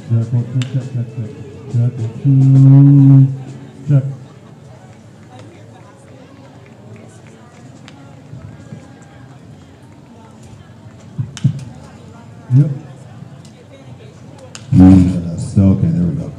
Check, 1, 2, check, check, check. Check, 1, 2, check. Yep. Yes. Okay, there we go.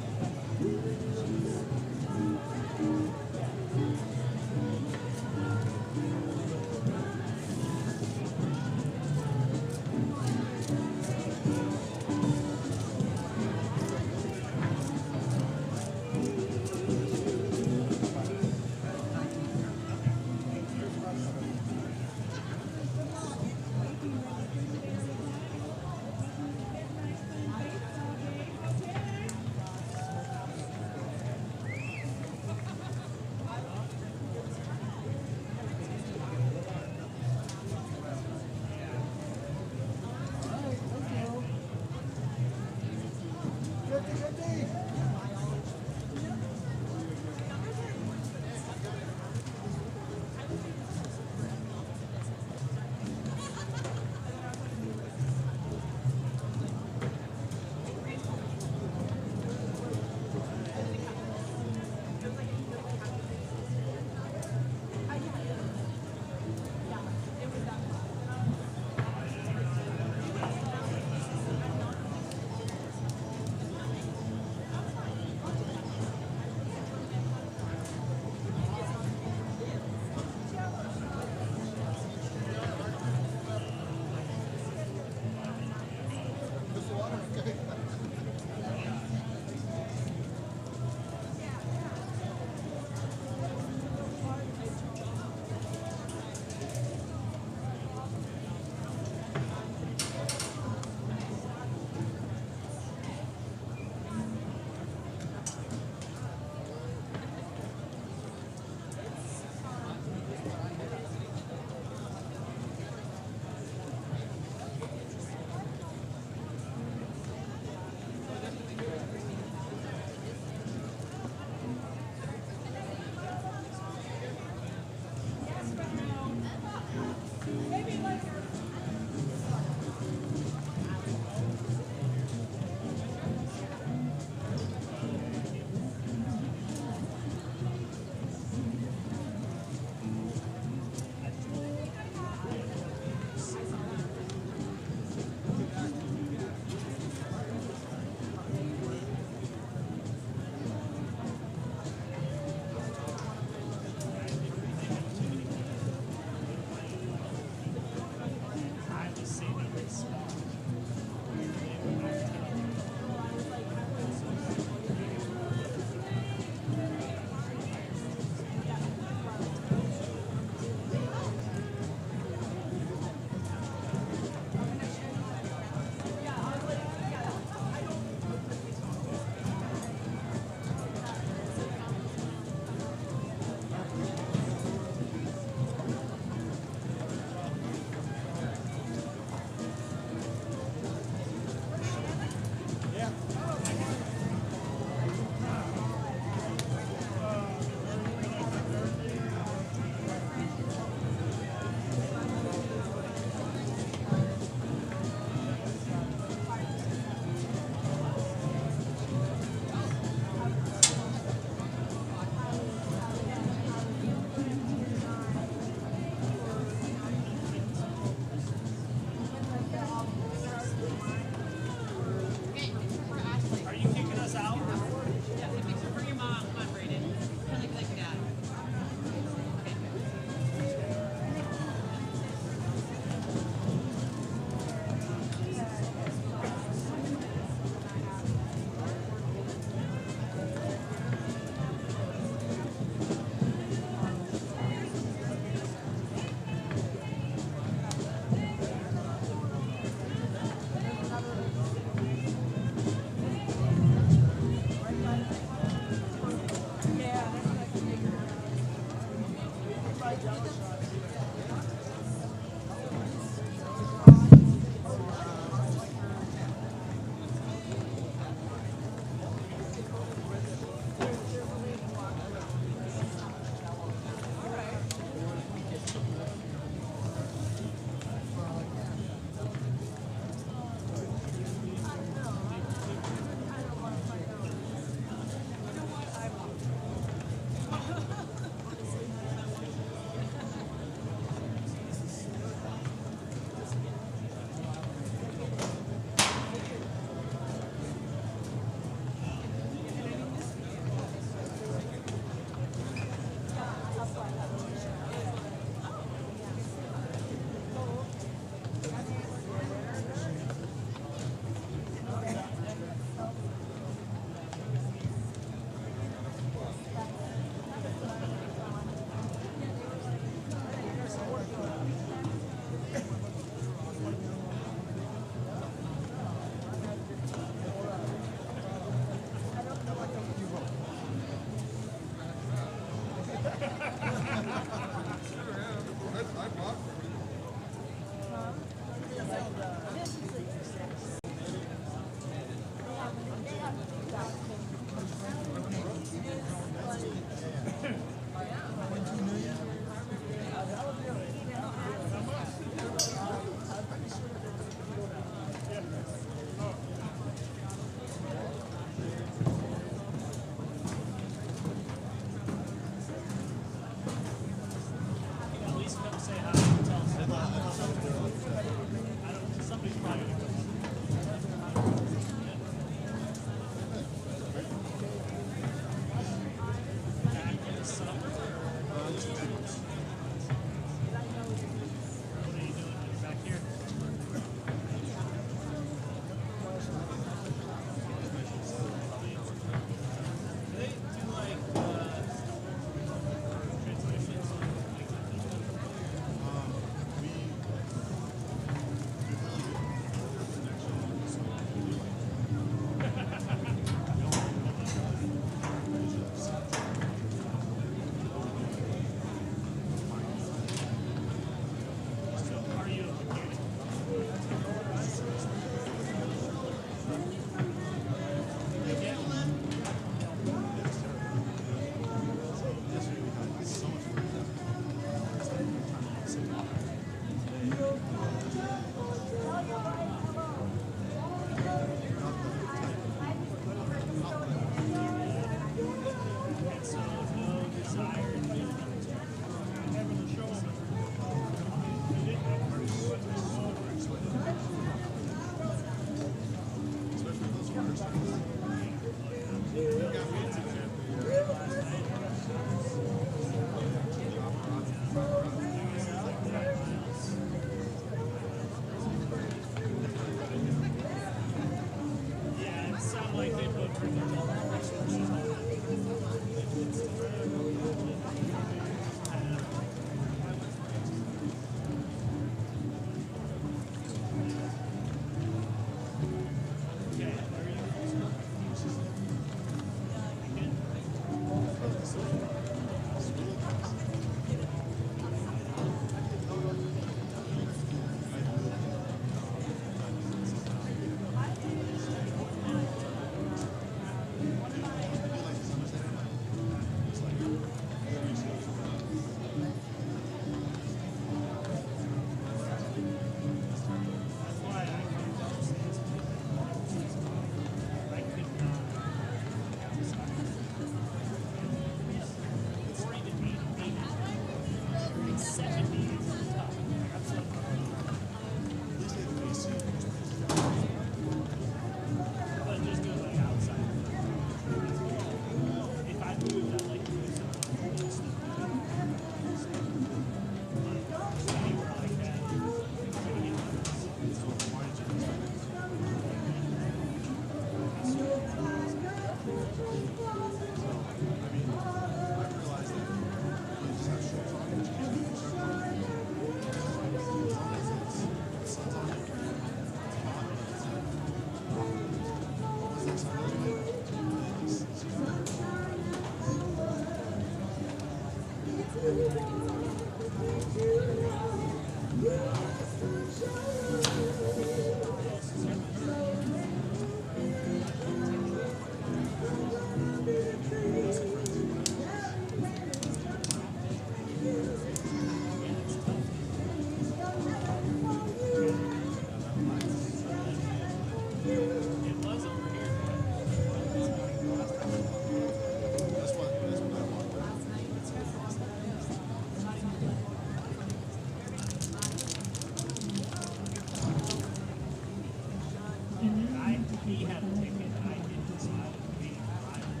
He had a ticket, I didn't, so I was being driving.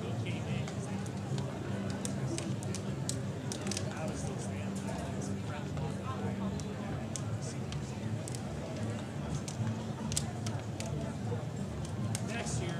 He came in, he's like, I was still standing there, and some friends walking by. Next year,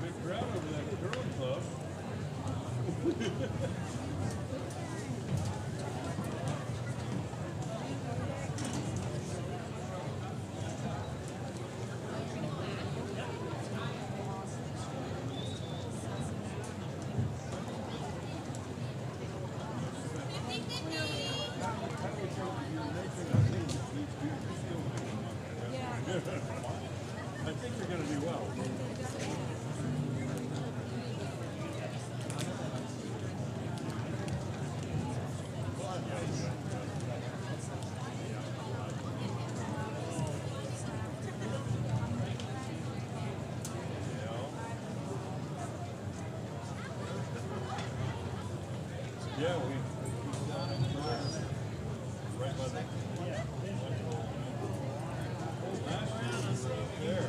big crowd over that curling club. I think you're going to do well. Yeah, we down in right by the last year we were up there.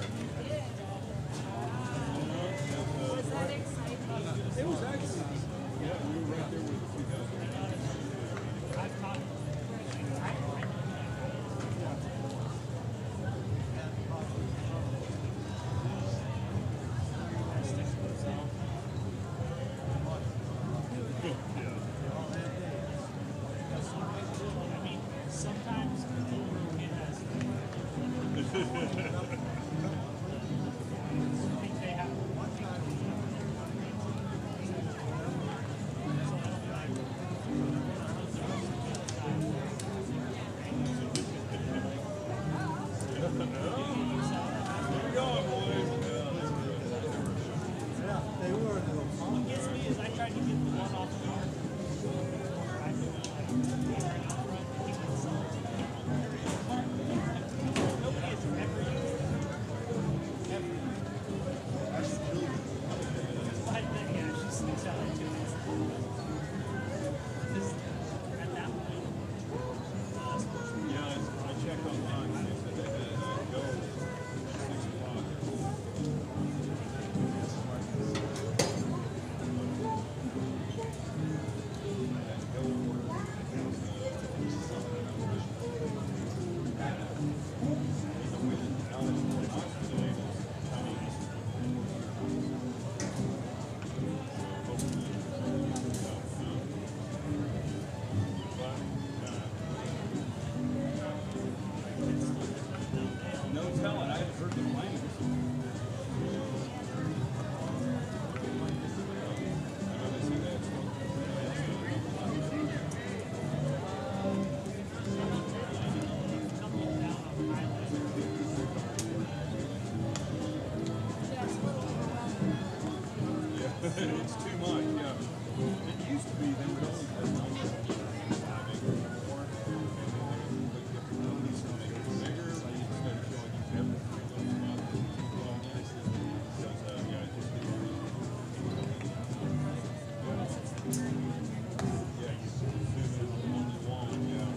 Was that exciting? It was actually, yeah, we were right there with the 2008. I've talked. I mean, sometimes it has. I think they have. What gets me is I tried to get the one off the yard. Nobody has ever used it. Ever. But then, yeah, she sneaks out like 2 minutes. At that point, Yeah, I checked online and they said they had go at 6 o'clock. No telling, I haven't heard the planes. I know they say that. coming down on the island. Yeah, it's a little overwhelming. Yeah, it's too much, yeah. It used to be they would only put on 5 acres or more, and then they would put release to make it bigger, like instead of showing you everything on the spot. Well, this is because, yeah, it just didn't really. Yeah, you zoom in on the wall, yeah.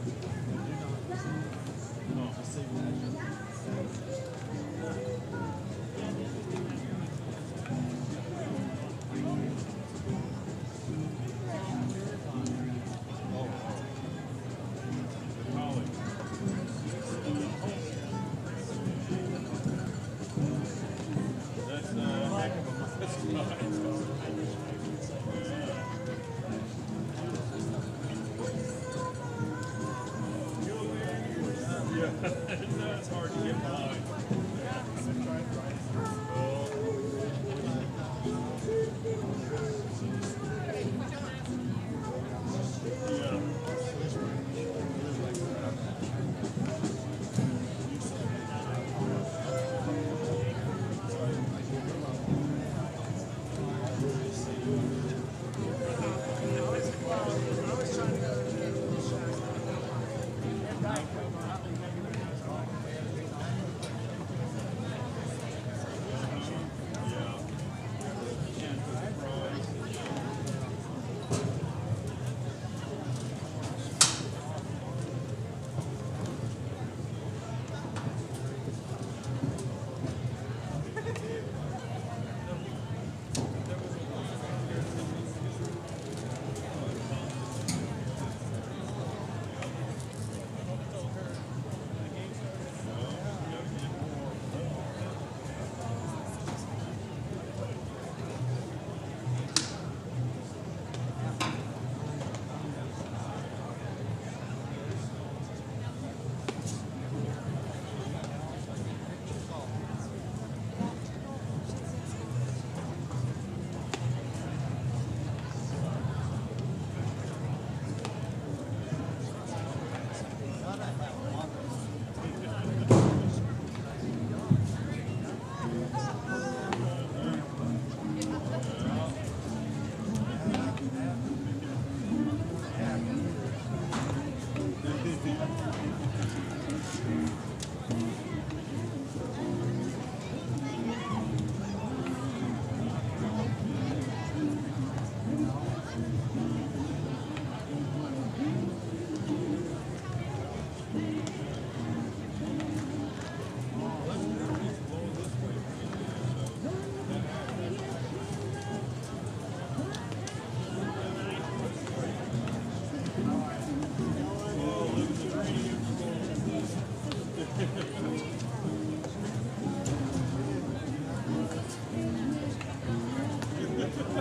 I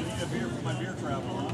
need a beer for my beer travel.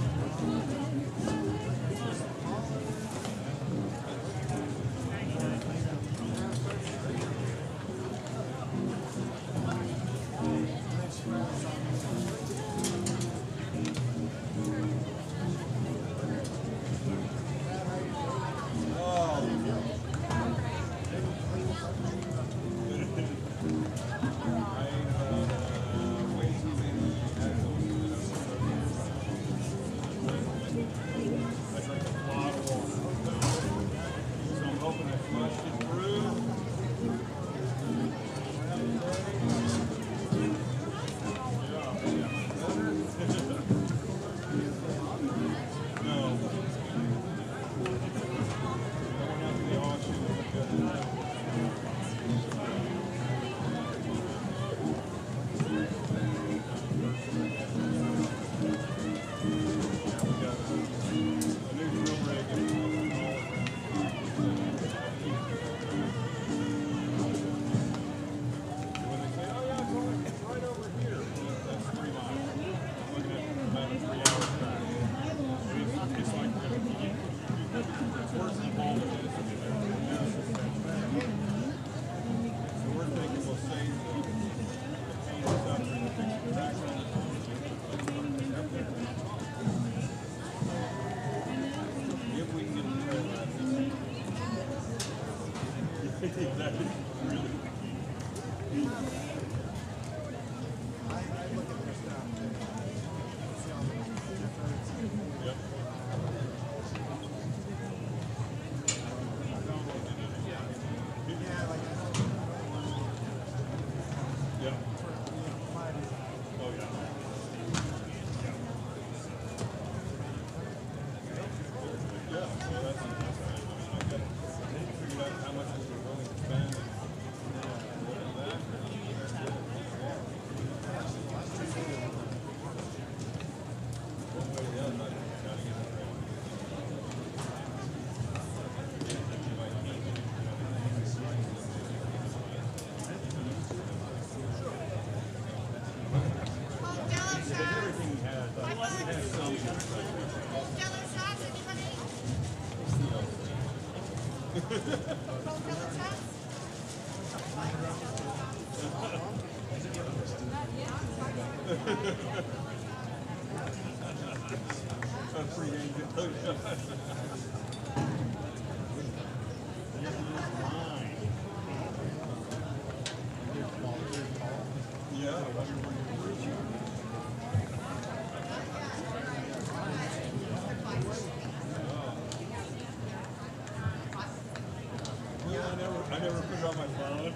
I never put it on my phone.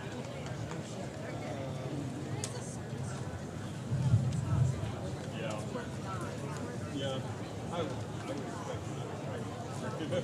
Yeah. Yeah. I would expect that.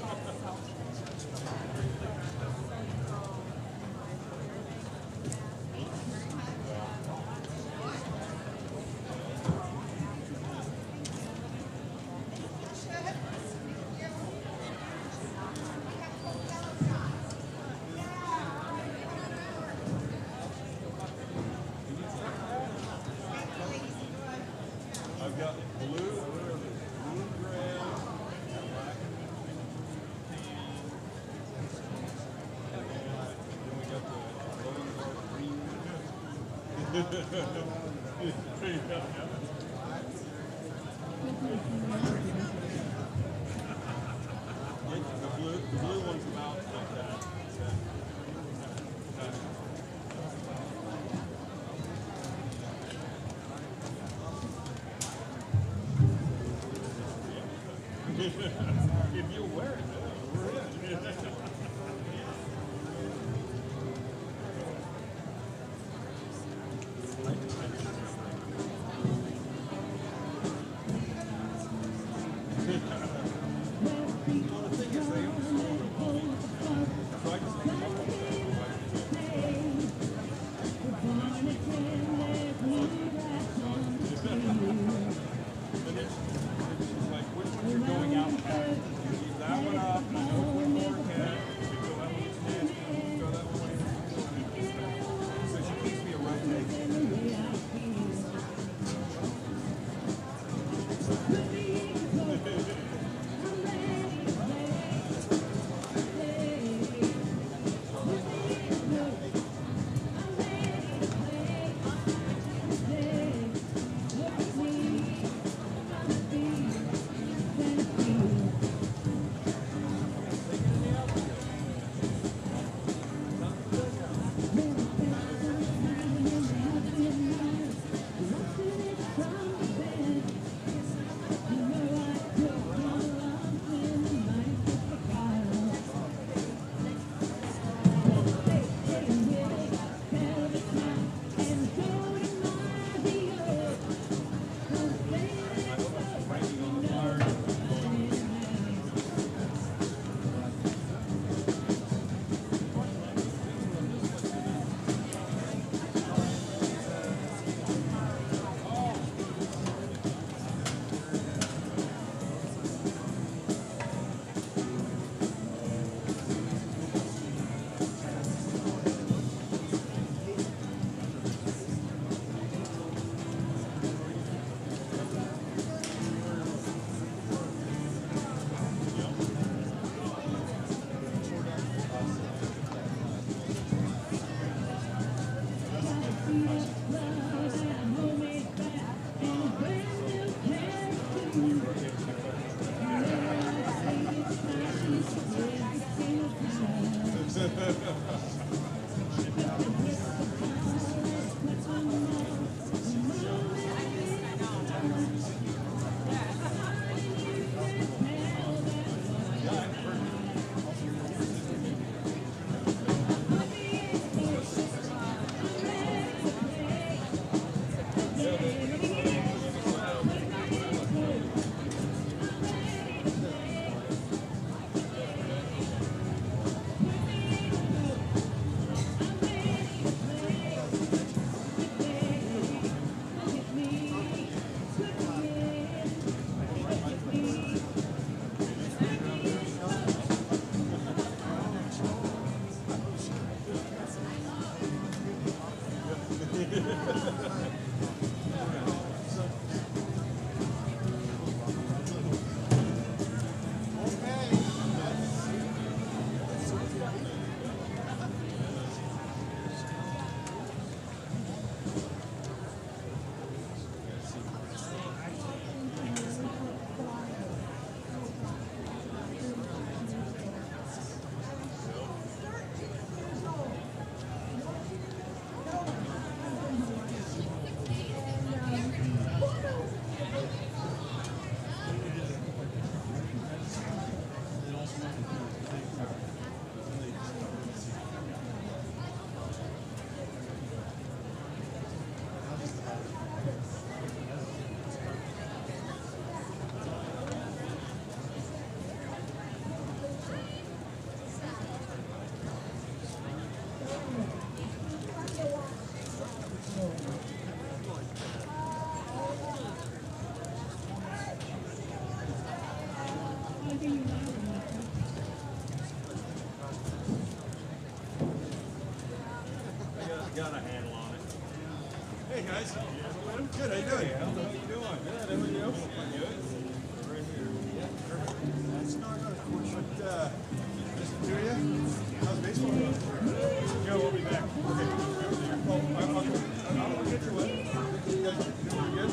I've got blue, bluegrass, black, and then we got the golden green. The blue one's about like that. If you wear it, we're in. Well, the thing is, they own smaller boats. Got a handle on it. Hey guys. Good, how you doing? How you doing? Good, how are you? Good. Right here. Yeah, perfect. That's not gonna but listen to you. How's baseball going? Joe, we'll be back. Okay. Well, I'll get your way. You guys doing pretty good?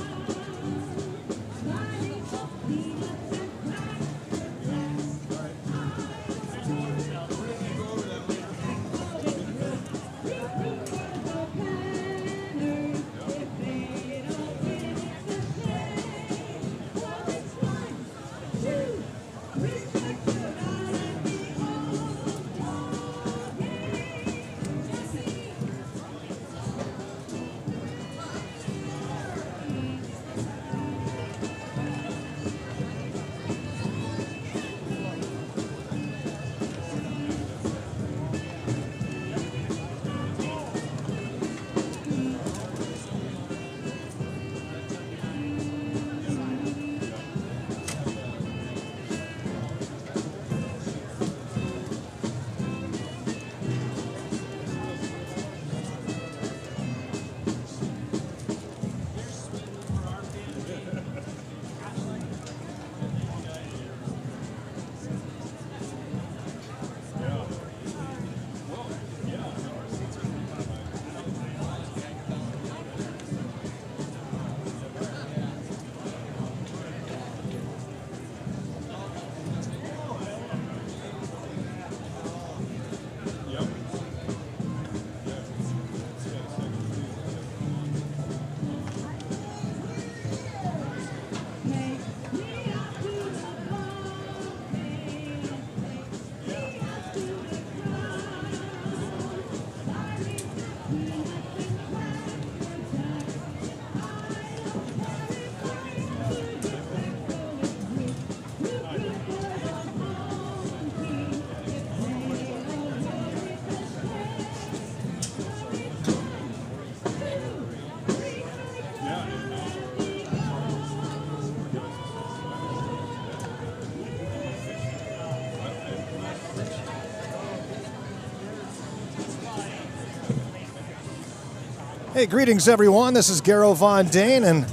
Hey, greetings everyone. This is Garrow Von Dane, and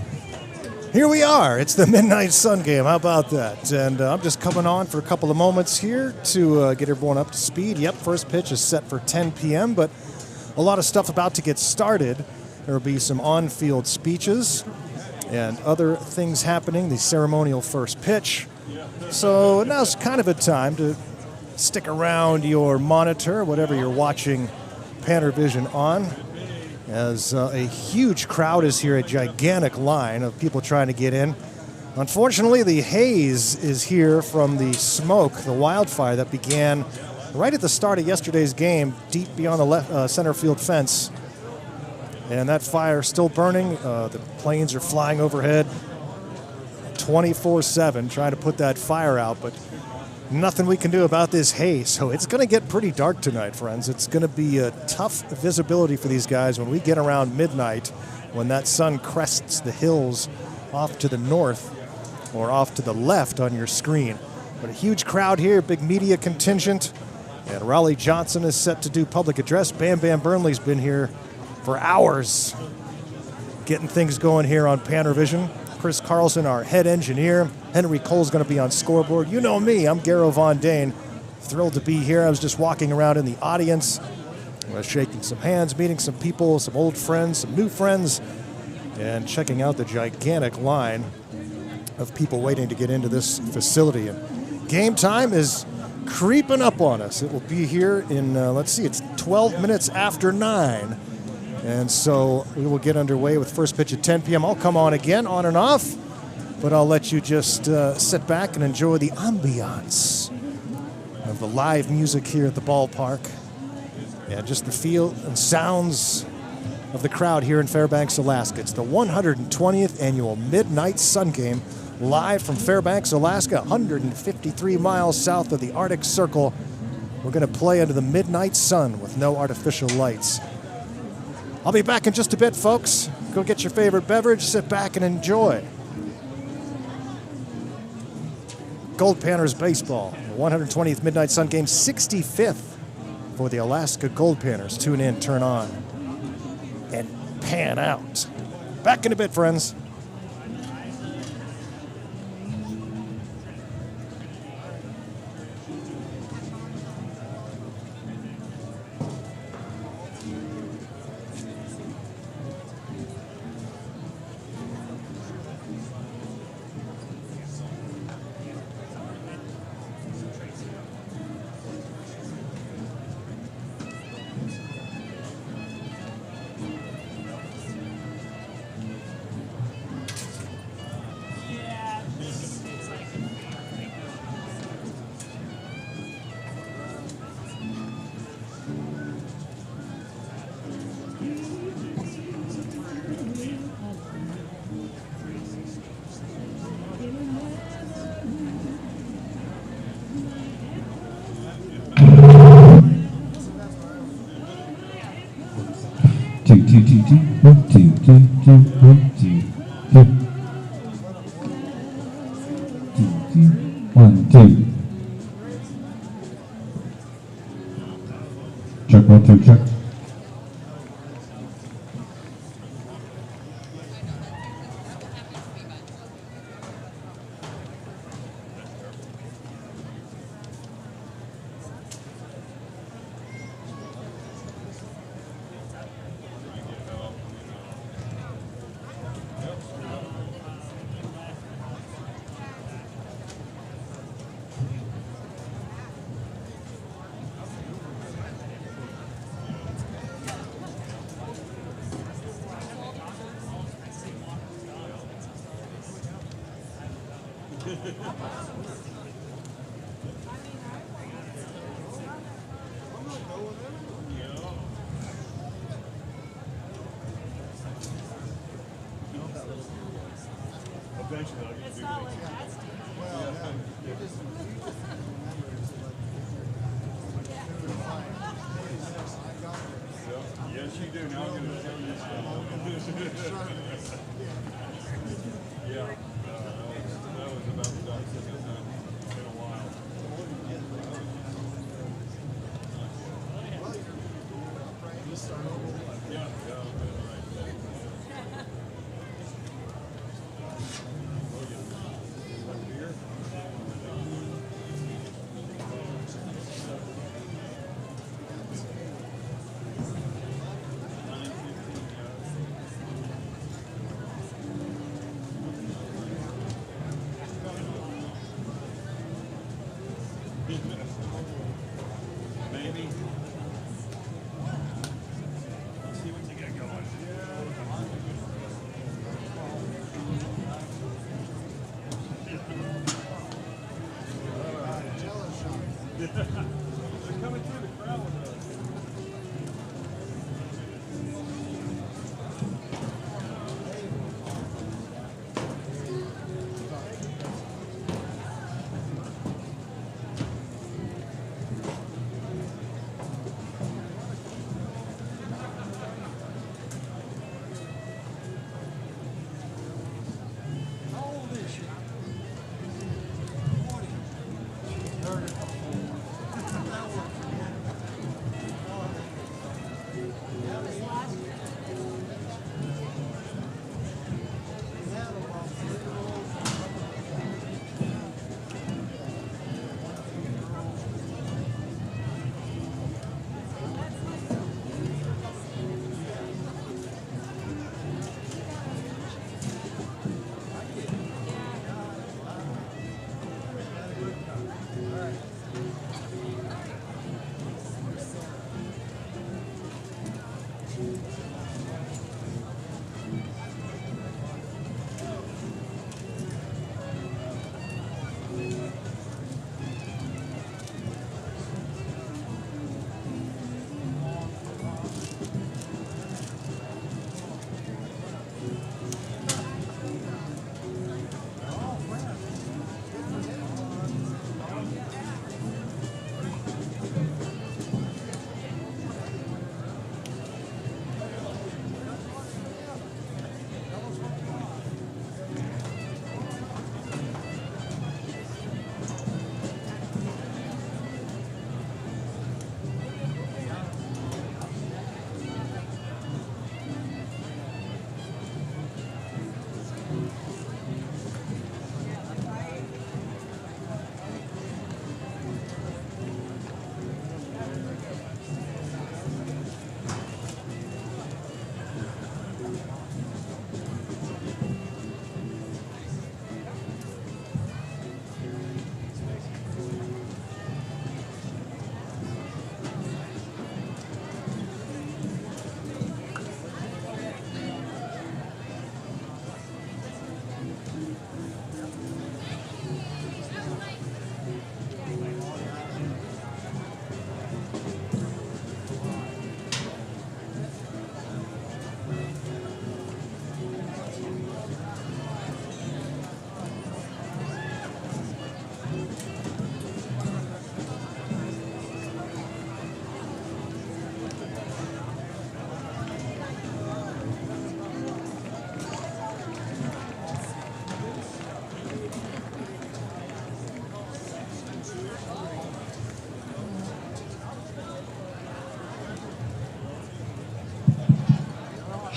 here we are. It's the Midnight Sun game. How about that? And I'm just coming on for a couple of moments here to get everyone up to speed. Yep, first pitch is set for 10 p.m., but a lot of stuff about to get started. There will be some on-field speeches and other things happening, the ceremonial first pitch. So now's kind of a time to stick around your monitor, whatever you're watching PannerVision on, as a huge crowd is here, a gigantic line of people trying to get in. Unfortunately, the haze is here from the smoke, the wildfire that began right at the start of yesterday's game, deep beyond the center field fence. And that fire still burning. The planes are flying overhead 24/7 trying to put that fire out, but nothing we can do about this haze. So it's going to get pretty dark tonight, friends. It's going to be a tough visibility for these guys when we get around midnight, when that sun crests the hills off to the north or off to the left on your screen. But a huge crowd here, big media contingent, and Raleigh Johnson is set to do public address. Bam Bam Burnley's been here for hours getting things going here on PannerVision. Chris Carlson, our head engineer. Henry Cole's going to be on scoreboard. You know me, I'm Garo Von Dane. Thrilled to be here. I was just walking around in the audience, shaking some hands, meeting some people, some old friends, some new friends, and checking out the gigantic line of people waiting to get into this facility. And game time is creeping up on us. It will be here in, let's see, it's 12 minutes after 9. And so we will get underway with first pitch at 10 p.m. I'll come on again, on and off, but I'll let you just sit back and enjoy the ambiance of the live music here at the ballpark. Yeah, just the feel and sounds of the crowd here in Fairbanks, Alaska. It's the 120th annual Midnight Sun Game, live from Fairbanks, Alaska, 153 miles south of the Arctic Circle. We're going to play under the midnight sun with no artificial lights. I'll be back in just a bit, folks. Go get your favorite beverage, sit back and enjoy. Goldpanners baseball, 120th Midnight Sun Game, 65th for the Alaska Goldpanners. Tune in, turn on, and pan out. Back in a bit, friends. One, two. Check, 1, 2, check. Eventually, I'll get It's to not do like it. that, Steve. Yes, you do. Now I'm going to show you stuff. Yeah, that was about the dark in a while. Yeah, yeah, right. Beer?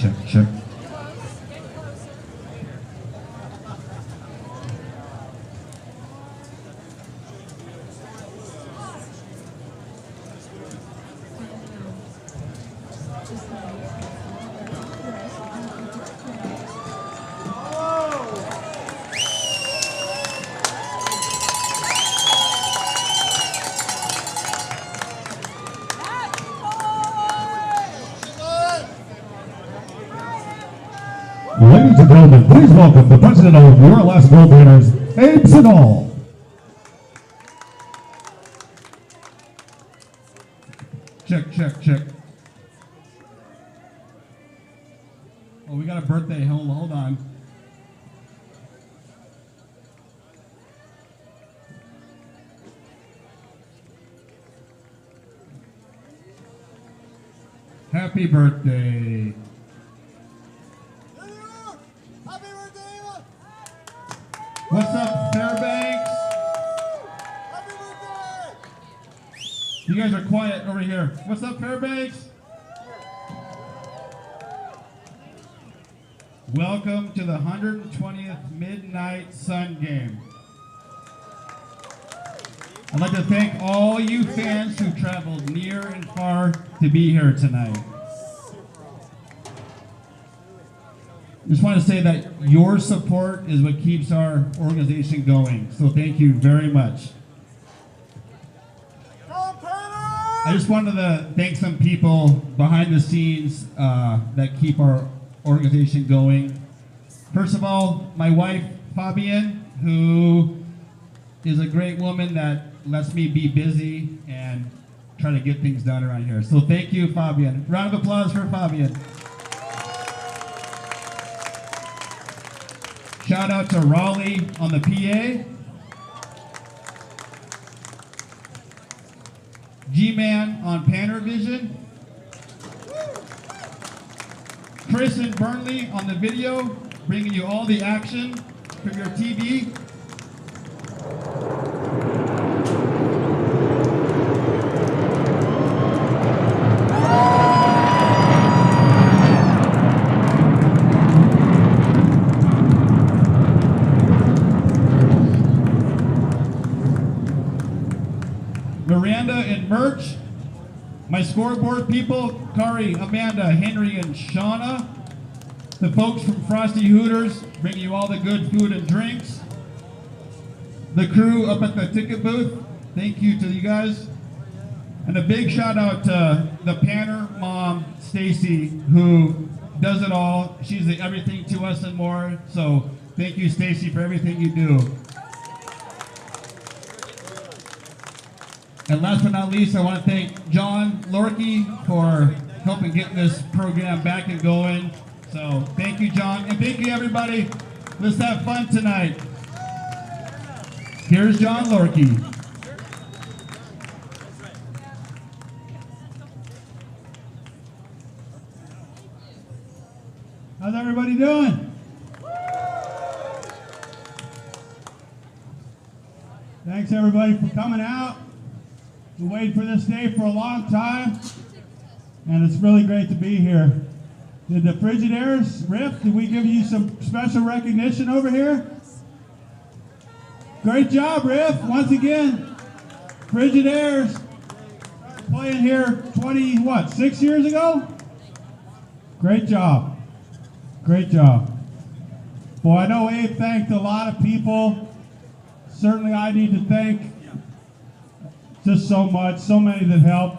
Check, check. Ladies and gentlemen, please welcome the president of your last Goldpanners, Abe Siddall. Check, check, check. Oh, we got a birthday. Hold on. Happy birthday. What's up, Fairbanks? Happy birthday! You guys are quiet over here. What's up, Fairbanks? Welcome to the 120th Midnight Sun Game. I'd like to thank all you fans who traveled near and far to be here tonight. Just want to say that your support is what keeps our organization going. So thank you very much. I just wanted to thank some people behind the scenes that keep our organization going. First of all, my wife, Fabian, who is a great woman that lets me be busy and try to get things done around here. So thank you, Fabian. Round of applause for Fabian. Shout out to Raleigh on the PA. G-Man on PannerVision. Chris and Burnley on the video, bringing you all the action from your TV. Miranda and Merch, my scoreboard people, Kari, Amanda, Henry, and Shauna, the folks from Frosty Hooters, bringing you all the good food and drinks, the crew up at the ticket booth, thank you to you guys, and a big shout out to the Panner mom, Stacy, who does it all. She's the everything to us and more, so thank you, Stacy, for everything you do. And last but not least, I want to thank John Lorkey for helping get this program back and going. So thank you, John. And thank you, everybody. Let's have fun tonight. Here's John Lorkey. How's everybody doing? Thanks, everybody, for coming out. We waited for this day for a long time, and it's really great to be here. Did the Frigidaires, Riff, did we give you some special recognition over here? Great job, Riff. Once again, Frigidaires started playing here 6 years ago? Great job. Great job. Boy, I know Abe thanked a lot of people. Certainly I need to thank just so much, so many that help.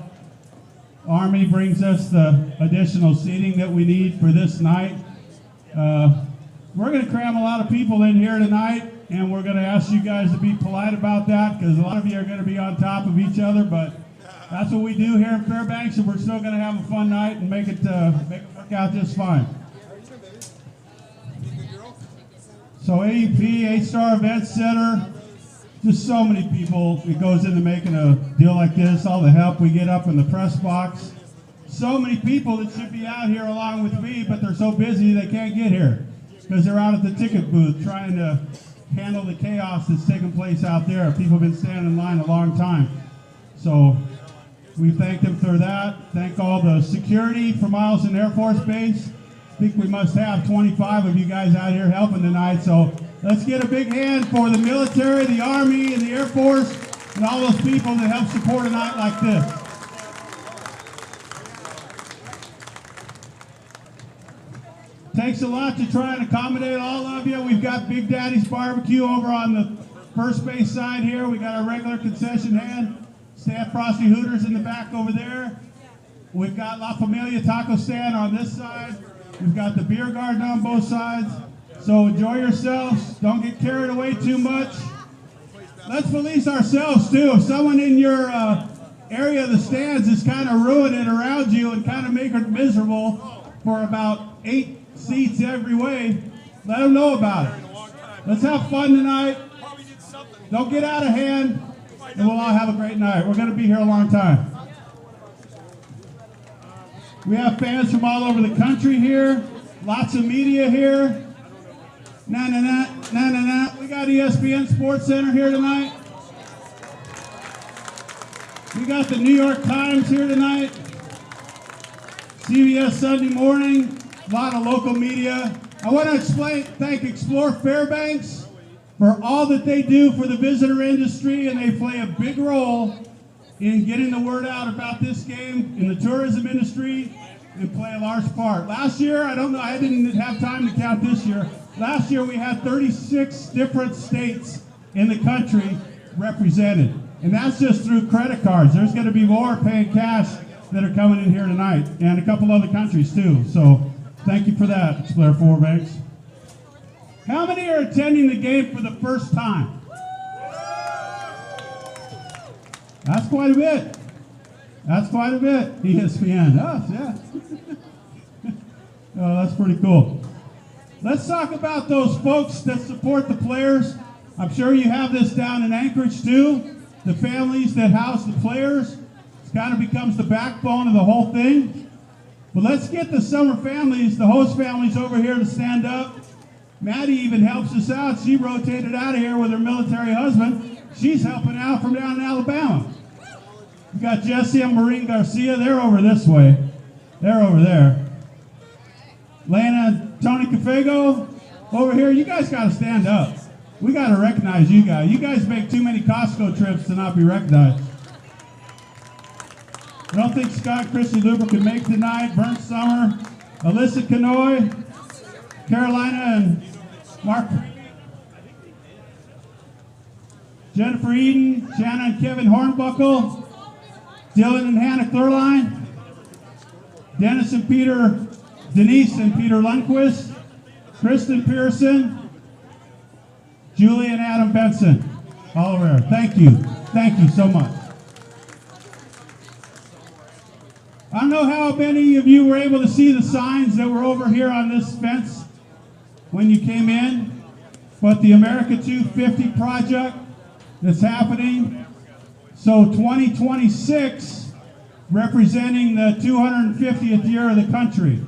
Army brings us the additional seating that we need for this night. We're going to cram a lot of people in here tonight, and we're going to ask you guys to be polite about that, because a lot of you are going to be on top of each other, but that's what we do here in Fairbanks, and we're still going to have a fun night and make it work out just fine. So AEP, 8-Star Event Center, just so many people it goes into making a deal like this, all the help we get up in the press box. So many people that should be out here along with me, but they're so busy they can't get here because they're out at the ticket booth trying to handle the chaos that's taking place out there. People have been standing in line a long time. So we thank them for that. Thank all the security for Miles and Air Force Base. think we must have 25 of you guys out here helping tonight. So let's get a big hand for the military, the Army, and the Air Force, and all those people that help support a night like this. Takes a lot to try and accommodate all of you. We've got Big Daddy's Barbecue over on the first base side here. We got our regular concession hand, Stand Frosty Hooters in the back over there. We've got La Familia Taco Stand on this side. We've got the beer garden on both sides. So enjoy yourselves. Don't get carried away too much. Let's police ourselves too. If someone in your area of the stands is kind of ruining it around you and kind of making it miserable for about 8 seats every way, let them know about it. Let's have fun tonight. Don't get out of hand, and we'll all have a great night. We're going to be here a long time. We have fans from all over the country here. Lots of media here. We got ESPN Sports Center here tonight. We got the New York Times here tonight. CBS Sunday Morning. A lot of local media. I want to thank Explore Fairbanks for all that they do for the visitor industry, and they play a big role in getting the word out about this game in the tourism industry and play a large part. Last year, I didn't have time to count this year. Last year we had 36 different states in the country represented. And that's just through credit cards. There's going to be more paying cash that are coming in here tonight, and a couple other countries too. So thank you for that, Explore Fairbanks. How many are attending the game for the first time? That's quite a bit. That's quite a bit. ESPN. Oh, yeah. Oh, that's pretty cool. Let's talk about those folks that support the players. I'm sure you have this down in Anchorage too. The families that house the players. It kind of becomes the backbone of the whole thing. But let's get the summer families, the host families over here to stand up. Maddie even helps us out. She rotated out of here with her military husband. She's helping out from down in Alabama. We got Jesse and Maureen Garcia. They're over this way. They're over there. Lana and Tony Cafego over here. You guys got to stand up. We got to recognize you guys. You guys make too many Costco trips to not be recognized. I don't think Scott Christy Luber can make tonight. Burnt Summer, Alyssa Canoy, Carolina and Mark, Jennifer Eden, Shannon and Kevin Hornbuckle, Dylan and Hannah Clearline, Dennis and Peter, Denise and Peter Lundquist, Kristen Pearson, Julie and Adam Benson. All over there. Thank you. Thank you so much. I don't know how many of you were able to see the signs that were over here on this fence when you came in, but the America 250 project that's happening. So 2026, representing the 250th year of the country.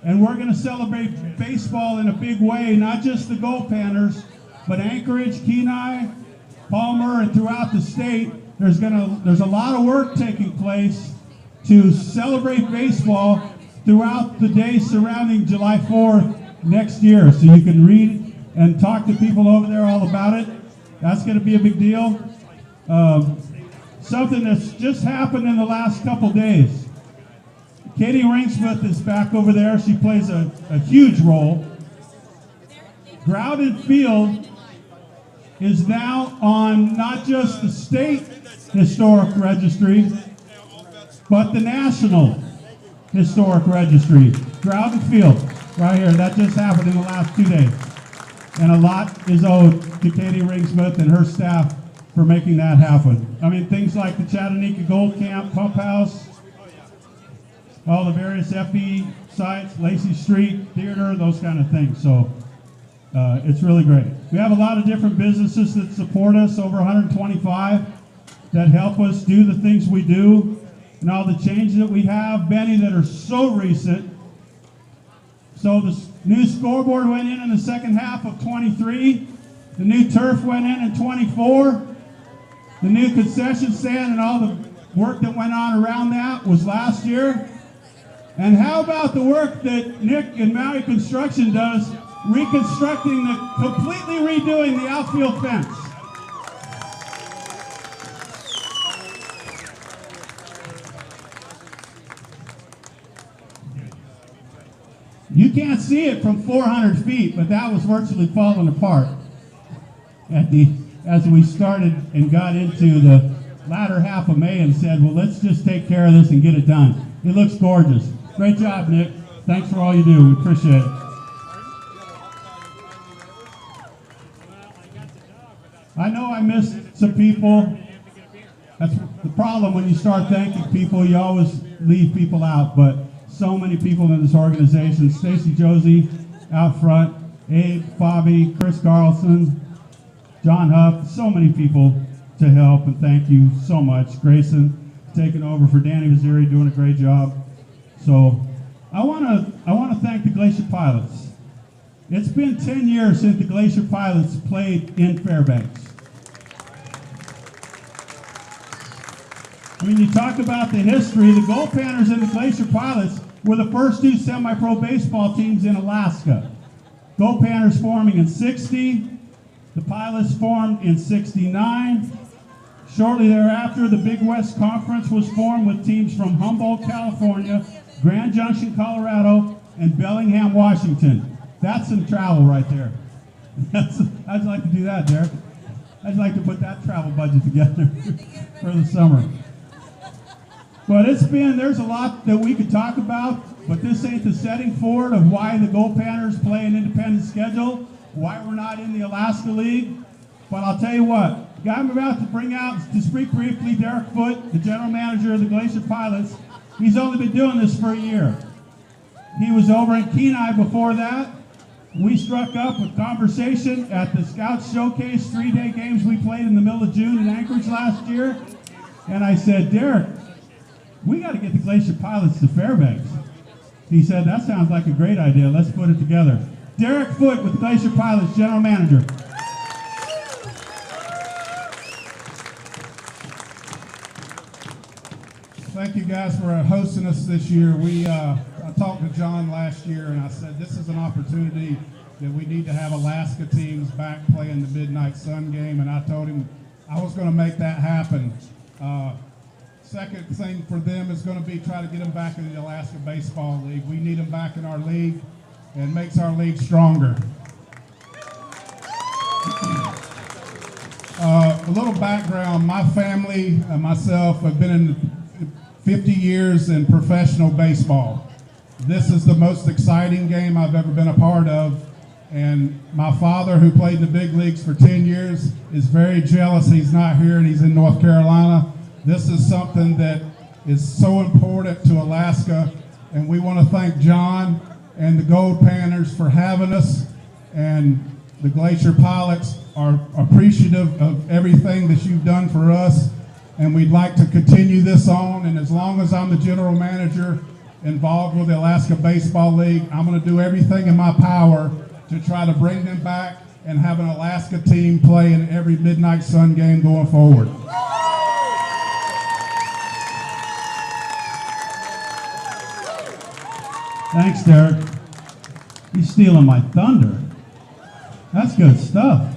And we're going to celebrate baseball in a big way, not just the Goldpanners, but Anchorage, Kenai, Palmer, and throughout the state. There's a lot of work taking place to celebrate baseball throughout the days surrounding July 4th next year. So you can read and talk to people over there all about it. That's going to be a big deal. Something that's just happened in the last couple days. Katie Ringsmith is back over there. She plays a huge role. Growden Field is now on not just the state historic registry, but the National Historic Registry. Growden Field, right here. That just happened in the last 2 days. And a lot is owed to Katie Ringsmith and her staff for making that happen. I mean, things like the Chattanooga Gold Camp, Pump House, all the various FE sites, Lacey Street, Theater, those kind of things. So it's really great. We have a lot of different businesses that support us, over 125, that help us do the things we do. And all the changes that we have, Benny, that are so recent. So the new scoreboard went in the second half of 23. The new turf went in 24. The new concession stand and all the work that went on around that was last year. And how about the work that Nick and Maui Construction does, reconstructing completely redoing the outfield fence? You can't see it from 400 feet, but that was virtually falling apart as we started and got into the latter half of May and said, well, let's just take care of this and get it done. It looks gorgeous. Great job, Nick. Thanks for all you do. We appreciate it. I know I missed some people. That's the problem when you start thanking people. You always leave people out, but so many people in this organization. Stacy Josie out front, Abe, Bobby, Chris Carlson, John Huff, so many people to help, and thank you so much. Grayson taking over for Danny Missouri, doing a great job. So I want to thank the Glacier Pilots. It's been 10 years since the Glacier Pilots played in Fairbanks. I mean, you talk about the history, the Goldpanners and the Glacier Pilots were the first two semi-pro baseball teams in Alaska. Goldpanners forming in 60, the Pilots formed in 69. Shortly thereafter, the Big West Conference was formed with teams from Humboldt, California, Grand Junction, Colorado, and Bellingham, Washington. That's some travel right there. I'd like to do that, Derek. I'd like to put that travel budget together for the summer. But there's a lot that we could talk about, but this ain't the setting for it of why the Goldpanners play an independent schedule, why we're not in the Alaska League. But I'll tell you what, the guy I'm about to bring out to speak briefly, Derek Foote, the general manager of the Glacier Pilots, he's only been doing this for a year. He was over in Kenai before that. We struck up with conversation at the Scouts Showcase 3-day games we played in the middle of June in Anchorage last year. And I said, Derek, we got to get the Glacier Pilots to Fairbanks. He said, that sounds like a great idea. Let's put it together. Derek Foote with the Glacier Pilots, general manager. Thank you guys for hosting us this year. I talked to John last year and I said this is an opportunity that we need to have Alaska teams back playing the Midnight Sun game, and I told him I was going to make that happen. Second thing for them is going to be try to get them back in the Alaska Baseball League. We need them back in our league, and it makes our league stronger. A little background, my family and myself have been in 50 years in professional baseball. This is the most exciting game I've ever been a part of, and my father, who played in the big leagues for 10 years, is very jealous he's not here and he's in North Carolina. This is something that is so important to Alaska, and we want to thank John and the Goldpanners for having us, and the Glacier Pilots are appreciative of everything that you've done for us, and we'd like to continue this on, and as long as I'm the general manager involved with the Alaska Baseball League, I'm going to do everything in my power to try to bring them back and have an Alaska team play in every Midnight Sun game going forward. Thanks, Derek. He's stealing my thunder. That's good stuff.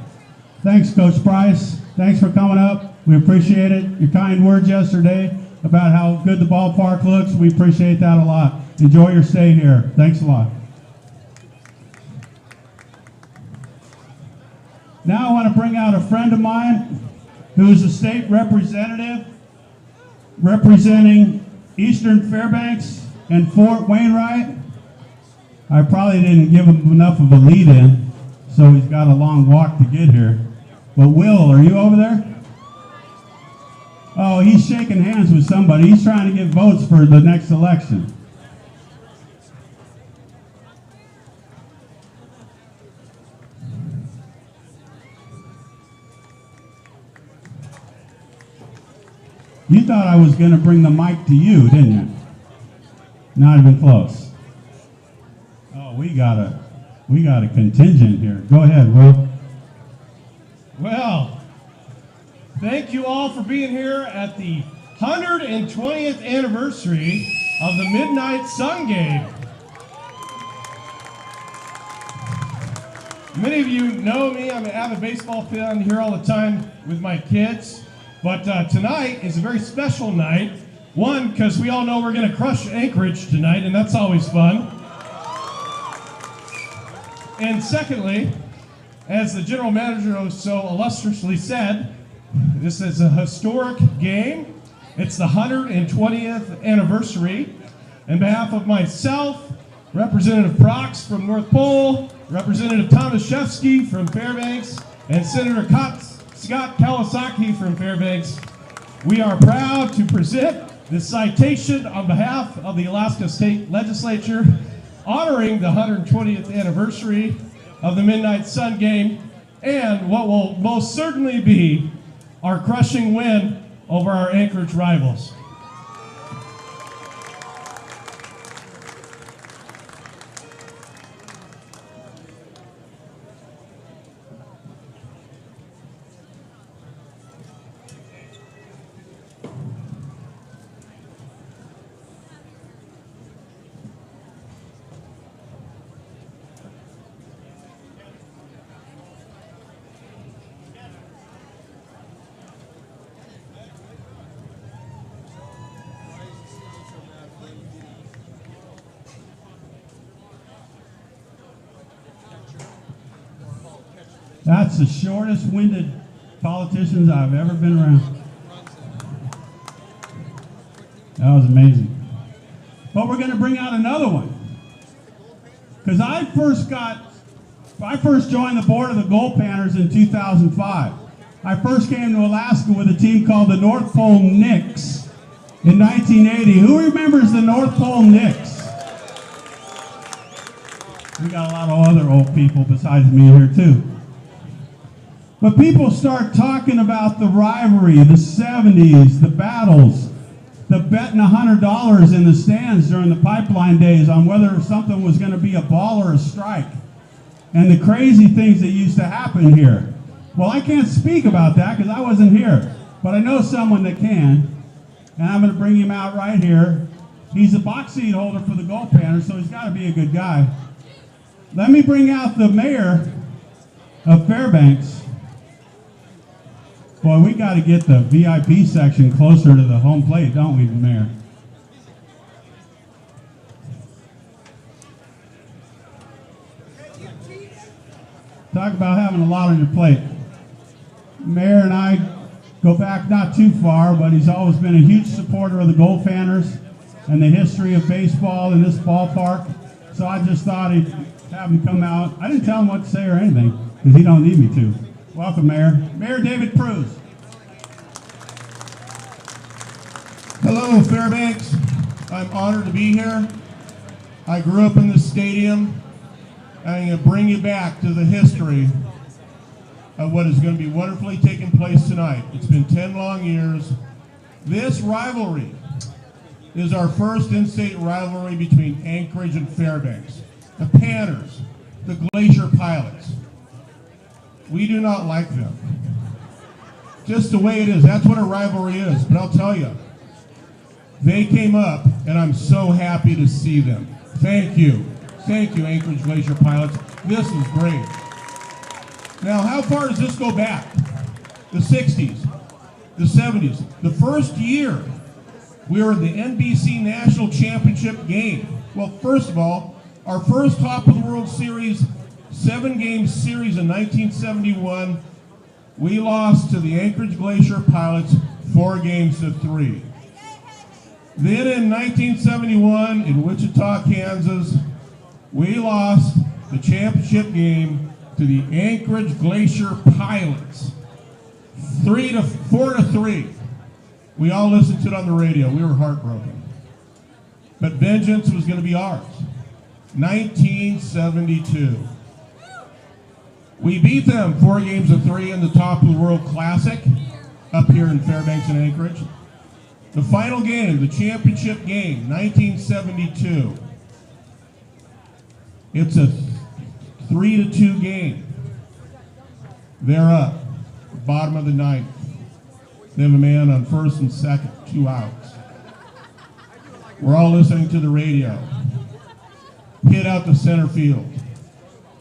Thanks, Coach Price. Thanks for coming up. We appreciate it. Your kind words yesterday about how good the ballpark looks. We appreciate that a lot. Enjoy your stay here. Thanks a lot. Now I want to bring out a friend of mine who's a state representative representing Eastern Fairbanks and Fort Wainwright. I probably didn't give him enough of a lead in, so he's got a long walk to get here. But Will, are you over there? Oh, he's shaking hands with somebody. He's trying to get votes for the next election. You thought I was going to bring the mic to you, didn't you? Not even close. Oh, we got a contingent here. Go ahead, Will. Well, thank you all for being here at the 120th anniversary of the Midnight Sun Game. Many of you know me. I'm an avid baseball fan here all the time with my kids. But tonight is a very special night. One, because we all know we're going to crush Anchorage tonight, and that's always fun. And secondly, as the general manager so illustriously said, this is a historic game. It's the 120th anniversary. On behalf of myself, Representative Prox from North Pole, Representative Tomaszewski from Fairbanks, and Senator Scott Kawasaki from Fairbanks, we are proud to present this citation on behalf of the Alaska State Legislature honoring the 120th anniversary of the Midnight Sun Game and what will most certainly be our crushing win over our Anchorage rivals. That's the shortest-winded politicians I've ever been around. That was amazing. But we're going to bring out another one. Because I first joined the board of the Goldpanners in 2005. I first came to Alaska with a team called the North Pole Knicks in 1980. Who remembers the North Pole Knicks? We got a lot of other old people besides me here too. But people start talking about the rivalry, the 70s, the battles, the betting $100 in the stands during the pipeline days on whether something was going to be a ball or a strike, and the crazy things that used to happen here. Well, I can't speak about that because I wasn't here, but I know someone that can, and I'm going to bring him out right here. He's a box seat holder for the Goldpanners, so he's got to be a good guy. Let me bring out the mayor of Fairbanks. Boy, we got to get the VIP section closer to the home plate, don't we, Mayor? Talk about having a lot on your plate. Mayor and I go back not too far, but he's always been a huge supporter of the Goldpanners and the history of baseball in this ballpark. So I just thought he'd have him come out. I didn't tell him what to say or anything, because he don't need me to. Welcome, Mayor. Mayor David Cruz. Hello, Fairbanks. I'm honored to be here. I grew up in this stadium. I'm going to bring you back to the history of what is going to be wonderfully taking place tonight. It's been 10 long years. This rivalry is our first in-state rivalry between Anchorage and Fairbanks. The Panners, the Glacier Pilots. We do not like them. Just the way it is. That's what a rivalry is. But I'll tell you, they came up, and I'm so happy to see them. Thank you. Thank you, Anchorage Glacier Pilots. This is great. Now, how far does this go back? The 60s, the 70s. The first year we were in the NBC National Championship game. Well, first of all, our first Top of the World Series 7-game series in 1971, we lost to the Anchorage Glacier Pilots 4-3. Then in 1971 in Wichita, Kansas, we lost the championship game to the Anchorage Glacier Pilots 4-3. We all listened to it on the radio. We were heartbroken. But vengeance was going to be ours. 1972. We beat them 4-3 in the Top of the World Classic up here in Fairbanks and Anchorage. The final game, the championship game, 1972. It's a 3-2 game. They're up, bottom of the ninth. They have a man on first and second, 2 outs. We're all listening to the radio. Hit out to center field.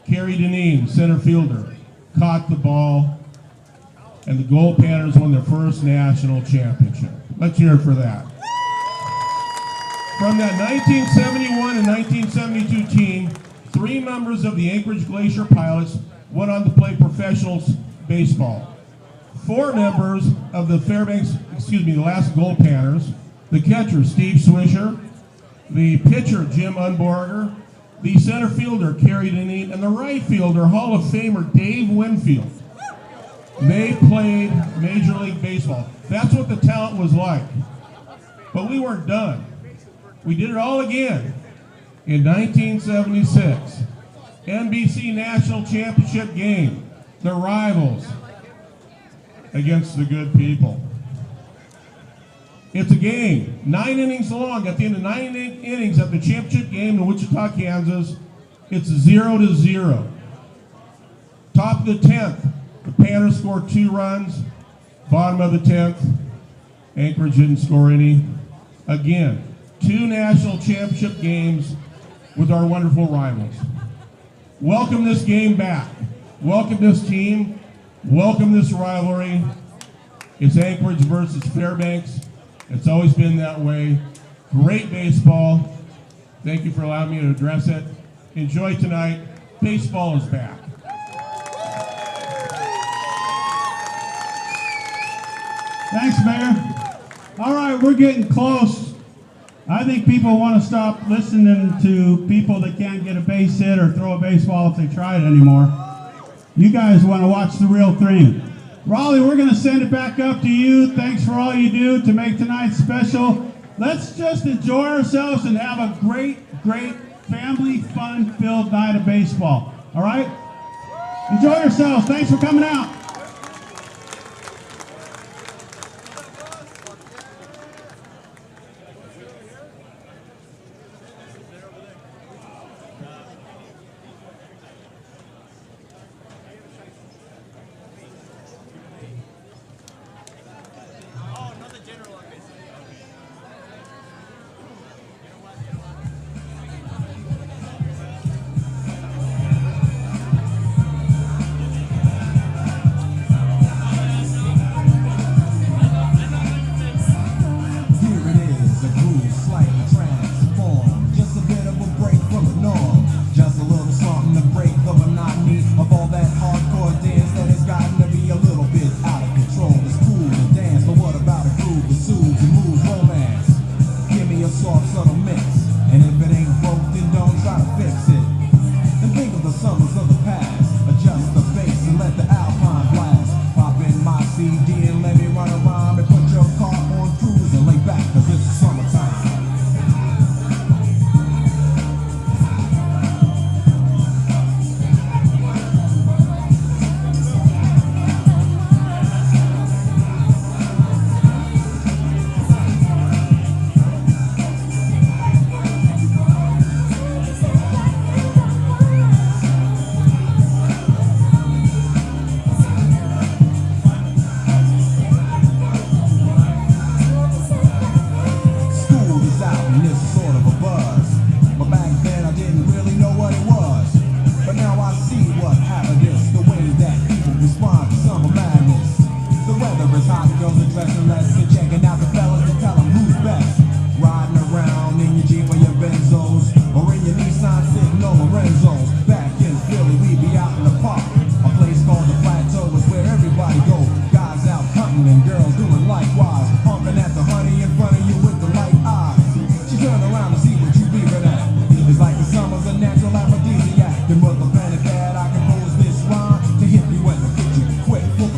Kerry Deneen, center fielder, caught the ball, and the Goldpanners won their first national championship. Let's hear it for that. From that 1971 and 1972 team, 3 members of the Anchorage Glacier Pilots went on to play professional baseball. 4 members of the Fairbanks, the last Goldpanners, the catcher, Steve Swisher, the pitcher, Jim Unborger, the center fielder, Kerry Deneen, and the right fielder, Hall of Famer, Dave Winfield. They played Major League Baseball. That's what the talent was like. But we weren't done. We did it all again in 1976. NBC National Championship game. The rivals against the good people. It's a game, 9 innings long. At the end of 9 innings of the championship game in Wichita, Kansas, it's 0-0. Top of the 10th, the Panners scored 2 runs. Bottom of the 10th, Anchorage didn't score any. Again, 2 national championship games with our wonderful rivals. Welcome this game back. Welcome this team. Welcome this rivalry. It's Anchorage versus Fairbanks. It's always been that way. Great baseball. Thank you for allowing me to address it. Enjoy tonight. Baseball is back. Thanks, Mayor. All right, we're getting close. I think people want to stop listening to people that can't get a base hit or throw a baseball if they try it anymore. You guys want to watch the real thing. Raleigh, we're going to send it back up to you. Thanks for all you do to make tonight special. Let's just enjoy ourselves and have a great, great family fun-filled night of baseball. All right? Enjoy yourselves. Thanks for coming out.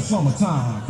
Summertime.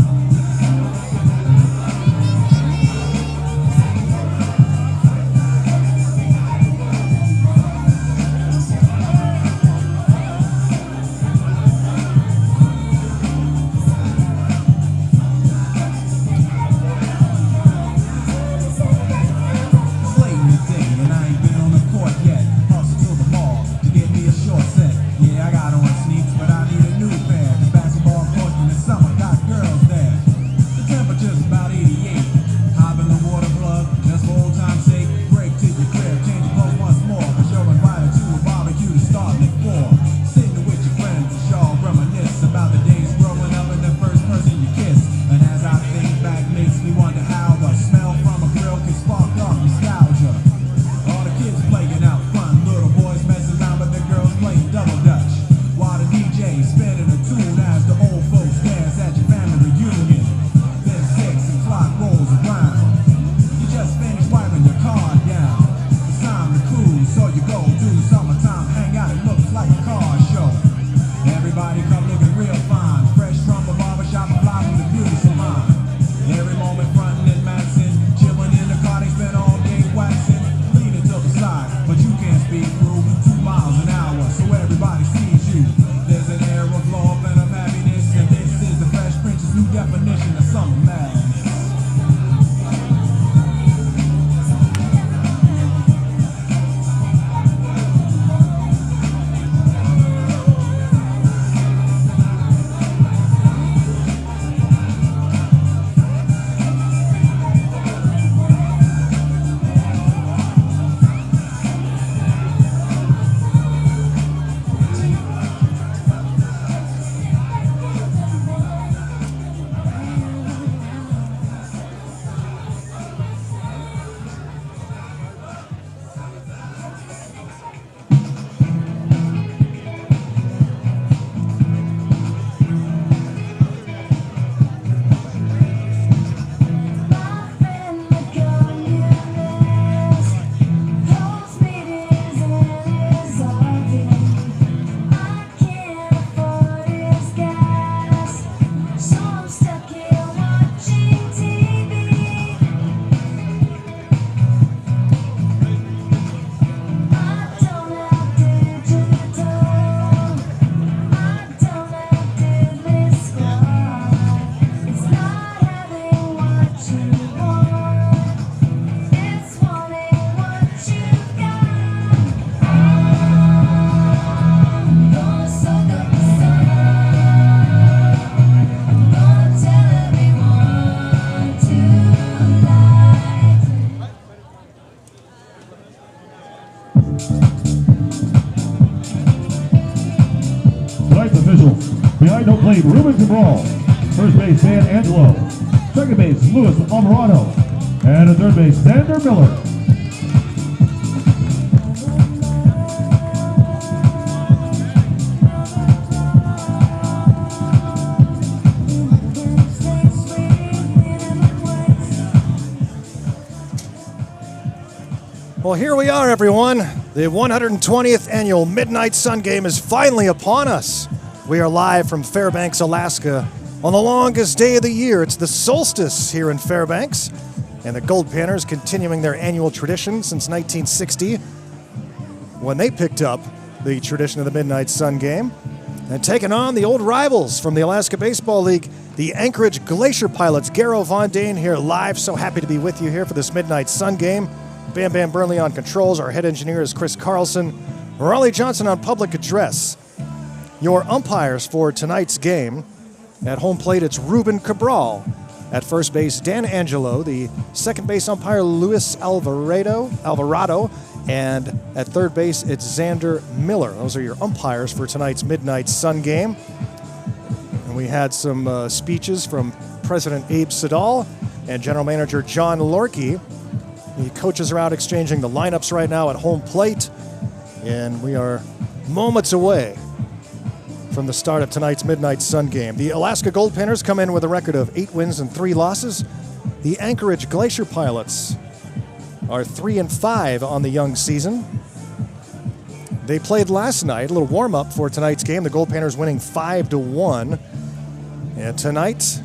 right note played Ruben Cabral. First base, San Angelo. Second base, Luis Alvarado. And at third base, Xander Miller. Well, here we are, everyone. The 120th annual Midnight Sun Game is finally upon us. We are live from Fairbanks, Alaska, on the longest day of the year. It's the solstice here in Fairbanks, and the Goldpanners continuing their annual tradition since 1960, when they picked up the tradition of the Midnight Sun Game and taking on the old rivals from the Alaska Baseball League, the Anchorage Glacier Pilots. Garo Von Dane here live. So happy to be with you here for this Midnight Sun Game. Bam Bam Burnley on controls. Our head engineer is Chris Carlson. Raleigh Johnson on public address. Your umpires for tonight's game. At home plate, it's Ruben Cabral. At first base, Dan Angelo. The second base umpire, Luis Alvarado. And at third base, it's Xander Miller. Those are your umpires for tonight's Midnight Sun Game. And we had some speeches from President Abe Siddall and General Manager John Lorkey. The coaches are out exchanging the lineups right now at home plate, and we are moments away from the start of tonight's Midnight Sun Game. The Alaska Goldpanners come in with a record of 8 wins and 3 losses. The Anchorage Glacier Pilots are 3-5 on the young season. They played last night, a little warm-up for tonight's game. The Goldpanners winning 5-1. And tonight,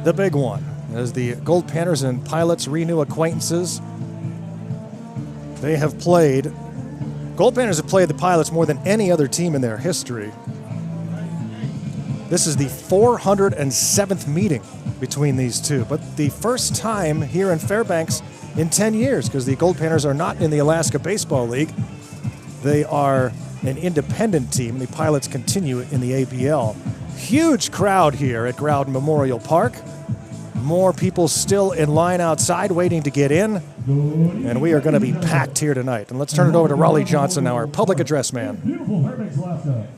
the big one, as the Goldpanners and Pilots renew acquaintances. Goldpanners have played the Pilots more than any other team in their history. This is the 407th meeting between these two, but the first time here in Fairbanks in 10 years, because the Goldpanners are not in the Alaska Baseball League. They are an independent team. The Pilots continue in the ABL. Huge crowd here at Growden Memorial Park. More people still in line outside waiting to get in, and we are going to be packed here tonight. And let's turn it over to Raleigh Johnson, our public address man. Beautiful Fairbanks, Alaska,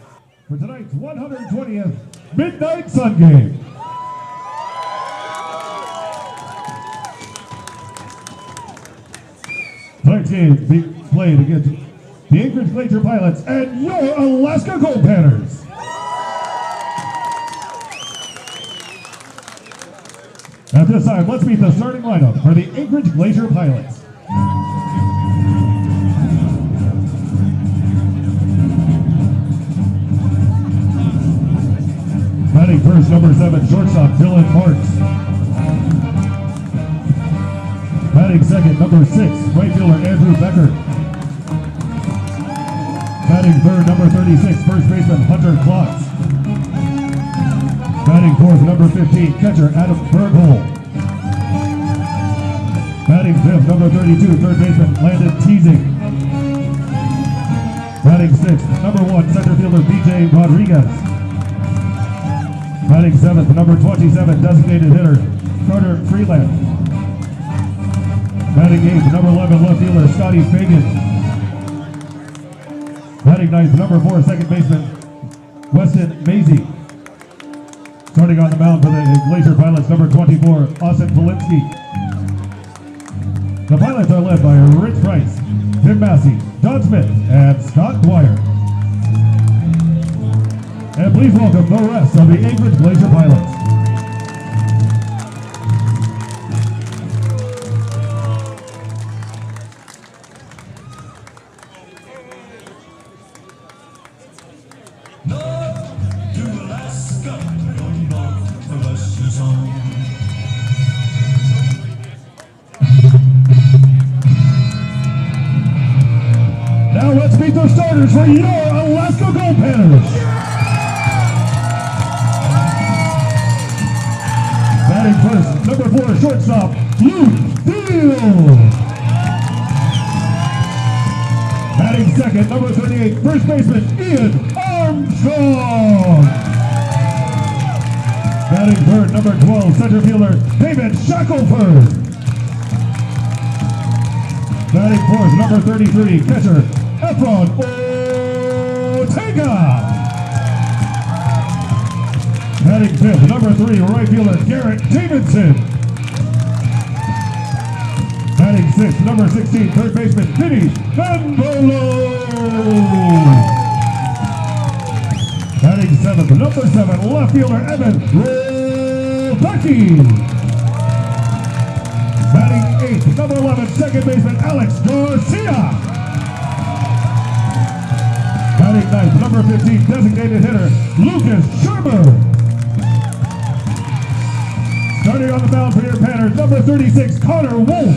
for tonight's 120th Midnight Sun Game. Tonight's game is being played against the Anchorage Glacier Pilots and your Alaska Goldpanners. At this time, let's meet the starting lineup for the Anchorage Glacier Pilots. Batting first, number 7, shortstop, Dylan Marks. Batting second, number 6, right fielder, Andrew Becker. Batting third, number 36, first baseman, Hunter Klotz. Batting fourth, number 15, catcher Adam Berghole. Batting fifth, number 32, third baseman Landon Teasing. Batting sixth, number 1, center fielder BJ Rodriguez. Batting seventh, number 27, designated hitter Carter Freeland. Batting eighth, number 11, left fielder Scotty Fagan. Batting ninth, number 4, second baseman Weston Mazie. Starting on the mound for the Glacier Pilots, number 24, Austin Polinsky. The Pilots are led by Rich Price, Tim Massey, John Smith, and Scott Dwyer. And please welcome the rest of the Anchorage Glacier Pilots. Now let's meet the starters for your Alaska Goldpanners. Batting first, number 4, shortstop, Luke Steele. Batting second, number 38, first baseman, Ian Armstrong. Batting third, number 12, center fielder, David Shackelford. Batting fourth, number 33, catcher, Efron Ortega. Batting fifth, number 3, right fielder Garrett Davidson. Batting sixth, number 16, third baseman Vinny Benbolo. Batting seventh, number 7, left fielder Evan Rebecki. Batting eighth, number 11, second baseman Alex Garcia. Batting ninth, number 15, designated hitter Lucas Shermer. Starting on the mound for your Panners, number 36, Connor Wolf.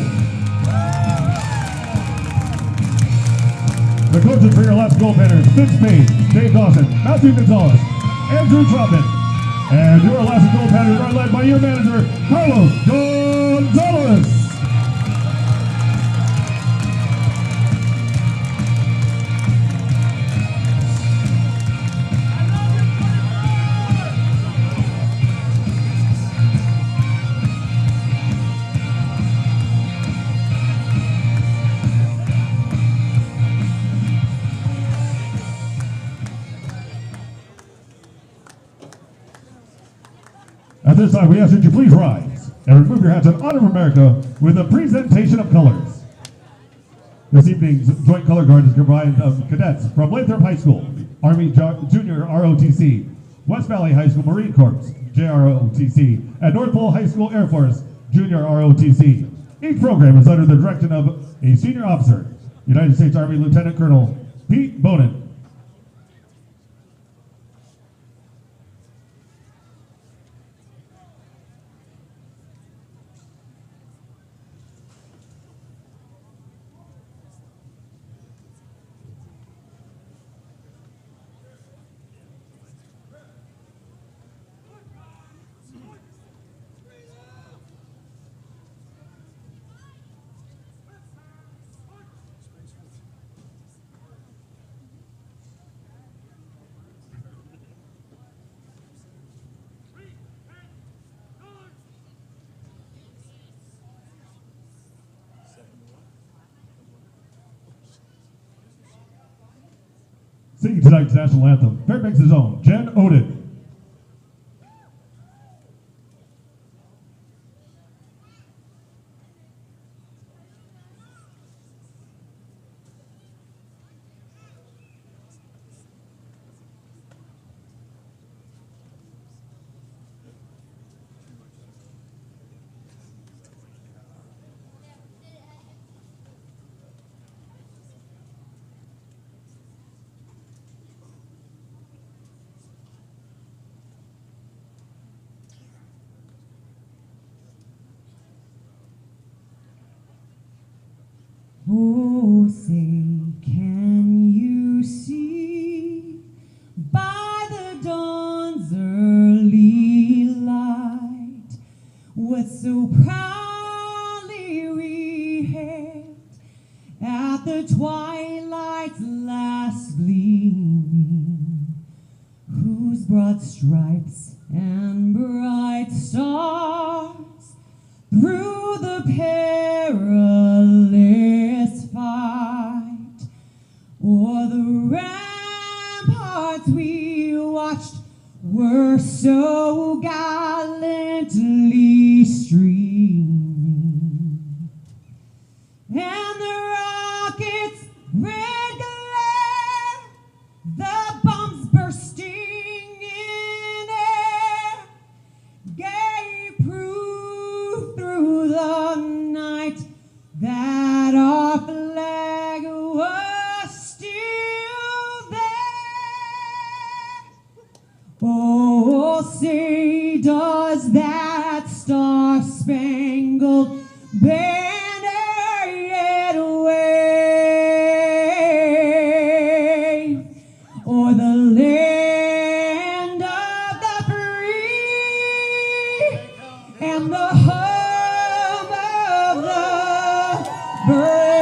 The coaches for your left Goldpanners, Vince Payne, Dave Dawson, Matthew Gonzalez, Andrew Trotman. And your last Goldpanners are led by your manager, Carlos Gonzalez. At this time, we ask that you please rise and remove your hats in honor of America with a presentation of colors. This evening's joint color guard is combined of cadets from Lathrop High School, Army Junior ROTC, West Valley High School Marine Corps, JROTC, and North Pole High School Air Force, Junior ROTC. Each program is under the direction of a senior officer, United States Army Lieutenant Colonel Pete Bonin. Singing tonight's national anthem, Fairbanks' own Jen Odin. Oh, say, can you see by the dawn's early light what so proudly we hailed at the twilight's last gleaming, whose broad stripes and bright stars through the perilous fight o'er the ramparts we watched were so gallantly streaming, and the rockets' red glare, the bombs bursting in air, gave proof through the night that our flag was still there. Oh, say does that star-spangled banner yet wave o'er the land of the free and the home of the brave?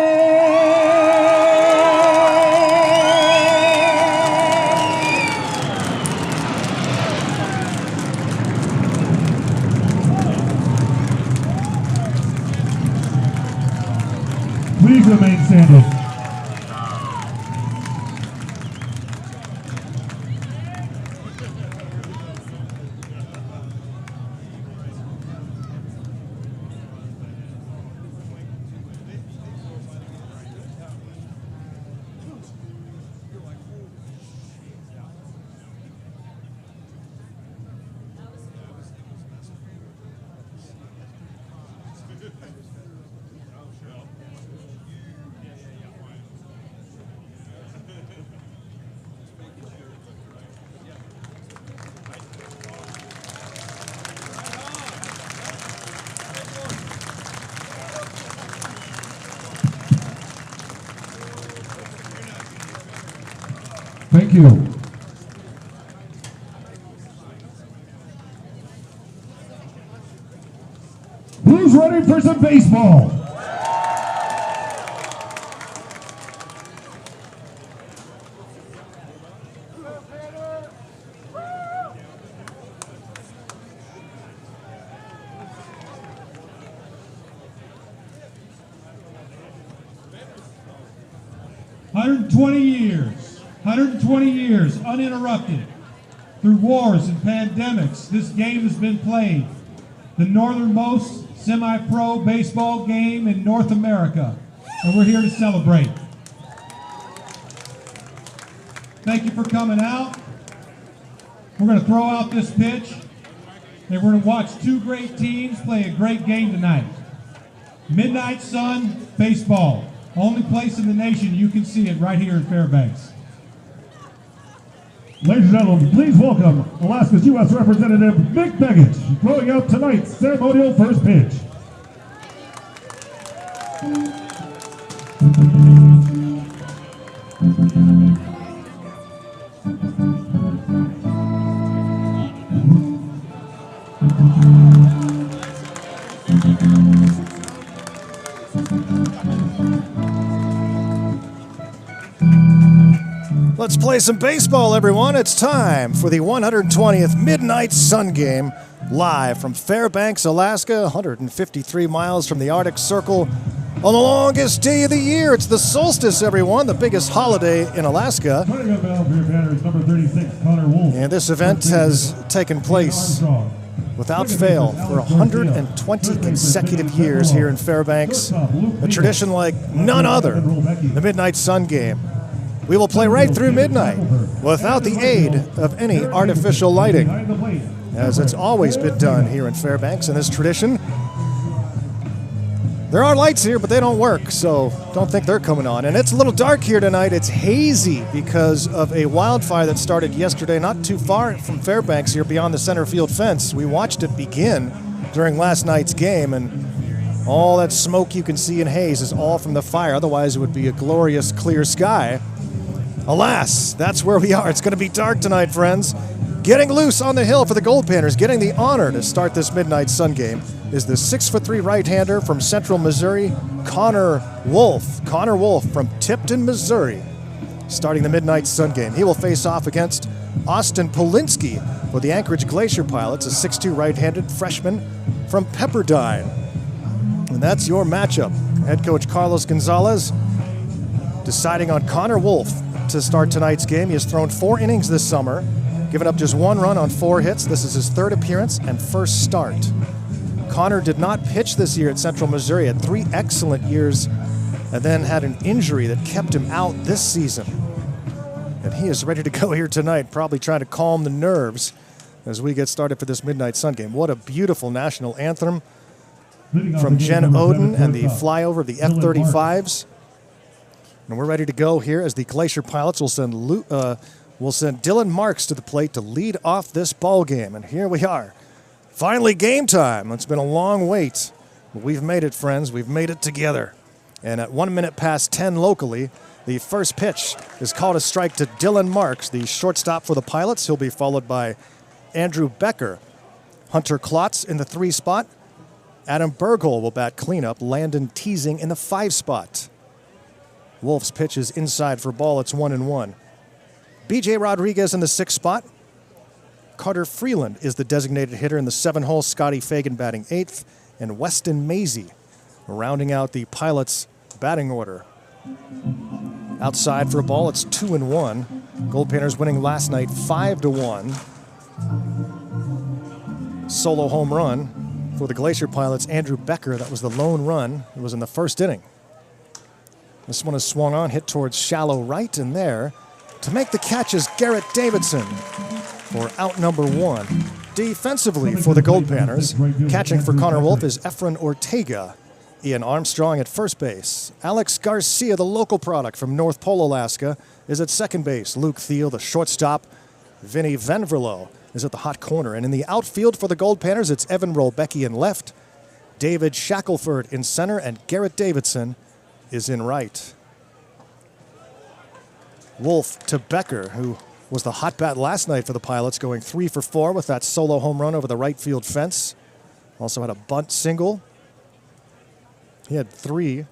Please remain standing. Thank you. Who's ready for some baseball? Years, 120 years uninterrupted. Through wars and pandemics, this game has been played. The northernmost semi-pro baseball game in North America, and we're here to celebrate. Thank you for coming out. We're going to throw out this pitch, and we're going to watch two great teams play a great game tonight. Midnight Sun Baseball. Only place in the nation you can see it right here in Fairbanks. Ladies and gentlemen, please welcome Alaska's U.S. Representative Mick Begich, throwing out tonight's ceremonial first pitch. Let's play some baseball, everyone. It's time for the 120th Midnight Sun Game, live from Fairbanks, Alaska, 153 miles from the Arctic Circle, on the longest day of the year. It's the solstice, everyone, the biggest holiday in Alaska. Putting up now for your Panners, number 36, Connor Wolf. And this event has taken place without fail for 120 consecutive years here in Fairbanks. A tradition like none other, the Midnight Sun Game. We will play right through midnight without the aid of any artificial lighting, as it's always been done here in Fairbanks in this tradition. There are lights here, but they don't work, so don't think they're coming on. And it's a little dark here tonight. It's hazy because of a wildfire that started yesterday not too far from Fairbanks here beyond the center field fence. We watched it begin during last night's game, and all that smoke you can see in haze is all from the fire. Otherwise, it would be a glorious clear sky. Alas, that's where we are. It's going to be dark tonight, friends. Getting loose on the hill for the Goldpanners, getting the honor to start this Midnight Sun Game, is the 6'3" right-hander from Central Missouri, Connor Wolf. Connor Wolf from Tipton, Missouri, starting the Midnight Sun Game. He will face off against Austin Polinsky for the Anchorage Glacier Pilots, a 6'2" right-handed freshman from Pepperdine. And that's your matchup. Head coach Carlos Gonzalez deciding on Connor Wolf to start tonight's game. He has thrown 4 innings this summer, given up just 1 run on 4 hits. This is his 3rd appearance and first start. Connor did not pitch this year at Central Missouri, had 3 excellent years, and then had an injury that kept him out this season. And he is ready to go here tonight, probably trying to calm the nerves as we get started for this Midnight Sun Game. What a beautiful national anthem from Jen Oden and the flyover of the F-35s. And we're ready to go here as the Glacier Pilots will send Dylan Marks to the plate to lead off this ball game. And here we are. Finally game time. It's been a long wait, but we've made it, friends. We've made it together. And at 1 minute past 10 locally, the first pitch is called a strike to Dylan Marks, the shortstop for the Pilots. He'll be followed by Andrew Becker. Hunter Klotz in the 3 spot. Adam Bergholz will bat cleanup. Landon Teasing in the 5 spot. Wolf's pitch is inside for ball. It's 1-1. B.J. Rodriguez in the 6th spot. Carter Freeland is the designated hitter in the 7-hole. Scotty Fagan batting 8th. And Weston Maisie rounding out the Pilots' batting order. Outside for a ball. It's 2-1. Goldpanners winning last night 5-1. Solo home run for the Glacier Pilots. Andrew Becker. That was the lone run. It was in the 1st inning. This one is swung on, hit towards shallow right, and there to make the catch is Garrett Davidson for out number 1. Defensively for the Goldpanners, catching for Connor Wolf is Efren Ortega. Ian Armstrong at first base. Alex Garcia, the local product from North Pole, Alaska, is at second base. Luke Thiel, the shortstop. Vinny Venverlo is at the hot corner. And in the outfield for the Goldpanners, it's Evan Rolbecki in left, David Shackelford in center, and Garrett Davidson is in right. Wolf to Becker, who was the hot bat last night for the Pilots, going 3 for 4 with that solo home run over the right field fence. Also had a bunt single. He had 3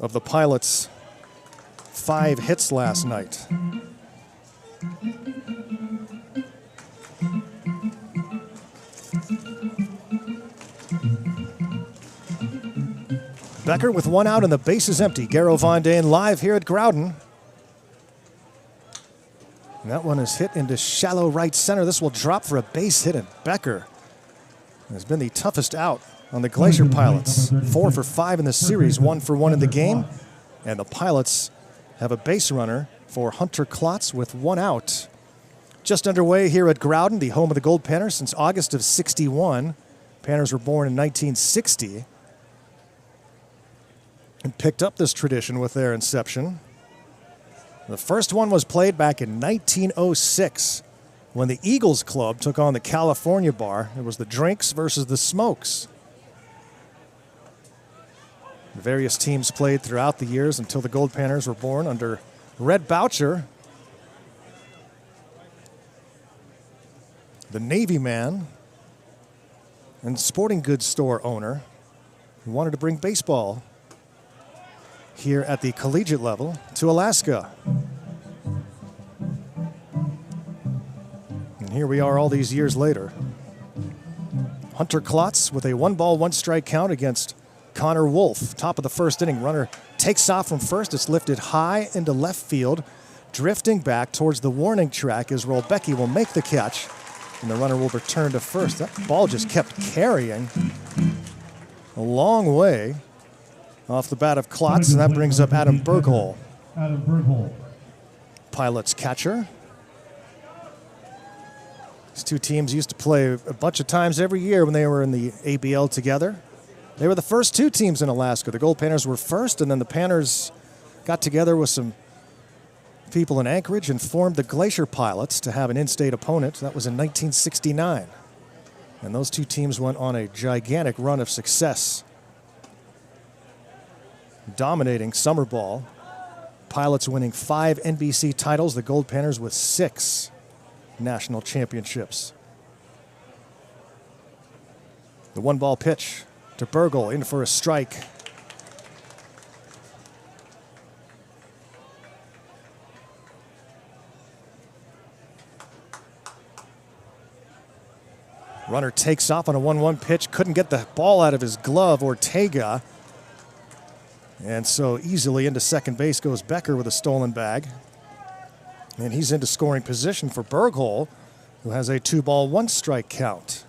of the Pilots' 5 hits last night. Becker with 1 out and the base is empty. Garrow Von Dane live here at Growden. And that one is hit into shallow right center. This will drop for a base hit, and Becker has been the toughest out on the Glacier Pilots. 4 for 5 in the series, 1 for 1 in the game. And the Pilots have a base runner for Hunter Klotz with 1 out. Just underway here at Growden, the home of the Goldpanners since August of '61. Panners were born in 1960 and picked up this tradition with their inception. The first one was played back in 1906 when the Eagles Club took on the California Bar. It was the Drinks versus the Smokes. The various teams played throughout the years until the Goldpanners were born under Red Boucher, the Navy man and sporting goods store owner who wanted to bring baseball here at the collegiate level to Alaska. And here we are all these years later. Hunter Klotz with a 1-ball, 1-strike count against Connor Wolf. Top of the first inning, runner takes off from first. It's lifted high into left field, drifting back towards the warning track as Rolbecki will make the catch, and the runner will return to first. That ball just kept carrying a long way off the bat of Klotz, and that brings up Adam Berghole. Adam Berghole. Pilots catcher. These two teams used to play a bunch of times every year when they were in the ABL together. They were the first 2 teams in Alaska. The Goldpanners were first, and then the Panners got together with some people in Anchorage and formed the Glacier Pilots to have an in-state opponent. That was in 1969. And those 2 teams went on a gigantic run of success, dominating summer ball. Pilots winning 5 NBC titles, the Goldpanners with 6 national championships. The 1-ball pitch to Berghole, in for a strike. Runner takes off on a 1-1 pitch, couldn't get the ball out of his glove, Ortega. And so easily into second base goes Becker with a stolen bag. And he's into scoring position for Berghole, who has a 2-ball, 1-strike count.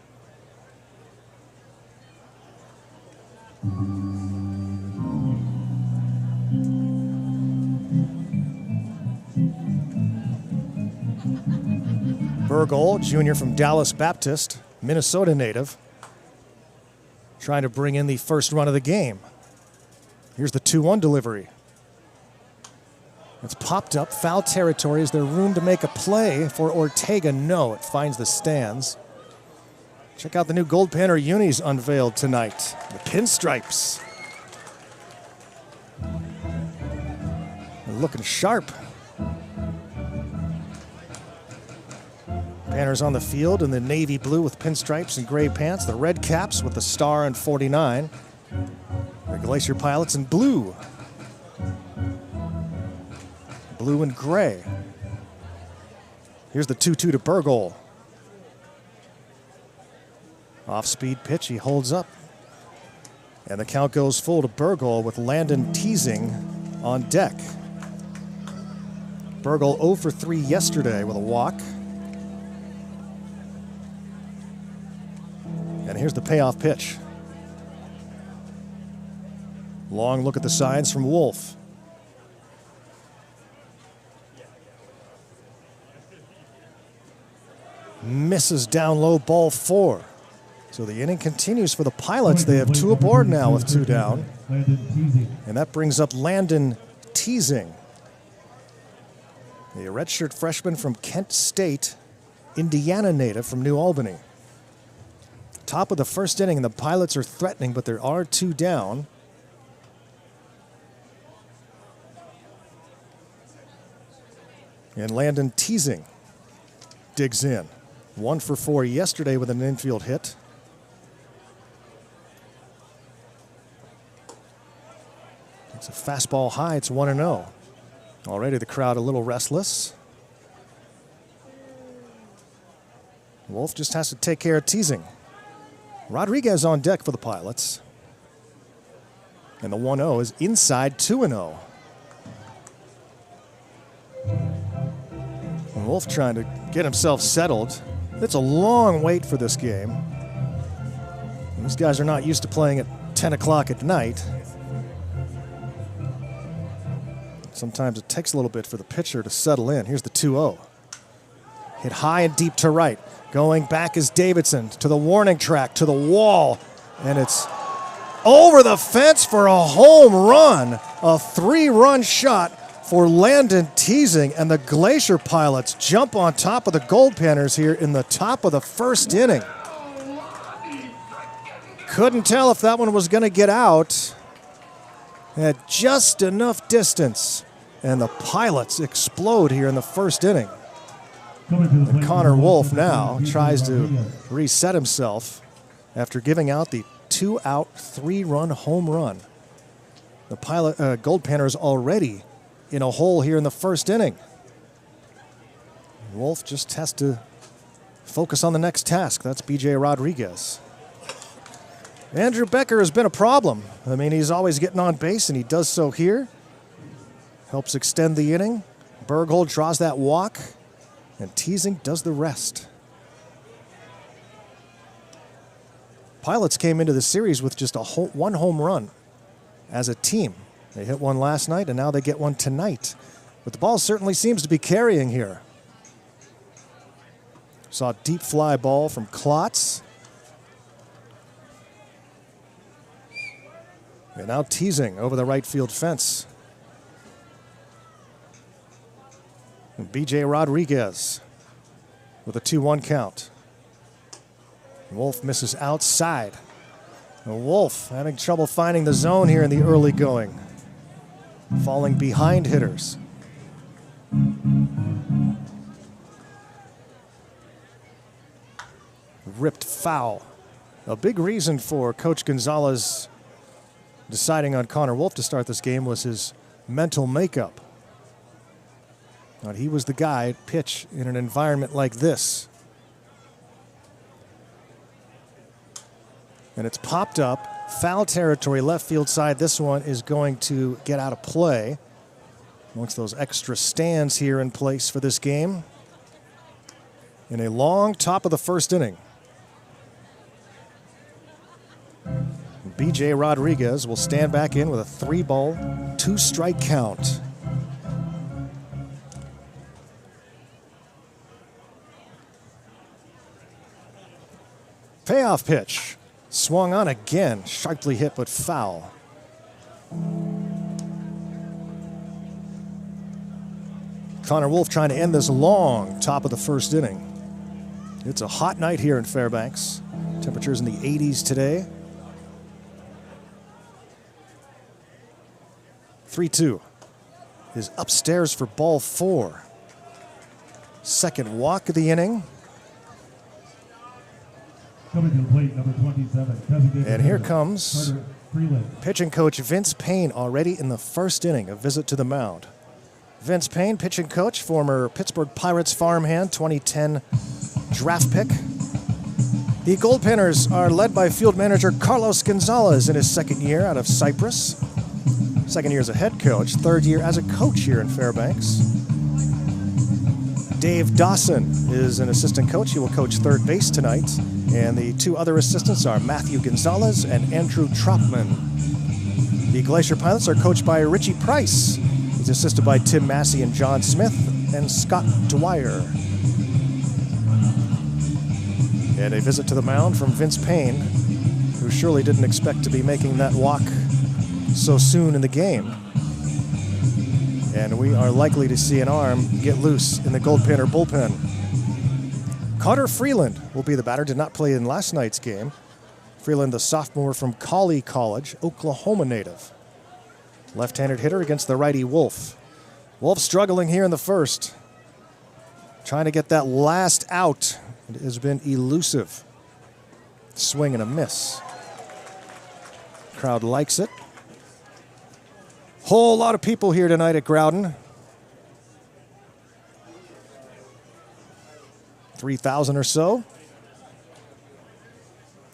Berghole, junior from Dallas Baptist, Minnesota native, trying to bring in the first run of the game. Here's the 2-1 delivery. It's popped up, foul territory. Is there room to make a play for Ortega? No, it finds the stands. Check out the new Goldpanner unis unveiled tonight. The pinstripes. They're looking sharp. Panners on the field in the navy blue with pinstripes and gray pants. The red caps with the star and 49. The Glacier Pilots in blue. Blue and gray. Here's the 2-2 to Berghole. Off-speed pitch, he holds up. And the count goes full to Berghole with Landon teasing on deck. Berghole 0 for 3 yesterday with a walk. And here's the payoff pitch. Long look at the signs from Wolf. Misses down low, ball 4. So the inning continues for the Pilots. They have 2 aboard now with 2 down. And that brings up Landon Teasing, a redshirt freshman from Kent State, Indiana native from New Albany. Top of the first inning, and the Pilots are threatening, but there are 2 down. And Landon Teasing digs in. 1 for 4 yesterday with an infield hit. It's a fastball high. It's 1-0. Already the crowd a little restless. Wolf just has to take care of Teasing. Rodriguez on deck for the Pilots. And the 1-0 is inside 2-0. Wolf trying to get himself settled. It's a long wait for this game. These guys are not used to playing at 10 o'clock at night. Sometimes it takes a little bit for the pitcher to settle in. Here's the 2-0. Hit high and deep to right. Going back is Davidson to the warning track, to the wall. And it's over the fence for a home run. A 3-run shot for Landon Teasing, and the Glacier Pilots jump on top of the Goldpanners here in the top of the first inning. Couldn't tell if that one was going to get out. At just enough distance, and the Pilots explode here in the first inning. And Connor Wolf now tries to reset himself after giving out the 2-out, 3-run home run. The Goldpanners already in a hole here in the first inning. Wolf just has to focus on the next task. That's B.J. Rodriguez. Andrew Becker has been a problem. I mean, he's always getting on base, and he does so here. Helps extend the inning. Berghold draws that walk, and Teasing does the rest. Pilots came into the series with just one home run as a team. They hit one last night, and now they get one tonight. But the ball certainly seems to be carrying here. Saw a deep fly ball from Klotz. And now Teasing over the right field fence. And B.J. Rodriguez with a 2-1 count. Wolf misses outside. And Wolf having trouble finding the zone here in the early going. Falling behind hitters. Ripped foul. A big reason for Coach Gonzalez deciding on Connor Wolf to start this game was his mental makeup. Now, he was the guy to pitch in an environment like this. And it's popped up. Foul territory, left field side. This one is going to get out of play. Once those extra stands here in place for this game. In a long top of the first inning. B.J. Rodriguez will stand back in with a 3-ball, 2-strike count. Payoff pitch. Swung on again. Sharply hit, but foul. Connor Wolf trying to end this long top of the first inning. It's a hot night here in Fairbanks. Temperatures in the 80s today. 3-2 is upstairs for ball 4. Second walk of the inning. Coming to the plate, number 27. And here comes pitching coach Vince Payne already in the first inning, a visit to the mound. Vince Payne, pitching coach, former Pittsburgh Pirates farmhand, 2010 draft pick. The Goldpanners are led by field manager Carlos Gonzalez in his second year out of Cyprus. Second year as a head coach, third year as a coach here in Fairbanks. Dave Dawson is an assistant coach. He will coach third base tonight. And the 2 other assistants are Matthew Gonzalez and Andrew Tropman. The Glacier Pilots are coached by Richie Price. He's assisted by Tim Massey and John Smith and Scott Dwyer. And a visit to the mound from Vince Payne, who surely didn't expect to be making that walk so soon in the game. And we are likely to see an arm get loose in the Goldpanner bullpen. Carter Freeland will be the batter, did not play in last night's game. Freeland, the sophomore from Colley College, Oklahoma native. Left-handed hitter against the righty Wolf. Wolf struggling here in the first. Trying to get that last out. It has been elusive. Swing and a miss. Crowd likes it. Whole lot of people here tonight at Growden. 3,000 or so.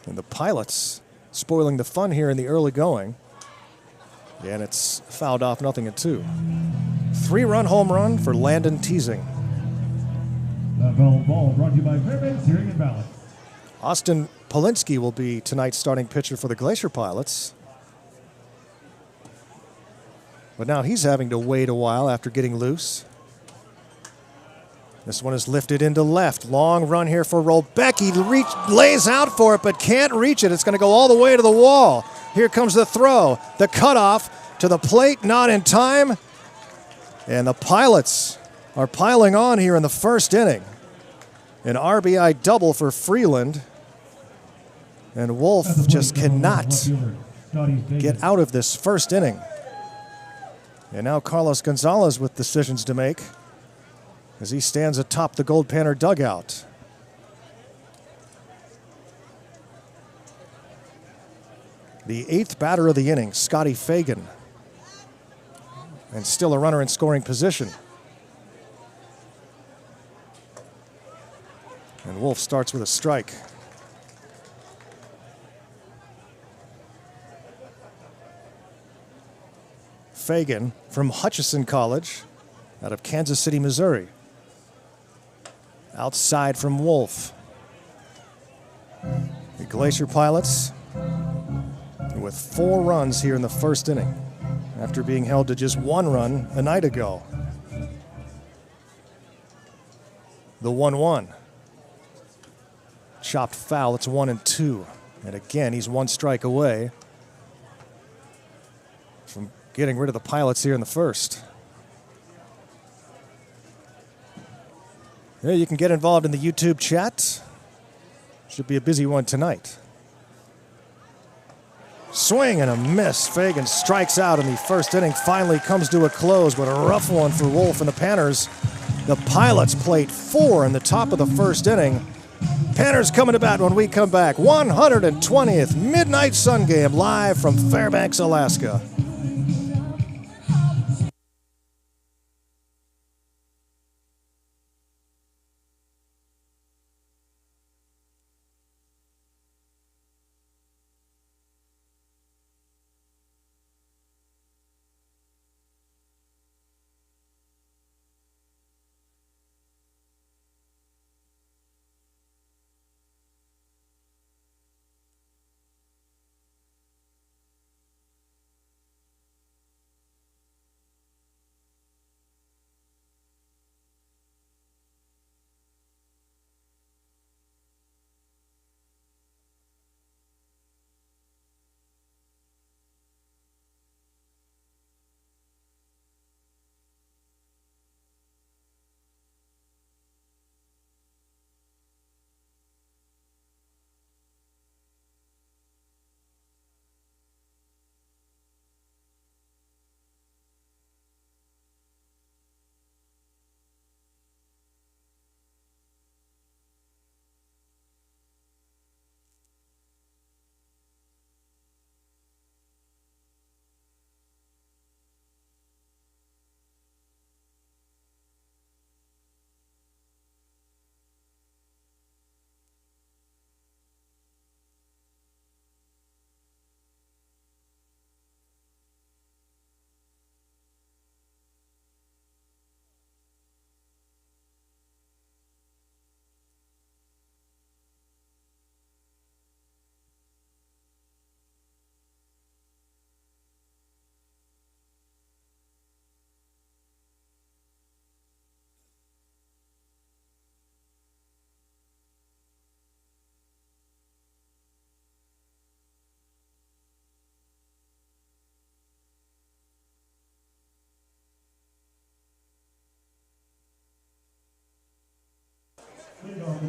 And the Pilots spoiling the fun here in the early going. And it's fouled off 0-2. 3-run home run for Landon Teasing. That foul ball brought to you by Fairbanks Hearing and Balance. Austin Polinsky will be tonight's starting pitcher for the Glacier Pilots. But now he's having to wait a while after getting loose. This one is lifted into left. Long run here for Rolbeck. He lays out for it, but can't reach it. It's going to go all the way to the wall. Here comes the throw. The cutoff to the plate, not in time. And the Pilots are piling on here in the first inning. An RBI double for Freeland. And Wolf just cannot get out of this first inning. And now Carlos Gonzalez with decisions to make as he stands atop the Goldpanner dugout. The 8th batter of the inning, Scotty Fagan. And still a runner in scoring position. And Wolf starts with a strike. Fagan from Hutchinson College out of Kansas City, Missouri. Outside from Wolf. The Glacier Pilots with 4 runs here in the first inning after being held to just 1 run a night ago. The 1-1. Chopped foul, it's 1-2. And again, he's 1 strike away from getting rid of the Pilots here in the first. Yeah, you can get involved in the YouTube chat. Should be a busy one tonight. Swing and a miss. Fagan strikes out in the first inning. Finally comes to a close, but a rough one for Wolf and the Panners. The Pilots played 4 in the top of the first inning. Panners coming to bat when we come back. 120th Midnight Sun Game live from Fairbanks, Alaska.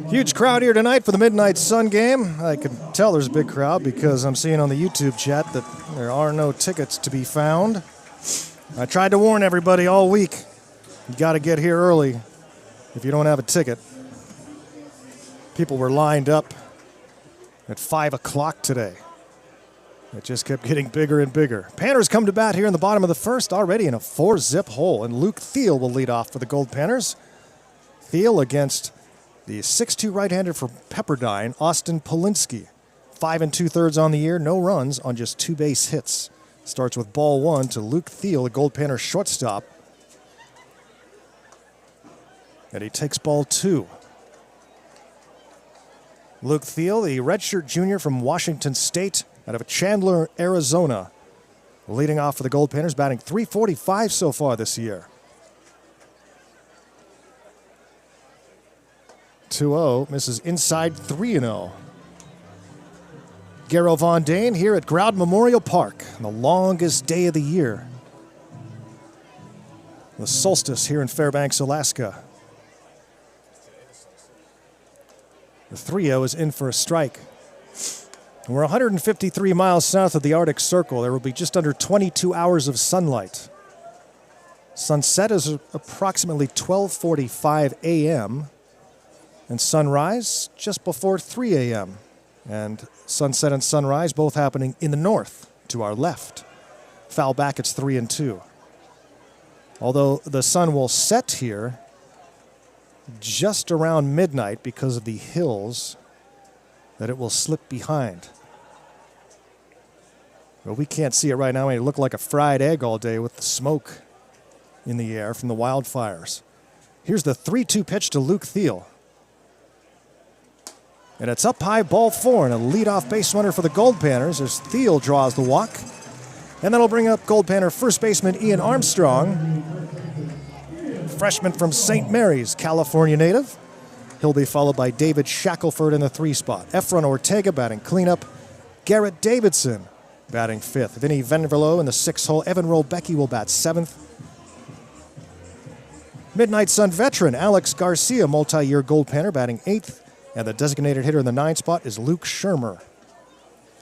Huge crowd here tonight for the Midnight Sun Game. I can tell there's a big crowd because I'm seeing on the YouTube chat that there are no tickets to be found. I tried to warn everybody all week. You got to get here early. if you don't have a ticket. People were lined up at 5 o'clock today. It just kept getting bigger and bigger. Panners come to bat here in the bottom of the first, already in a 4-zip hole, and Luke Thiel will lead off for the Goldpanners. Thiel against the 6'2" right-hander for Pepperdine, Austin Polinsky. 5 2/3 on the year, no runs on just 2 base hits. Starts with ball 1 to Luke Thiel, the Goldpanner shortstop. And he takes ball 2. Luke Thiel, the redshirt junior from Washington State, out of Chandler, Arizona, leading off for the Goldpanners, batting .345 so far this year. 2-0, misses inside 3-0. Garrow Von Dane here at Growden Memorial Park on the longest day of the year. The solstice here in Fairbanks, Alaska. The 3-0 is in for a strike. We're 153 miles south of the Arctic Circle. There will be just under 22 hours of sunlight. Sunset is approximately 12:45 a.m. and sunrise just before 3 a.m. And sunset and sunrise both happening in the north to our left. Foul back, it's 3-2. Although the sun will set here just around midnight because of the hills that it will slip behind. Well, we can't see it right now. It looked like a fried egg all day with the smoke in the air from the wildfires. Here's the 3-2 pitch to Luke Thiel. And it's up high, ball 4, and a leadoff base runner for the Goldpanners as Thiel draws the walk. And that'll bring up Goldpanner first baseman Ian Armstrong, freshman from St. Mary's, California native. He'll be followed by David Shackelford in the 3 spot. Efron Ortega batting cleanup. Garrett Davidson batting 5th. Vinny Venverlo in the 6th hole. Evan Rolbecki will bat 7th. Midnight Sun veteran Alex Garcia, multi-year Goldpanner, batting 8th. And the designated hitter in the 9 spot is Luke Shermer.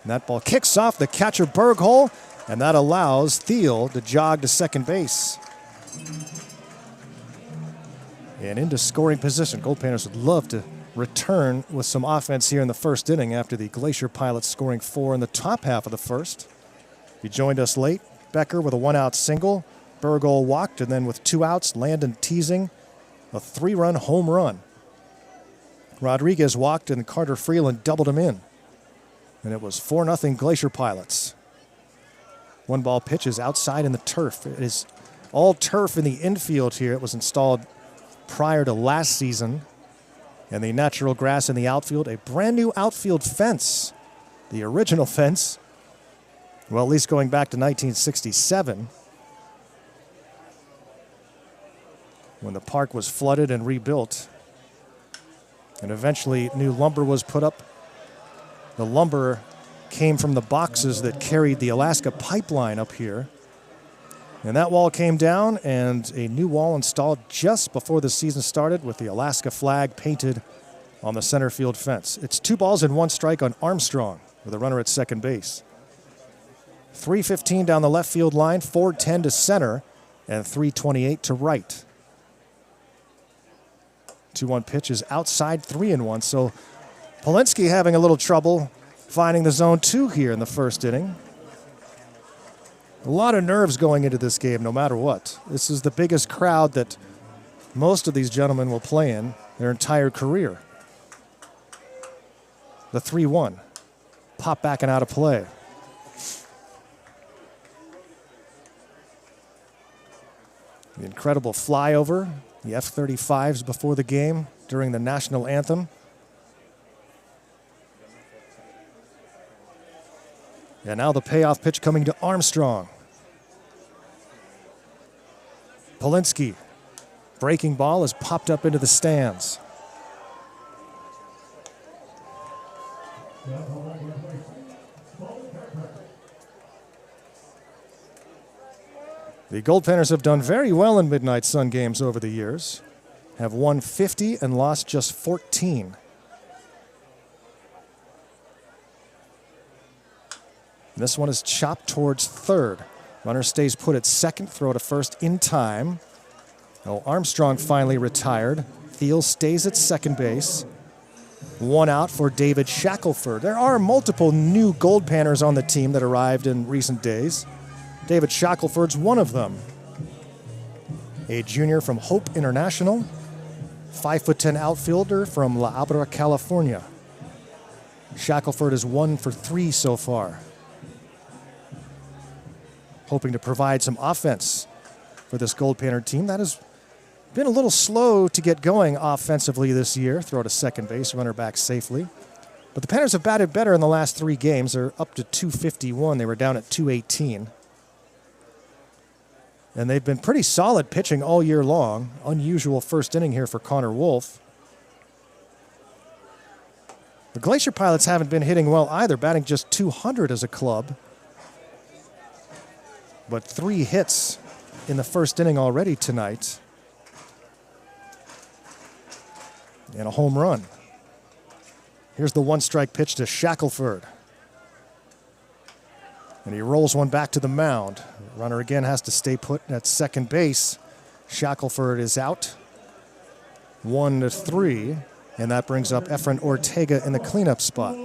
And that ball kicks off the catcher Berg hole, and that allows Thiel to jog to second base. And into scoring position. Goldpanners would love to return with some offense here in the first inning after the Glacier Pilots scoring 4 in the top half of the first. He joined us late. Becker with a 1-out single. Burgol walked, and then with 2 outs, Landon teasing a 3-run home run. Rodriguez walked, and Carter Freeland doubled him in. And it was 4-0 Glacier Pilots. 1-ball pitch is outside in the turf. It is all turf in the infield here. It was installed prior to last season. And the natural grass in the outfield, a brand new outfield fence. The original fence, well, at least going back to 1967, when the park was flooded and rebuilt. And eventually new lumber was put up. The lumber came from the boxes that carried the Alaska pipeline up here. And that wall came down, and a new wall installed just before the season started with the Alaska flag painted on the center field fence. It's 2 balls and 1 strike on Armstrong with a runner at second base. 3:15 down the left field line, 4:10 to center, and 3:28 to right. 2-1 pitch is outside, 3-1. So Polinsky having a little trouble finding the zone 2 here in the first inning. A lot of nerves going into this game, no matter what. This is the biggest crowd that most of these gentlemen will play in their entire career. The 3-1. Pop back and out of play. The incredible flyover, the F-35s before the game during the national anthem. And now the payoff pitch coming to Armstrong. Polinsky, breaking ball is popped up into the stands. The Goldpanners have done very well in Midnight Sun games over the years, have won 50 and lost just 14. This one is chopped towards third. Runner stays put at second, throw to first in time. Oh, Armstrong finally retired. Thiel stays at second base. One out for David Shackelford. There are multiple new Goldpanners on the team that arrived in recent days. David Shackelford's one of them. A junior from Hope International, 5'10" outfielder from La Habra, California. Shackelford is 1 for 3 so far. Hoping to provide some offense for this Goldpanner team. That has been a little slow to get going offensively this year. Throw to second base, runner back safely. But the Panners have batted better in the last 3 games. They're up to 251. They were down at 218. And they've been pretty solid pitching all year long. Unusual first inning here for Connor Wolf. The Glacier Pilots haven't been hitting well either, batting just 200 as a club. But 3 hits in the first inning already tonight. And a home run. Here's the 1-strike pitch to Shackelford. And he rolls one back to the mound. Runner again has to stay put at second base. Shackelford is out. 1-3. And that brings up Efren Ortega in the cleanup spot.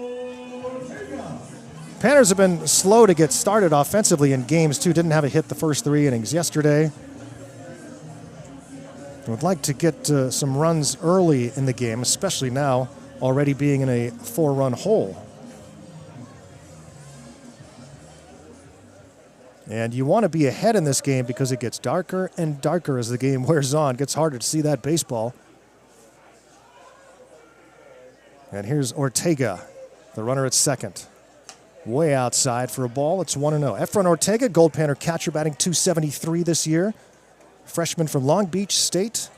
Panners have been slow to get started offensively in games, too. Didn't have a hit the first 3 innings yesterday. Would like to get some runs early in the game, especially now, already being in a 4-run hole. And you want to be ahead in this game because it gets darker and darker as the game wears on. It gets harder to see that baseball. And here's Ortega, the runner at second. Way outside for a ball. It's 1-0. Efren Ortega, Goldpanner catcher, batting .273 this year. Freshman from Long Beach State.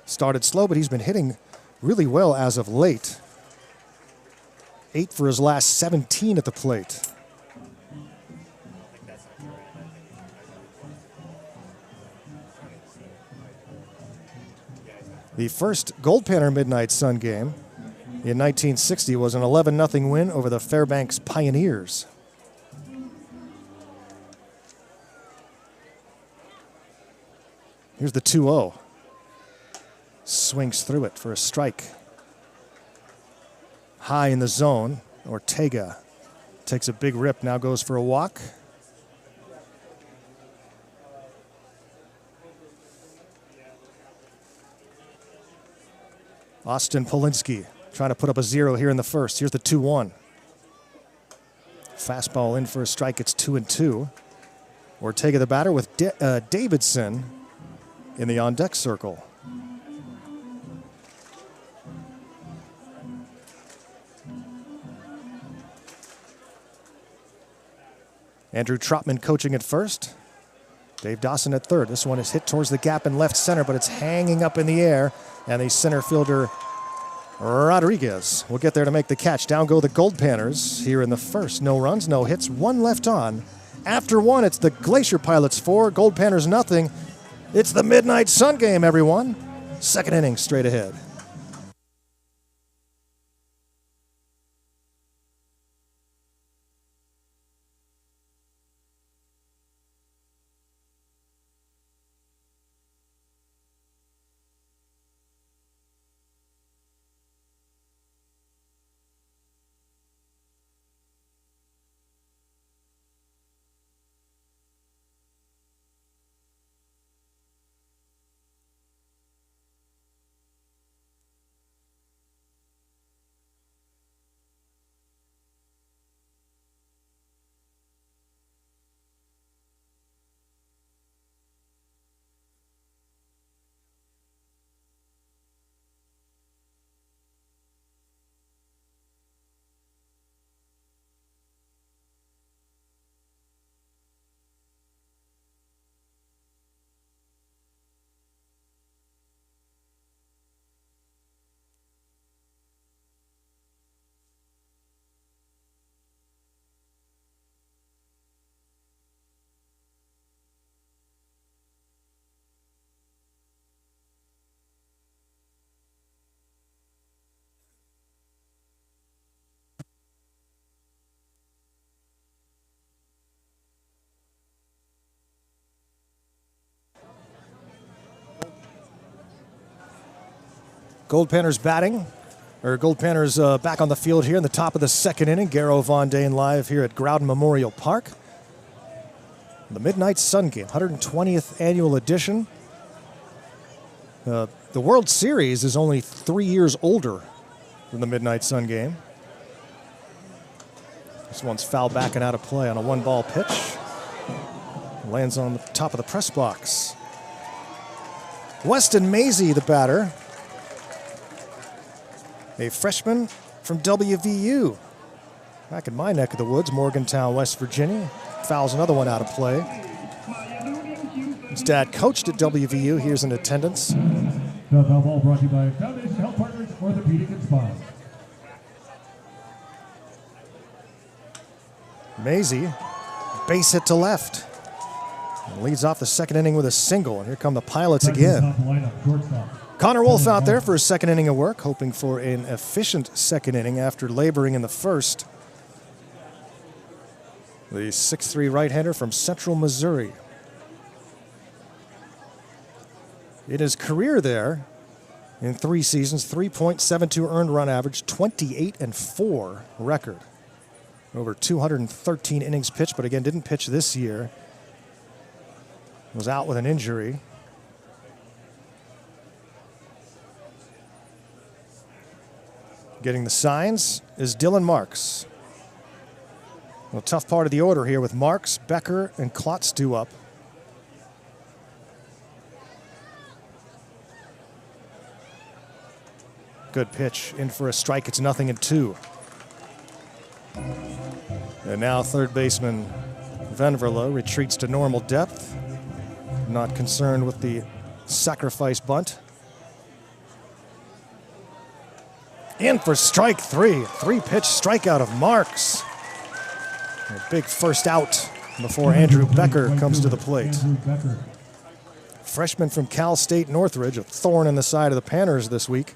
Started slow, but he's been hitting really well as of late. 8 for his last 17 at the plate. The first Goldpanner Midnight Sun game in 1960 was an 11-0 win over the Fairbanks Pioneers. Here's the 2-0. Swings through it for a strike. High in the zone. Ortega takes a big rip, now goes for a walk. Austin Polinsky trying to put up a 0 here in the first. Here's the 2-1. Fastball in for a strike. It's 2-2. Ortega the batter with Davidson in the on-deck circle. Andrew Trotman coaching at first. Dave Dawson at third. This one is hit towards the gap in left center, but it's hanging up in the air. And the center fielder, Rodriguez, will get there to make the catch. Down go the Goldpanners here in the first. No runs, no hits, 1 left on. After 1, it's the Glacier Pilots 4, Goldpanners nothing. It's the Midnight Sun game, everyone. Second inning straight ahead. Goldpanners batting, or Goldpanners back on the field here in the top of the second inning. Garrow Von Dane live here at Growden Memorial Park. The Midnight Sun Game, 120th annual edition. The World Series is only 3 years older than the Midnight Sun Game. This one's foul back and out of play on a one-ball pitch. Lands on the top of the press box. Weston Maisie, the batter. A freshman from WVU. Back in my neck of the woods, Morgantown, West Virginia. Fouls another one out of play. His dad coached at WVU. Here's in attendance. The foul ball brought to you by Foundation Health Partners, Orthopedic and Spine. Maisie, base hit to left. And leads off the second inning with a single. And here come the Pilots again. Connor Wolf out there for his second inning of work, hoping for an efficient second inning after laboring in the first. The 6'3" right-hander from Central Missouri. In his career there, in 3 seasons, 3.72 earned run average, 28-4 record. Over 213 innings pitched, but again, didn't pitch this year. Was out with an injury. Getting the signs is Dylan Marks. Well, tough part of the order here with Marks, Becker, and Klotz due up. Good pitch, in for a strike. It's 0-2. And now third baseman Venverlo retreats to normal depth. Not concerned with the sacrifice bunt. In for strike 3. 3-pitch strikeout of Marks. A big first out before Andrew Becker comes to the plate. Freshman from Cal State Northridge, a thorn in the side of the Panners this week.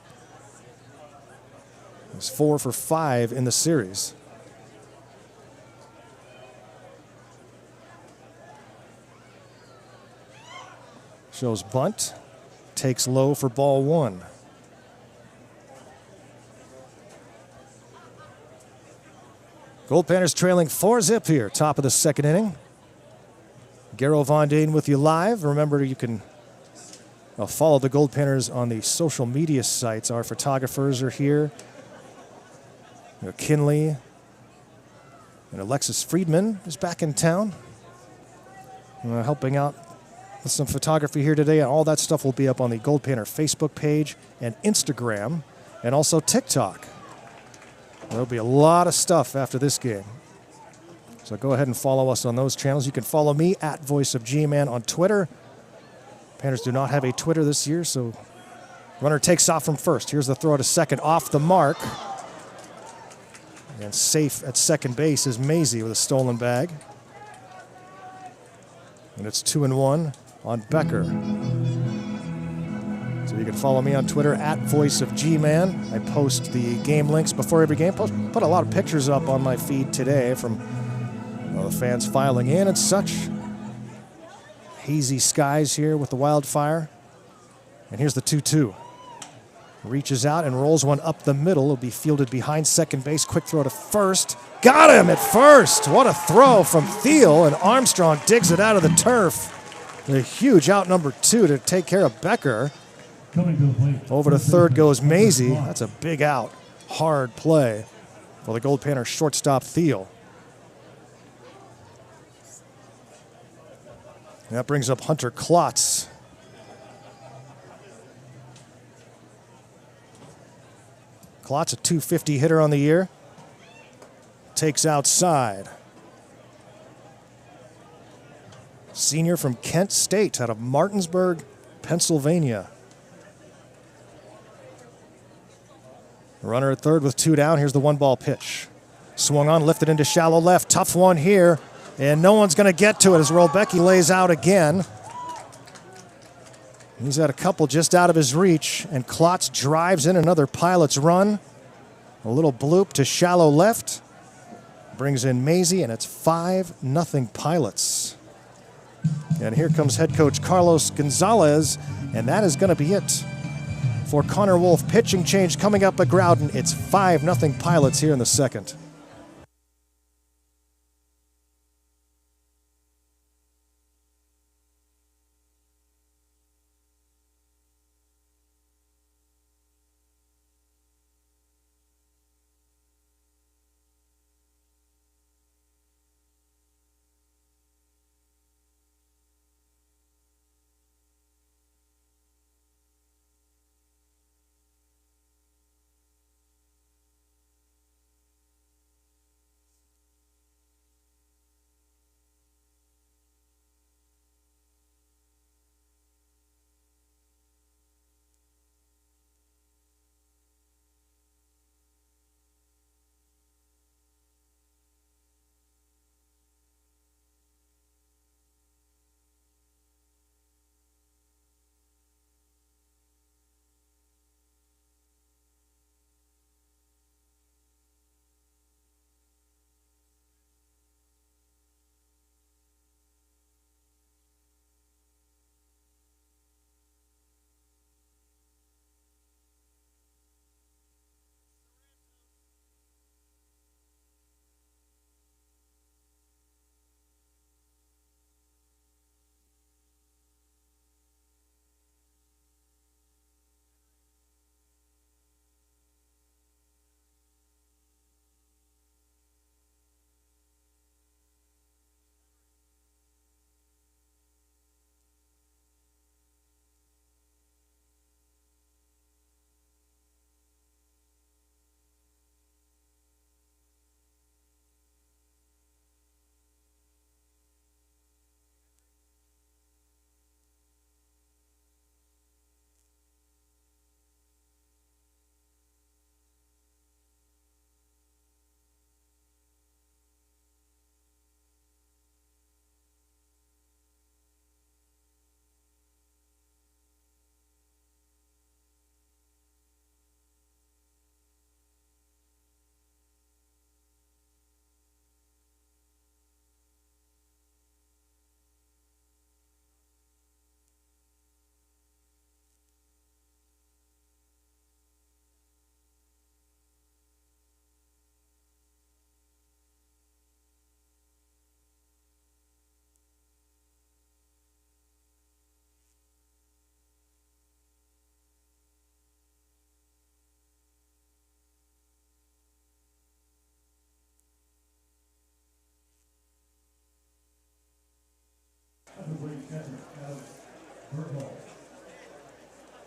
He's 4 for 5 in the series. Shows bunt, takes low for ball 1. Goldpanners trailing 4-0 here, top of the second inning. Garrow Von Dane with you live. Remember, you can follow the Goldpanners on the social media sites. Our photographers are here. Kinley and Alexis Friedman is back in town, helping out with some photography here today. And all that stuff will be up on the Goldpanner Facebook page and Instagram and also TikTok. There'll be a lot of stuff after this game. So go ahead and follow us on those channels. You can follow me at Voice of G-Man on Twitter. Panners do not have a Twitter this year, so runner takes off from first. Here's the throw to second, off the mark. And safe at second base is Maisie with a stolen bag. And it's 2-1 on Becker. So you can follow me on Twitter at Voice of G-Man. I post the game links before every game. Put a lot of pictures up on my feed today from the fans filing in and such. Hazy skies here with the wildfire. And here's the 2-2. Reaches out and rolls one up the middle. It'll be fielded behind second base. Quick throw to first. Got him at first. What a throw from Thiel, and Armstrong digs it out of the turf. A huge out number 2 to take care of Becker. Coming to the plate. Over to third goes Maisie. That's a big out. Hard play for the Goldpanner shortstop Thiel. And that brings up Hunter Klotz. Klotz, a .250 hitter on the year. Takes outside. Senior from Kent State out of Martinsburg, Pennsylvania. Runner at third with 2 down. Here's the 1-ball pitch. Swung on, lifted into shallow left. Tough one here. And no one's going to get to it as Rolbecki lays out again. He's had a couple just out of his reach, and Klotz drives in another Pilots run. A little bloop to shallow left. Brings in Maisie, and it's 5-0 Pilots. And here comes head coach Carlos Gonzalez, and that is going to be it for Connor Wolf. Pitching change coming up at Growden. It's 5-0 Pilots here in the second.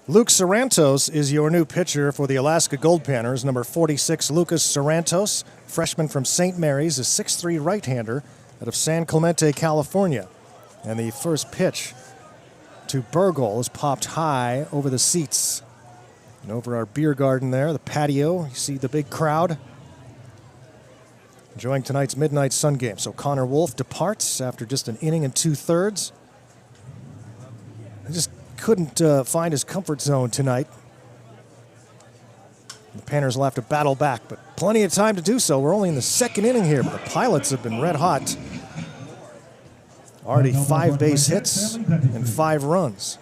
Luke Sarantos is your new pitcher for the Alaska Goldpanners. Number 46, Lucas Sarantos, freshman from St. Mary's, a 6'3" right-hander out of San Clemente, California. And the first pitch to Burgle is popped high over the seats. And over our beer garden there, the patio, you see the big crowd enjoying tonight's Midnight Sun game. So Connor Wolf departs after just an inning and 2/3. He just couldn't find his comfort zone tonight. The Panners will have to battle back, but plenty of time to do so. We're only in the second inning here, but the Pilots have been red hot. Already 5 base hits and 5 runs.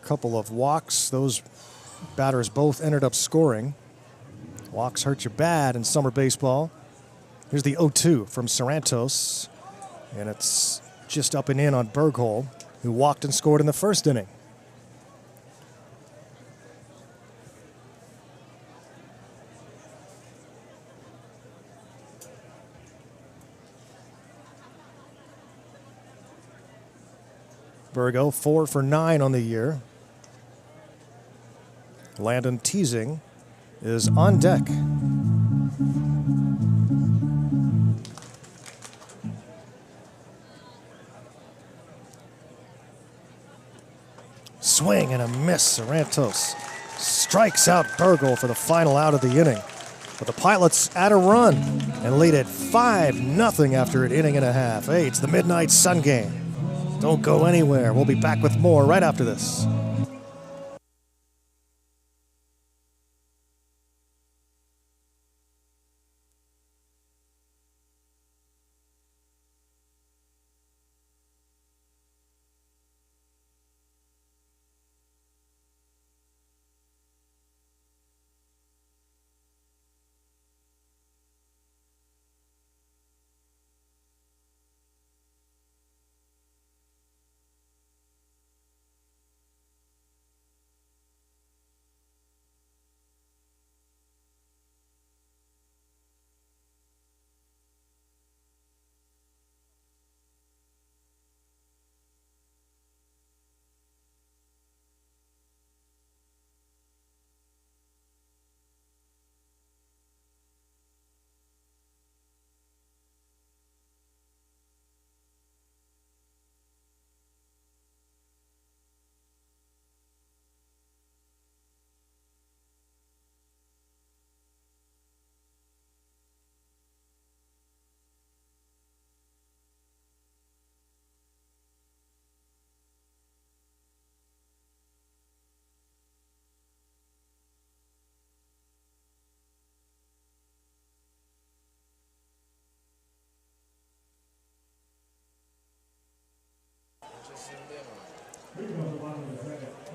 Couple of walks. Those batters both ended up scoring. Walks hurt you bad in summer baseball. Here's the 0-2 from Sarantos. And it's just up and in on Burgle, who walked and scored in the first inning. Burgo 4 for 9 on the year. Landon Teasing is on deck. Swing and a miss. Sarantos strikes out Burgle for the final out of the inning. But the Pilots add a run and lead it 5-0 after an inning and a half. Hey, it's the Midnight Sun game. Don't go anywhere. We'll be back with more right after this.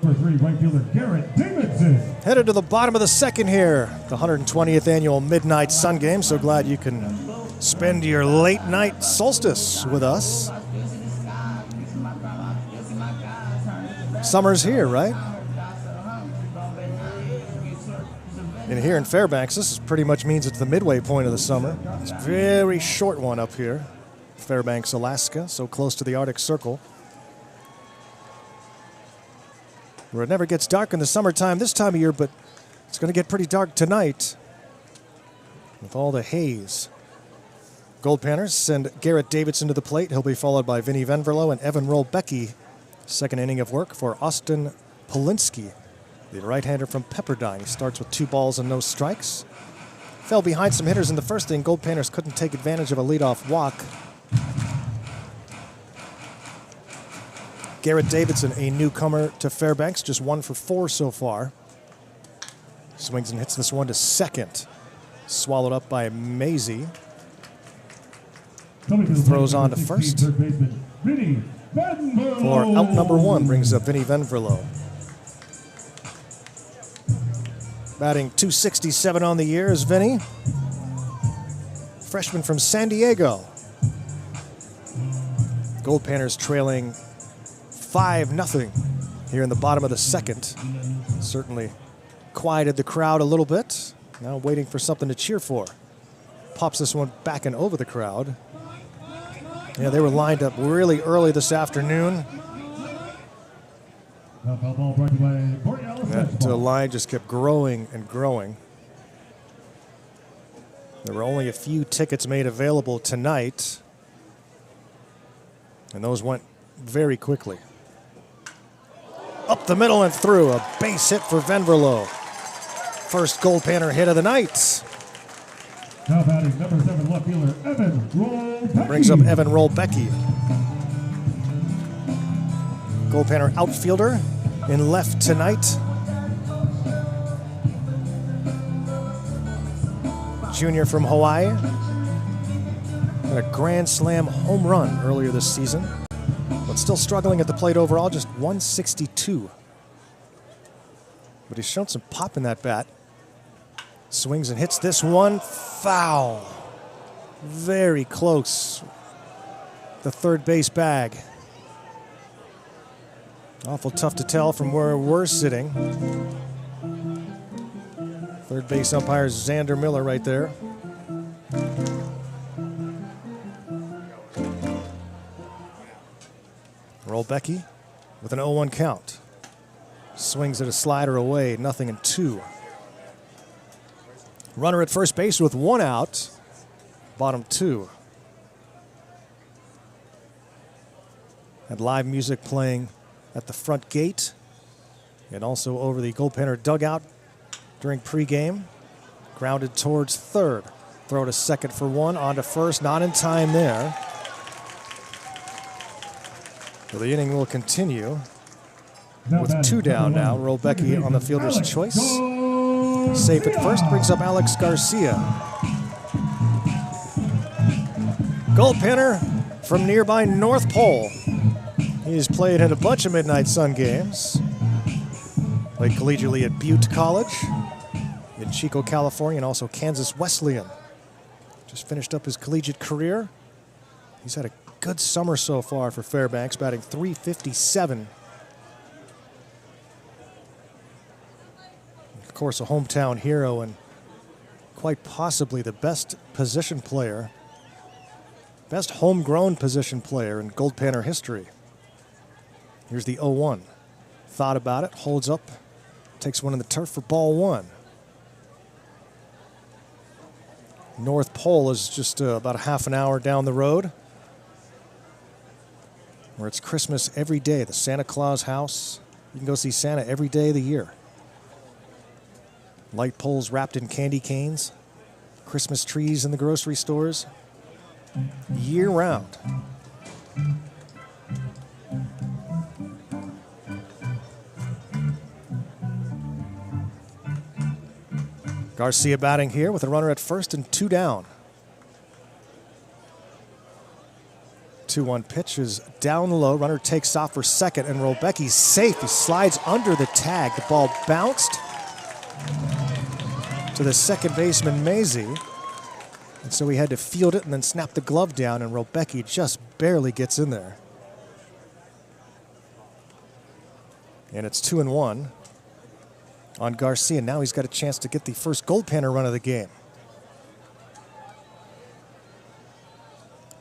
Number 3, right fielder Garrett Davidson. Headed to the bottom of the second here, the 120th annual Midnight Sun Game. So glad you can spend your late night solstice with us. Summer's here, right? And here in Fairbanks, this pretty much means it's the midway point of the summer. It's a very short one up here. Fairbanks, Alaska, so close to the Arctic Circle, where it never gets dark in the summertime this time of year, but it's going to get pretty dark tonight with all the haze. Goldpanners send Garrett Davidson to the plate. He'll be followed by Vinny Venverlo and Evan Rolbecki. Second inning of work for Austin Polinsky, the right-hander from Pepperdine. He starts with 2 balls and no strikes. Fell behind some hitters in the first inning. Goldpanners couldn't take advantage of a leadoff walk. Garrett Davidson, a newcomer to Fairbanks, just 1 for 4 so far. Swings and hits this one to second. Swallowed up by Maisie. Throws on to first. For out number 1 brings up Vinny Venverlo. Batting .267 on the year is Vinny. Freshman from San Diego. Goldpanners trailing 5-0 here in the bottom of the second. Certainly quieted the crowd a little bit. Now waiting for something to cheer for. Pops this one back and over the crowd. Yeah, they were lined up really early this afternoon. That line just kept growing and growing. There were only a few tickets made available tonight, and those went very quickly. Up the middle and through. A base hit for Venverlo. First Goldpanner hit of the night. Now batting number 7 left fielder Evan Rolbecki. Brings up Evan Rolbecki. Goldpanner outfielder in left tonight. Junior from Hawaii. Had a grand slam home run earlier this season, but still struggling at the plate overall, just 162. But he's shown some pop in that bat. Swings and hits this one, foul. Very close. The third base bag. Awful tough to tell from where we're sitting. Third base umpire Xander Miller right there. Rolbecki with an 0-1 count. Swings at a slider away, 0-2. Runner at first base with 1 out. Bottom 2. Had live music playing at the front gate and also over the Goldpanner dugout during pregame. Grounded towards third. Throw to second for 1, on to first, not in time there. So the inning will continue with 2 down now. Rolbecki on the fielder's choice. Safe at first brings up Alex Garcia. Goldpanner from nearby North Pole. He's played in a bunch of Midnight Sun games. Played collegiately at Butte College in Chico, California, and also Kansas Wesleyan. Just finished up his collegiate career. He's had a good summer so far for Fairbanks, batting .357. Of course, a hometown hero and quite possibly the best position player, best homegrown position player in Goldpanner history. Here's the 0-1. Thought about it, holds up, takes one in the turf for ball 1. North Pole is just about a half an hour down the road, where it's Christmas every day, the Santa Claus house. You can go see Santa every day of the year. Light poles wrapped in candy canes, Christmas trees in the grocery stores, year round. Garcia batting here with a runner at first and 2 down. 2-1 pitch is down low. Runner takes off for second, and Robecki's safe. He slides under the tag. The ball bounced to the second baseman, Maisie. And so he had to field it and then snap the glove down, and Robecki just barely gets in there. And it's 2-1 on Garcia. Now he's got a chance to get the first Goldpanner run of the game.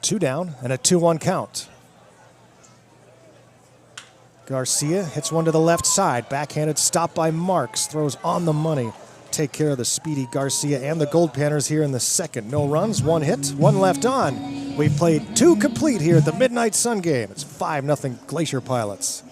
2 down and a 2-1 count. Garcia hits one to the left side. Backhanded stop by Marks. Throws on the money. Take care of the speedy Garcia and the Goldpanners here in the second. No runs, 1 hit, 1 left on. We've played 2 complete here at the Midnight Sun game. It's 5-0 Glacier Pilots.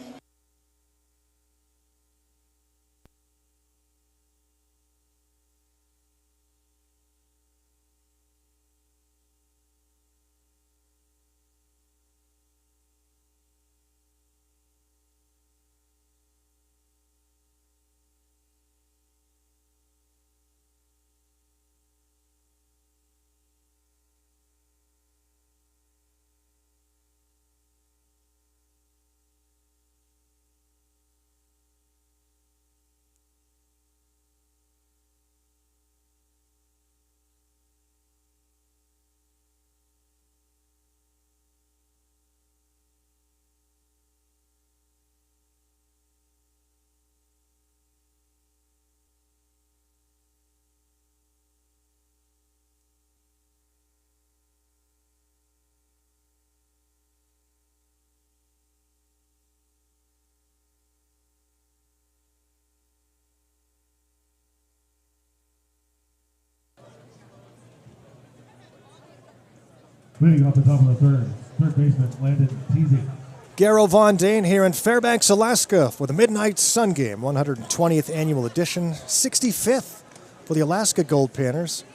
Leading off the top of the third baseman, Landon Teasing. Garrow Von Dane here in Fairbanks, Alaska for the Midnight Sun game, 120th annual edition, 65th for the Alaska Goldpanners.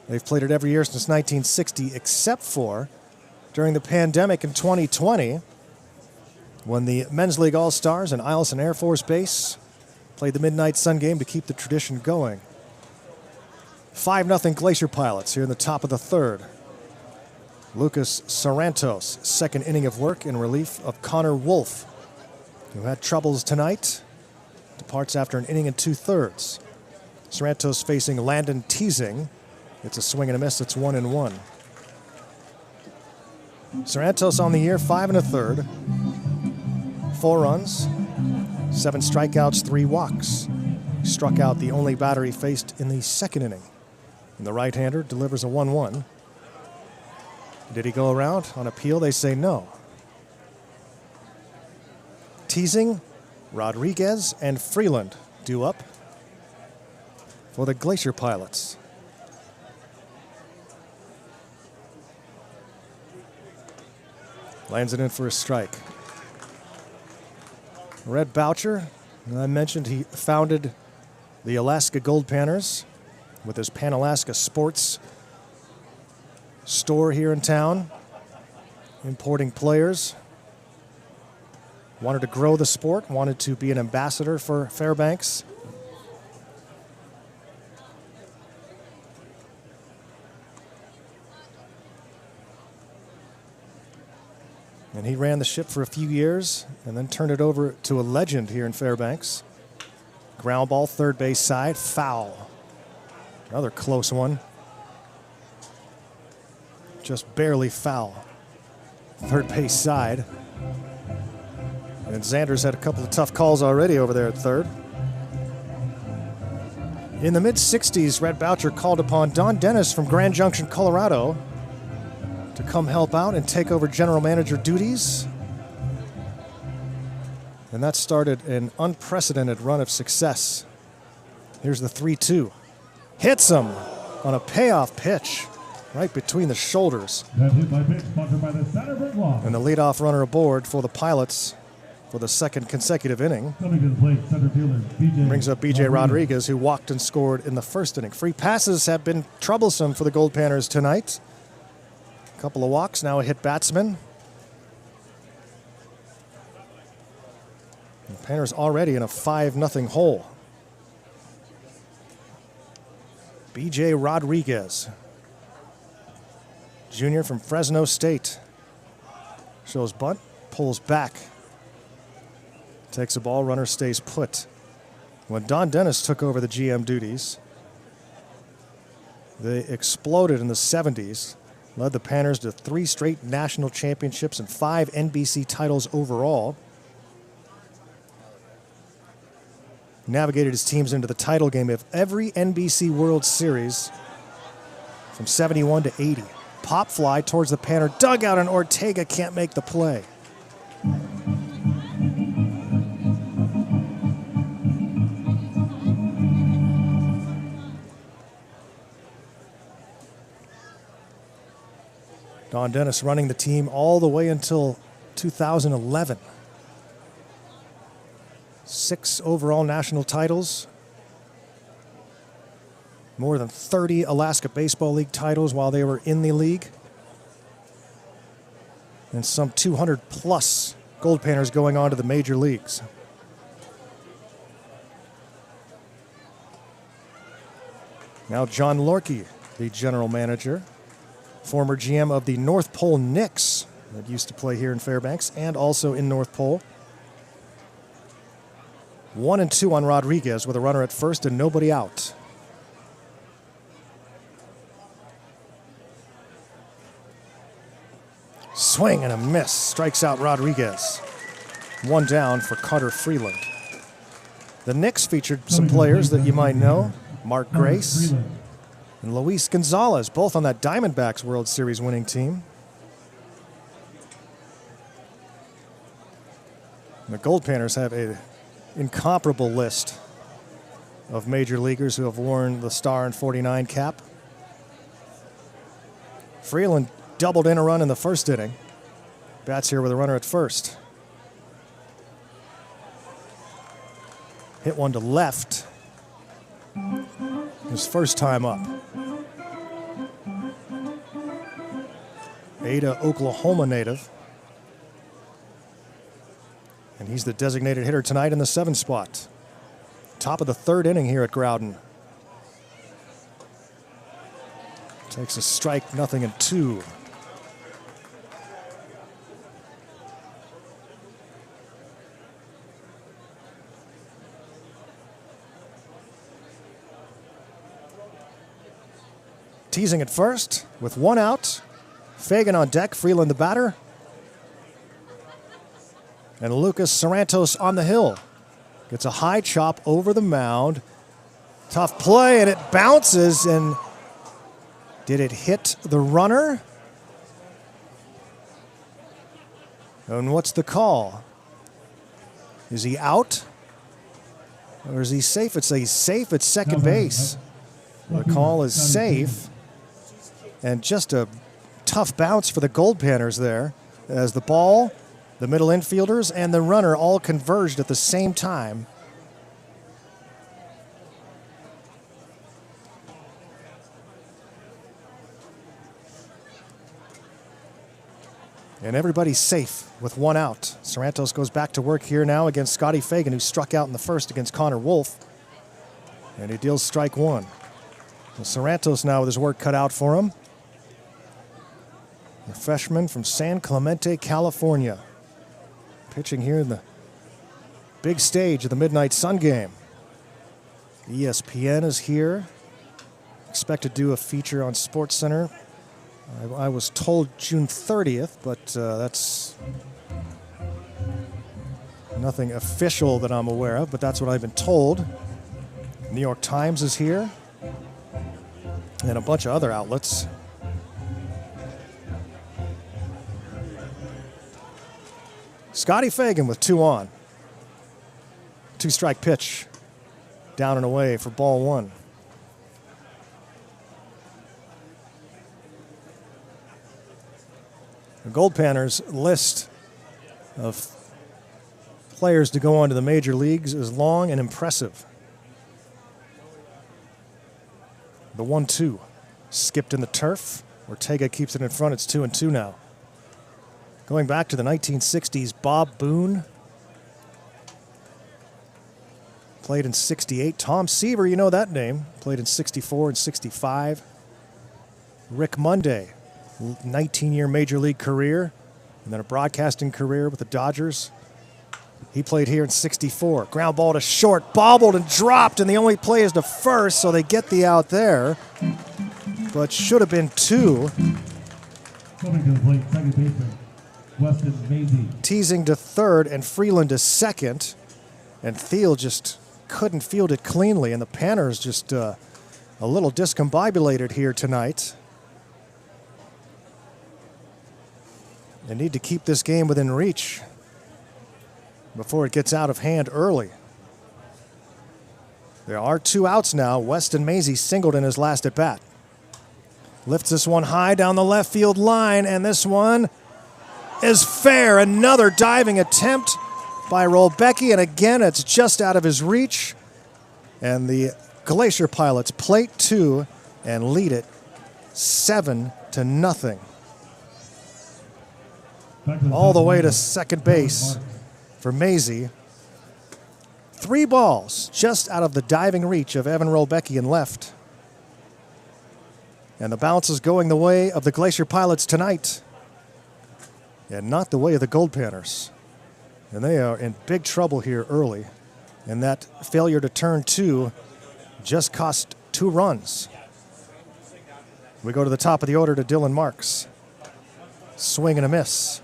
They've played it every year since 1960, except for during the pandemic in 2020, when the Men's League All-Stars and Eielson Air Force Base played the Midnight Sun game to keep the tradition going. 5-0 Glacier Pilots here in the top of the third. Lucas Sarantos, second inning of work in relief of Connor Wolf, who had troubles tonight. Departs after an inning and 2/3. Sarantos facing Landon Teasing. It's a swing and a miss. It's 1-1. Sarantos on the year, 5 1/3. 4 runs, 7 strikeouts, 3 walks. Struck out the only batter he faced in the second inning. And the right-hander delivers a 1-1. Did he go around? On appeal, they say no. Teasing, Rodriguez, and Freeland due up for the Glacier Pilots. Lands it in for a strike. Red Boucher, I mentioned he founded the Alaska Goldpanners with his Pan-Alaska Sports store here in town, importing players. Wanted to grow the sport, wanted to be an ambassador for Fairbanks. And he ran the ship for a few years and then turned it over to a legend here in Fairbanks. Ground ball, third base side, foul. Another close one. Just barely foul. Third base side. And Xander's had a couple of tough calls already over there at third. In the mid-60s, Red Boucher called upon Don Dennis from Grand Junction, Colorado, to come help out and take over general manager duties. And that started an unprecedented run of success. Here's the 3-2. Hits him on a payoff pitch. Right between the shoulders. That hit by pitch, sponsored by the center brick wall. And the leadoff runner aboard for the Pilots for the second consecutive inning. Coming to the plate, center fielder, BJ. Brings up BJ Rodriguez, who walked and scored in the first inning. Free passes have been troublesome for the Goldpanners tonight. A couple of walks, now a hit batsman. The Panners already in a 5-0 hole. BJ Rodriguez, junior from Fresno State. Shows bunt, pulls back. Takes a ball, runner stays put. When Don Dennis took over the GM duties, they exploded in the 70s, led the Panners to 3 straight national championships and 5 NBC titles overall. Navigated his teams into the title game of every NBC World Series from 71 to 80. Pop fly towards the Panner dugout, and Ortega can't make the play. Don Dennis running the team all the way until 2011. 6 overall national titles. More than 30 Alaska Baseball League titles while they were in the league. And some 200 plus Goldpanners going on to the major leagues. Now John Lorkey, the general manager. Former GM of the North Pole Knicks that used to play here in Fairbanks and also in North Pole. 1-2 on Rodriguez with a runner at first and nobody out. Swing and a miss. Strikes out Rodriguez. 1 down for Carter Freeland. The Knicks featured some players that you might know. Mark Grace and Luis Gonzalez, both on that Diamondbacks World Series winning team. The Goldpanners have an incomparable list of major leaguers who have worn the star and 49 cap. Freeland doubled in a run in the first inning. Bats here with a runner at first. Hit one to left. His first time up. Ada, Oklahoma native. And he's the designated hitter tonight in the 7 spot. Top of the 3rd inning here at Growden. Takes a strike, 0-2. Teasing at first with 1 out. Fagan on deck, Freeland the batter. And Lucas Sorrentos on the hill. Gets a high chop over the mound. Tough play, and it bounces, and did it hit the runner? And what's the call? Is he out? Or is he safe? He's safe at second base. The call is safe. And just a tough bounce for the Goldpanners there as the ball, the middle infielders, and the runner all converged at the same time. And everybody's safe with 1 out. Sorrentos goes back to work here now against Scotty Fagan, who struck out in the first against Connor Wolf. And he deals strike 1. So Sorrentos now with his work cut out for him. A freshman from San Clemente, California. Pitching here in the big stage of the Midnight Sun game. ESPN is here. Expect to do a feature on SportsCenter. I was told June 30th, but that's nothing official that I'm aware of, but that's what I've been told. New York Times is here, and a bunch of other outlets. Scotty Fagan with 2 on. 2-strike pitch. Down and away for ball 1. The Goldpanners list of players to go on to the major leagues is long and impressive. The 1-2 skipped in the turf. Ortega keeps it in front. It's 2-2 now. Going back to the 1960s, Bob Boone played in 68. Tom Seaver, you know that name, played in 64 and 65. Rick Monday, 19-year major league career. and then a broadcasting career with the Dodgers. He played here in '64. Ground ball to short, bobbled and dropped, and the only play is to first, so they get the out there. But should have been 2. Coming to the plate, second baseman, Weston Maisie. Teasing to third and Freeland to second. And Thiel just couldn't field it cleanly, and the Panners just a little discombobulated here tonight. They need to keep this game within reach before it gets out of hand early. There are 2 outs now. Weston Maisie singled in his last at bat. Lifts this one high down the left field line, and this one is fair. Another diving attempt by Rolbecki, and again it's just out of his reach. And the Glacier Pilots plate 2 and lead it 7-0. All the way to second base for Maisie. 3 balls just out of the diving reach of Evan Rolbecki in left. And the bounce is going the way of the Glacier Pilots tonight, and not the way of the Goldpanners. And they are in big trouble here early. And that failure to turn 2 just cost 2 runs. We go to the top of the order to Dylan Marks. Swing and a miss.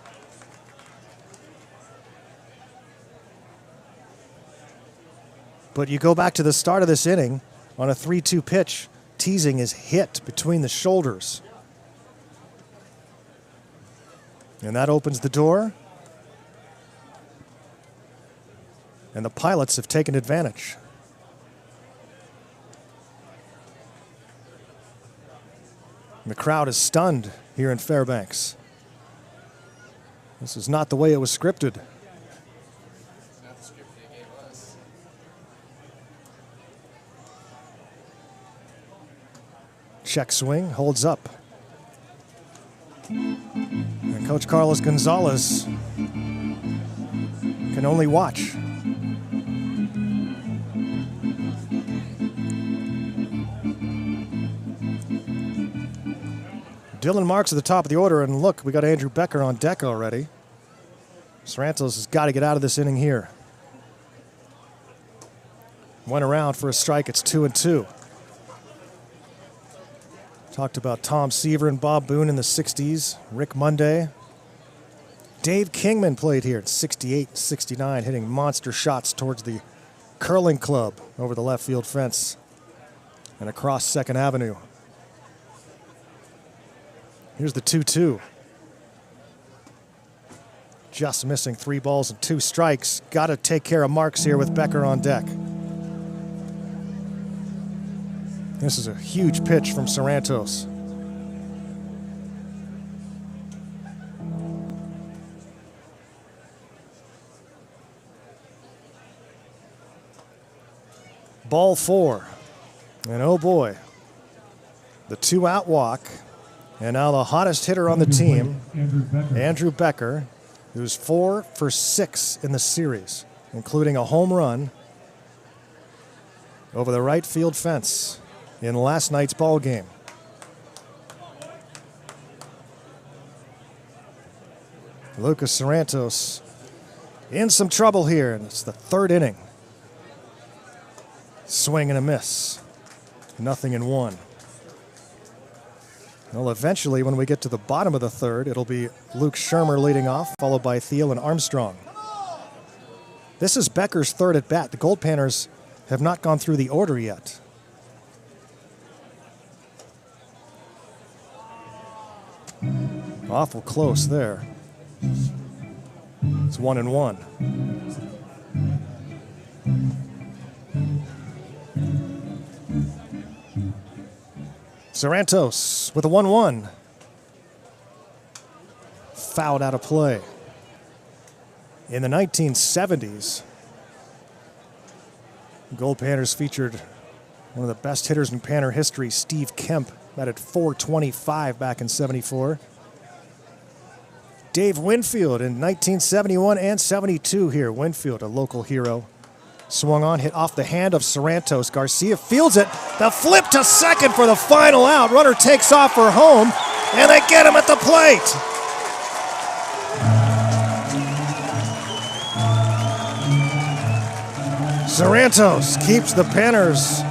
But you go back to the start of this inning on a 3-2 pitch. Teasing is hit between the shoulders. And that opens the door. And the Pilots have taken advantage. And the crowd is stunned here in Fairbanks. This is not the way it was scripted. Not the script they gave us. Check swing, holds up. And Coach Carlos Gonzalez can only watch. Dylan Marks at the top of the order, and look, we got Andrew Becker on deck already. Sorrentos has got to get out of this inning here. Went around for a strike, it's 2-2. Talked about Tom Seaver and Bob Boone in the 60s, Rick Monday. Dave Kingman played here in 68, 69, hitting monster shots towards the curling club over the left field fence and across 2nd Avenue. Here's the 2-2. Just missing 3 balls and 2 strikes. Got to take care of Marks here with Becker on deck. This is a huge pitch from Sorrentos. Ball 4. And oh boy, the 2-out walk. And now the hottest hitter on the team, Andrew Becker, who's 4 for 6 in the series, including a home run over the right field fence in last night's ball game. Lucas Sorrentos in some trouble here, and it's the 3rd inning. Swing and a miss. 0-1. Well, eventually, when we get to the bottom of the 3rd, it'll be Luke Shermer leading off, followed by Thiel and Armstrong. This is Becker's 3rd at bat. The Goldpanners have not gone through the order yet. Awful close there. It's 1-1. Sorrentos with a 1-1. Fouled out of play. In the 1970s, Goldpanners featured one of the best hitters in Panner history, Steve Kemp, batted .425 back in '74. Dave Winfield in 1971 and '72 here. Winfield, a local hero. Swung on, hit off the hand of Sorrentos. Garcia fields it. The flip to second for the final out. Runner takes off for home, and they get him at the plate. Sorrentos keeps the Panners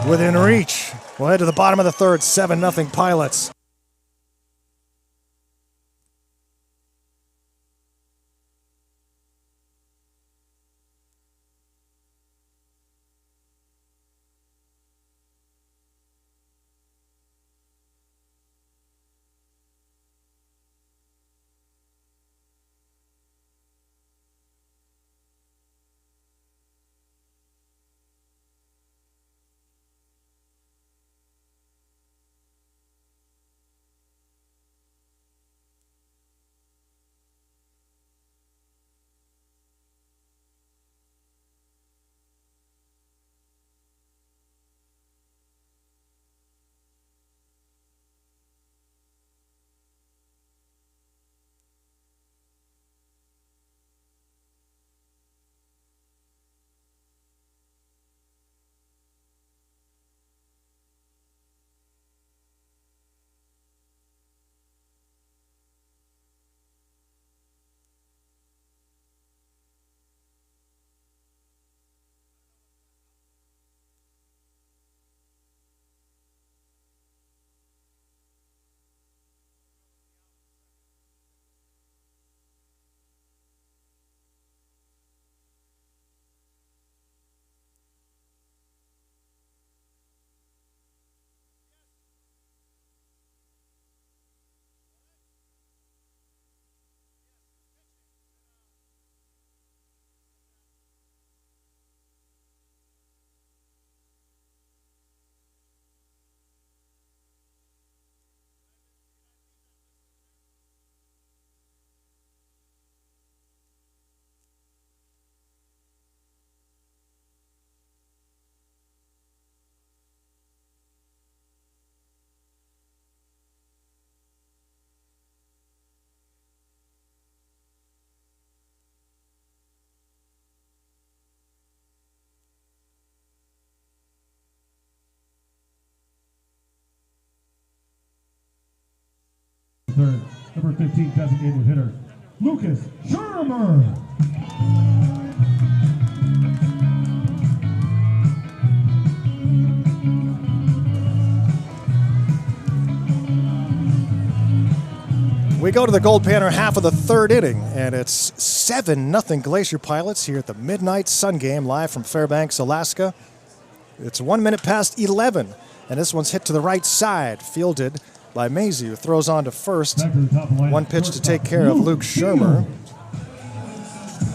within reach. We'll head to the bottom of the third, 7-0 Pilots. Third, number 15 designated hitter, Lucas Shermer. We go to the Goldpanner half of the third inning, and it's 7-0 Glacier Pilots here at the Midnight Sun Game, live from Fairbanks, Alaska. It's 1 minute past 11, and this one's hit to the right side, fielded by Maisie, who throws on to first. One pitch to take care of Luke Shermer.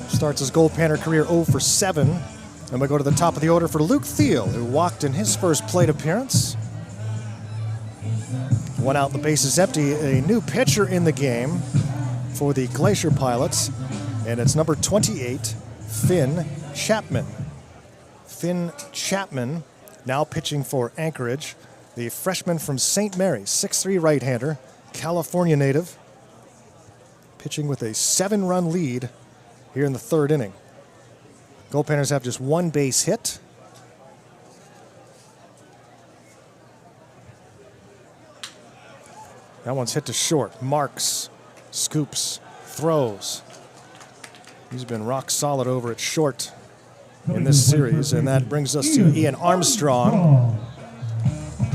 Starts his Goldpanner career 0 for 7. And we go to the top of the order for Luke Thiel, who walked in his first plate appearance. One out, the base is empty. A new pitcher in the game for the Glacier Pilots, and it's number 28, Finn Chapman. Finn Chapman now pitching for Anchorage. The freshman from St. Mary's, 6'3" right-hander, California native, pitching with a 7-run lead here in the third inning. Goldpanners have just one base hit. That one's hit to short. Marks, scoops, throws. He's been rock solid over at short in this series, and that brings us to Ian Armstrong.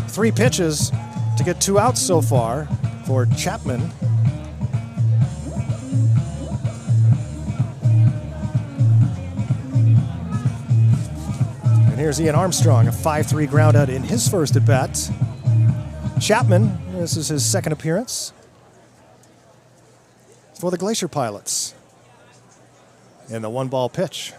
3 pitches to get 2 outs so far for Chapman. And here's Ian Armstrong, a 5-3 ground out in his first at bat. Chapman, this is his second appearance for the Glacier Pilots. And the 1-ball pitch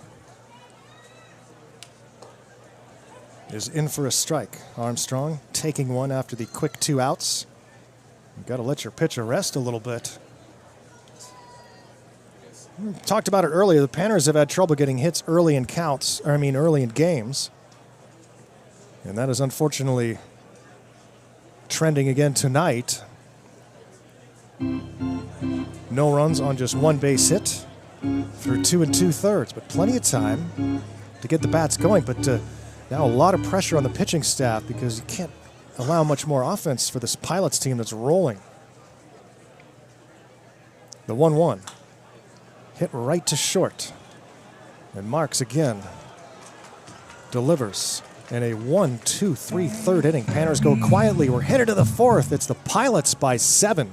is in for a strike. Armstrong taking one after the quick 2 outs. You've got to let your pitcher rest a little bit. We talked about it earlier. The Panners have had trouble getting hits early in early in games. And that is unfortunately trending again tonight. No runs on just 1 base hit through 2 2/3, but plenty of time to get the bats going. But now a lot of pressure on the pitching staff because you can't allow much more offense for this Pilots team that's rolling. The 1-1 hit right to short, and Marks again delivers in a 1-2-3 third inning. Panners go quietly. We're headed to the fourth. It's the Pilots by 7.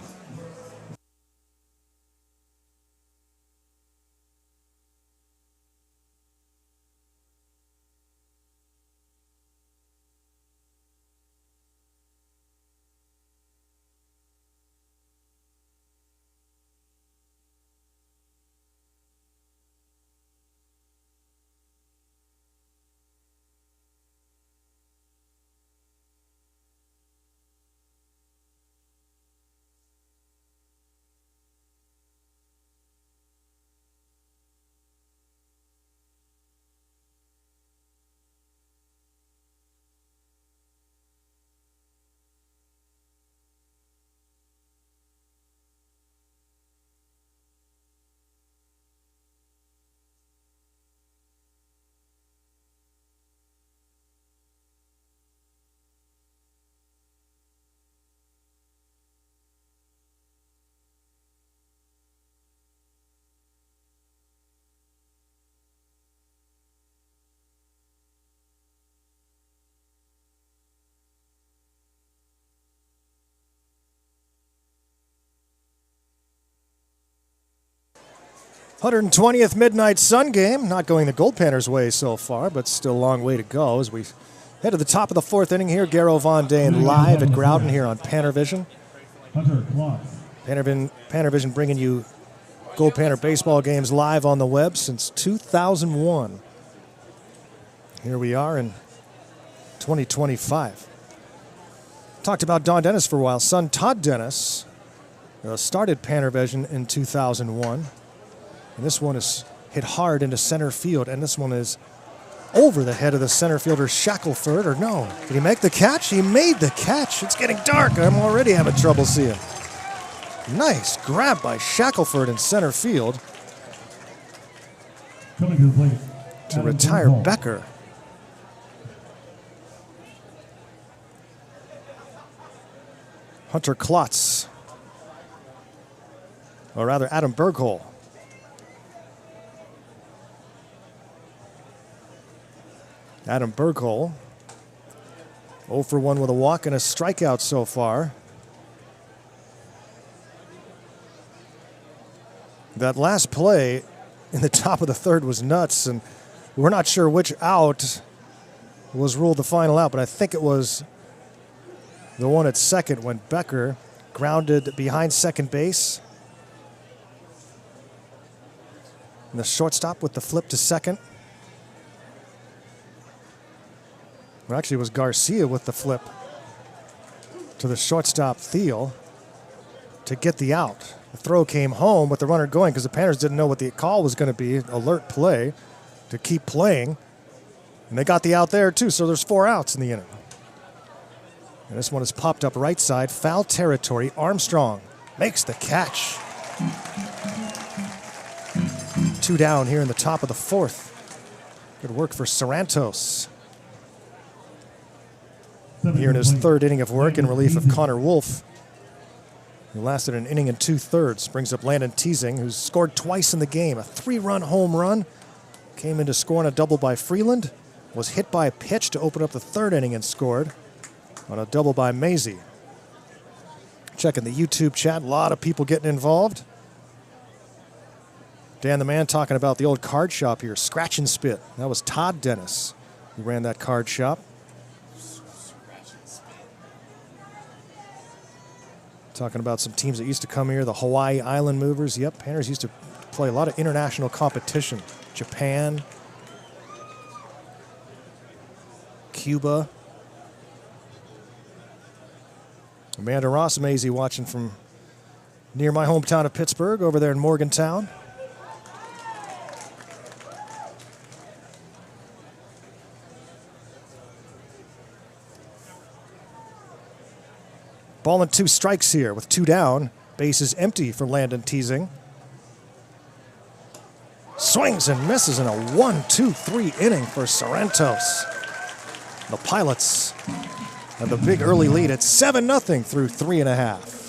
"120th Midnight Sun game, not going the Goldpanners' way so far, but still a long way to go as we head to the top of the fourth inning here. Garo Von Dane live at Growden here on PannerVision. Hunter Klotz. PannerVision bringing you Goldpanner baseball games live on the web since 2001. Here we are in 2025. Talked about Don Dennis for a while. Son Todd Dennis started PannerVision in 2001. And this one is hit hard into center field, and this one is over the head of the center fielder Shackelford, or no. Did he make the catch? He made the catch. It's getting dark. I'm already having trouble seeing. Nice grab by Shackelford in center field Coming to the plate. to Adam retire Burkholm. Becker. Hunter Klotz, or rather Adam Burkholm. Adam Burkholm, 0 for 1 with a walk and a strikeout so far. That last play in the top of the third was nuts, and we're not sure which out was ruled the final out, but I think it was the one at second when Becker grounded behind second base. And the shortstop with the flip to second. Well, actually, it was Garcia with the flip to the shortstop Thiel to get the out. The throw came home with the runner going because the Panners didn't know what the call was going to be. Alert play to keep playing. And they got the out there, too, so there's 4 outs in the inning. And this one is popped up right side, foul territory. Armstrong makes the catch. 2 down here in the top of the fourth. Good work for Sarantos. Here in his third inning of work in relief of Connor Wolf, who lasted an inning and 2/3. Brings up Landon Teasing, who's scored twice in the game. A 3-run home run. Came into scoring a double by Freeland. Was hit by a pitch to open up the third inning and scored on a double by Maisie. Checking the YouTube chat, a lot of people getting involved. Dan the Man talking about the old card shop here, Scratch and Spit. That was Todd Dennis who ran that card shop. Talking about some teams that used to come here, the Hawaii Island Movers. Yep, Panners used to play a lot of international competition. Japan, Cuba. Amanda Ross Maisie watching from near my hometown of Pittsburgh over there in Morgantown. Ball and 2 strikes here with 2 down. Bases empty for Landon Teasing. Swings and misses in a 1-2-3 inning for Sarantos. The Pilots have the big early lead at 7-0 through 3.5.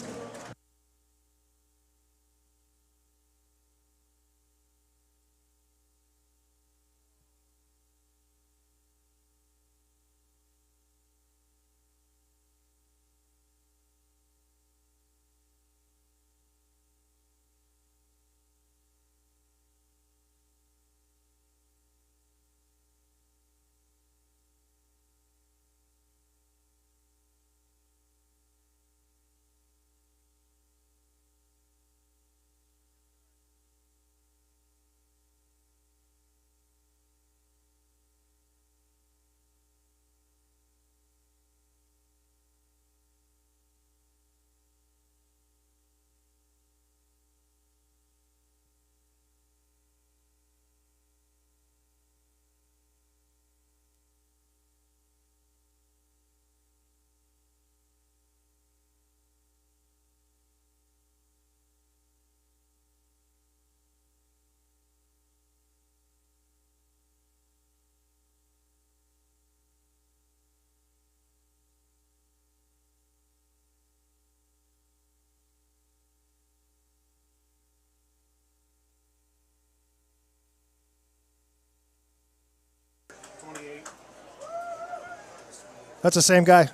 That's the same guy.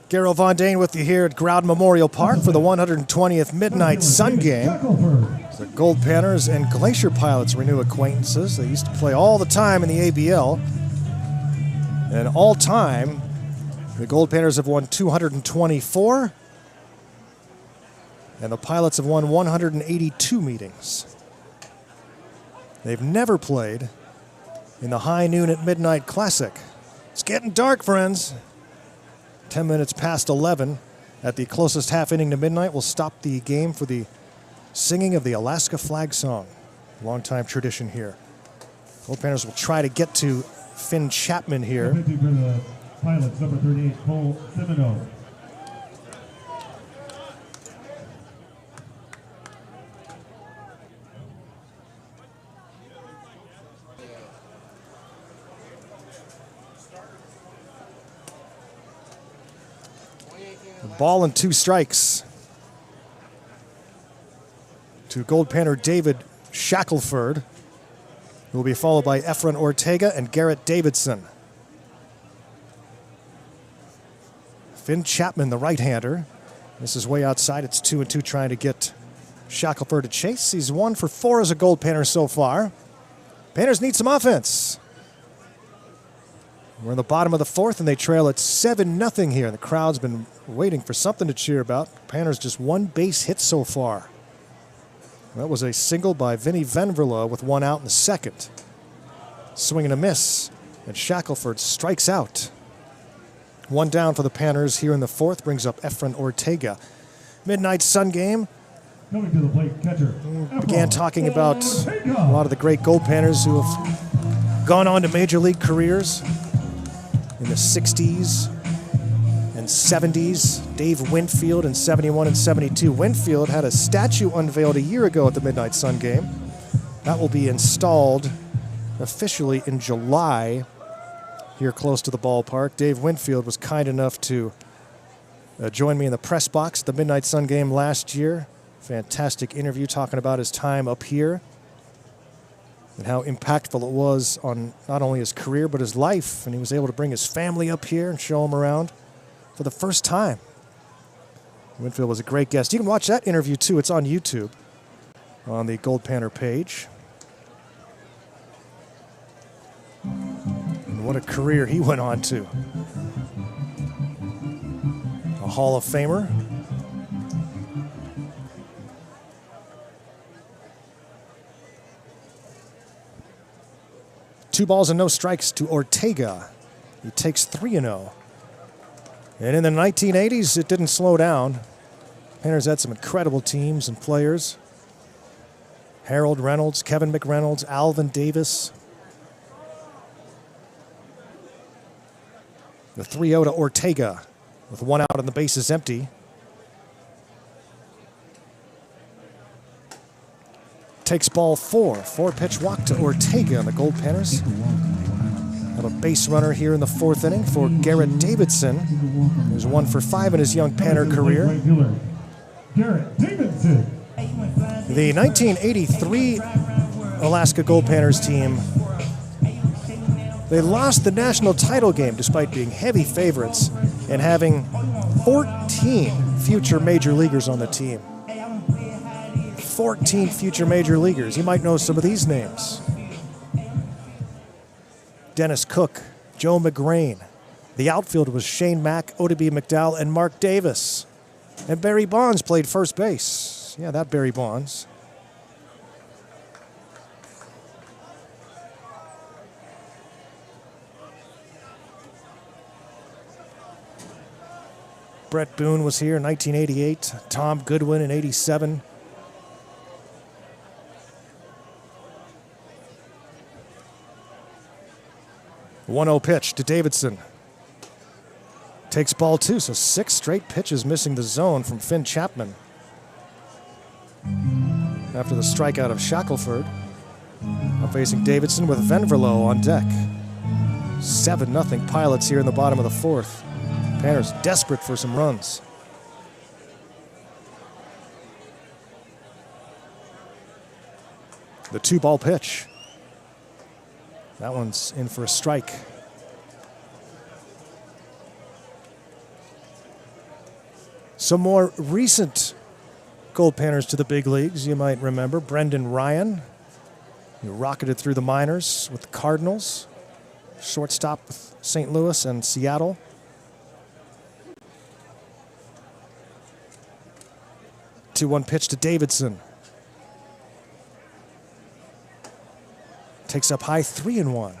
Garo Von Dane with you here at Growden Memorial Park for the 120th Midnight Sun game. The Goldpanners and Glacier Pilots renew acquaintances. They used to play all the time in the ABL. And all time, the Goldpanners have won 224, and the Pilots have won 182 meetings. They've never played in the High Noon at Midnight Classic. It's getting dark, friends. 10 minutes past 11 at the closest half inning to midnight. We'll stop the game for the singing of the Alaska flag song. Long-time tradition here. Goldpanners will try to get to Finn Chapman here. 50 for the Pilots, number 38, Cole Semino. Ball and 2 strikes to Goldpanner David Shackelford, who will be followed by Efren Ortega and Garrett Davidson. Finn Chapman, the right-hander. This is way outside. It's 2-2 trying to get Shackelford to chase. He's 1 for 4 as a Goldpanner so far. Panners need some offense. We're in the bottom of the 4th, and they trail at 7-0 here. The crowd's been waiting for something to cheer about. Panners just 1 base hit so far. That was a single by Vinny Venverla with 1 out in the 2nd. Swing and a miss, and Shackelford strikes out. 1 down for the Panners here in the 4th, brings up Efren Ortega. Midnight Sun game. Coming to the plate, catcher. Began talking about a lot of the great Goldpanners who have gone on to major league careers in the 60s and 70s. Dave Winfield in 71 and 72. Winfield had a statue unveiled a year ago at the Midnight Sun game. That will be installed officially in July here close to the ballpark. Dave Winfield was kind enough to join me in the press box at the Midnight Sun game last year. Fantastic interview talking about his time up here and how impactful it was on not only his career but his life. And he was able to bring his family up here and show them around for the first time. Winfield was a great guest. You can watch that interview too. It's on YouTube on the Goldpanner page. And what a career he went on to. A Hall of Famer. Two balls and no strikes to Ortega. He takes 3-0. And in the 1980s, it didn't slow down. Panners had some incredible teams and players. Harold Reynolds, Kevin McReynolds, Alvin Davis. The 3-0 to Ortega with 1 out and the base is empty. Takes ball 4. 4-pitch walk to Ortega, and the Goldpanners have a base runner here in the 4th inning for Garrett Davidson, who's 1 for 5 in his young Panner career. Garrett Davidson. The 1983 Alaska Goldpanners team, they lost the national title game despite being heavy favorites and having 14 future major leaguers on the team. 14 future major leaguers. You might know some of these names. Dennis Cook, Joe McGrain. The outfield was Shane Mack, Odie McDowell, and Mark Davis. And Barry Bonds played first base. Yeah, that Barry Bonds. Brett Boone was here in 1988. Tom Goodwin in 87. The 1-0 pitch to Davidson. Takes ball 2, so 6 straight pitches missing the zone from Finn Chapman. After the strikeout of Shackelford. Now facing Davidson with Venverlo on deck. 7-0 Pilots here in the bottom of the 4th. Panners desperate for some runs. The 2-ball pitch. That one's in for a strike. Some more recent Goldpanners to the big leagues, you might remember. Brendan Ryan, he rocketed through the minors with the Cardinals. Shortstop with St. Louis and Seattle. Two-one pitch to Davidson. Takes up high, 3-1.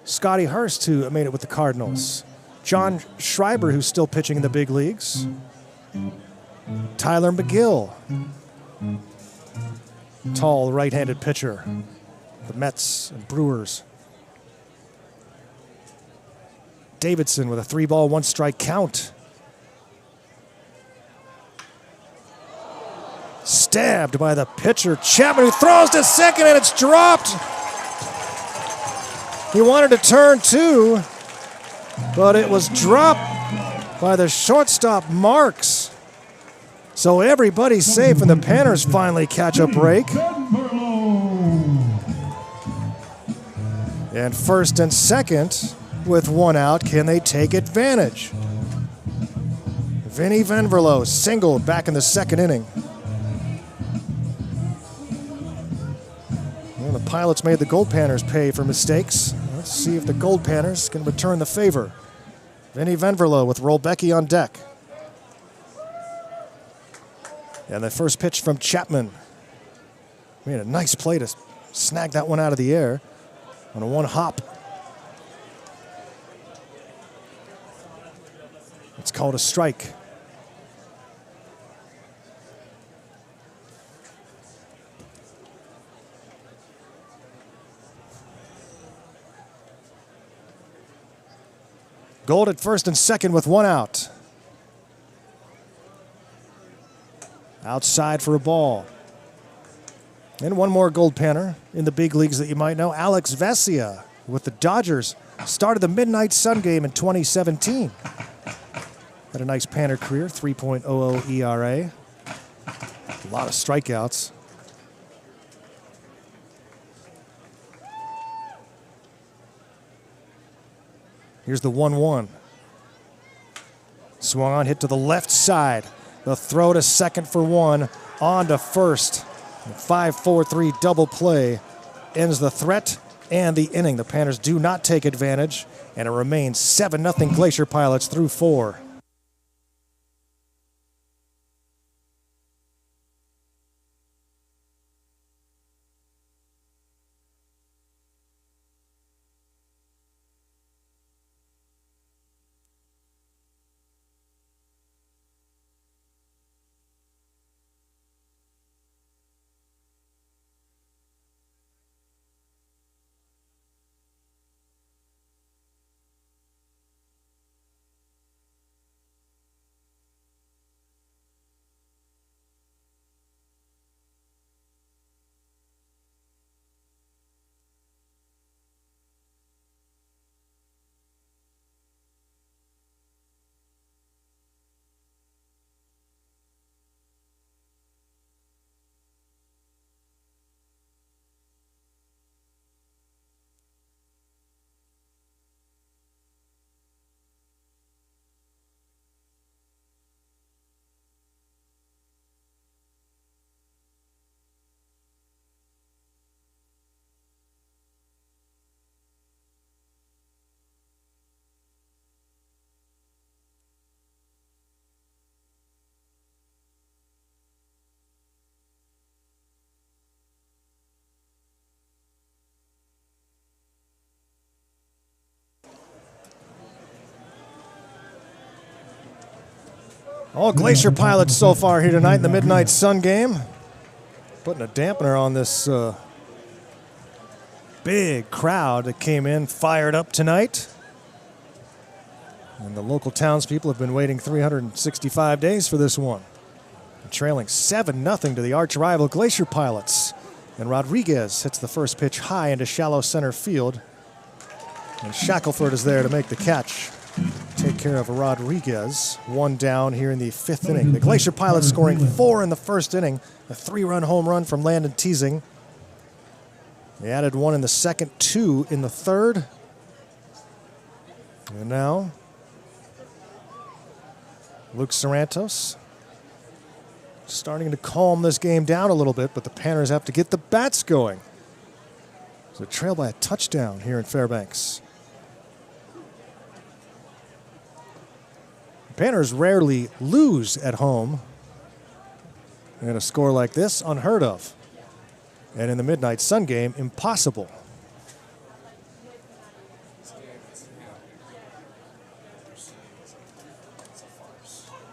Scotty Hurst, who made it with the Cardinals. John Schreiber, who's still pitching in the big leagues. Tyler McGill, tall right-handed pitcher. The Mets and Brewers. Davidson with a 3-ball, 1-strike count. Stabbed by the pitcher, Chapman, who throws to second, and it's dropped. He wanted to turn two, but it was dropped by the shortstop, Marks. So everybody's safe, and the Panners finally catch a break. And first and second, with one out, can they take advantage? Vinny Venverlo singled back in the second inning. Well, the Pilots made the Goldpanners pay for mistakes. Let's see if the Goldpanners can return the favor. Vinny Venverlo with Rolbecki on deck. And the first pitch from Chapman. Made a nice play to snag that one out of the air on a one hop. It's called a strike. Gold at first and second with one out. Outside for a ball. And one more Goldpanner in the big leagues that you might know. Alex Vesia with the Dodgers. Started the Midnight Sun game in 2017. Had a nice Panner career, 3.00 ERA. A lot of strikeouts. Here's the 1-1. Swung on, hit to the left side. The throw to second for one, on to first. 5-4-3 double play ends the threat and the inning. The Panners do not take advantage, and it remains 7-0 Glacier Pilots through 4. All Glacier Pilots so far here tonight in the Midnight Sun game. Putting a dampener on this big crowd that came in fired up tonight. And the local townspeople have been waiting 365 days for this one. Trailing 7-0 to the arch rival Glacier Pilots. And Rodriguez hits the first pitch high into shallow center field. And Shackelford is there to make the catch. Take care of Rodriguez. One down here in the fifth inning. The Glacier Pilots scoring 4 in the first inning. A 3-run home run from Landon Teasing. They added one in the second, two in the third. And now, Luke Sorrentos starting to calm this game down a little bit, but the Panners have to get the bats going. So they're trailed by a touchdown here in Fairbanks. Panners rarely lose at home. And a score like this, unheard of. And in the Midnight Sun game, impossible.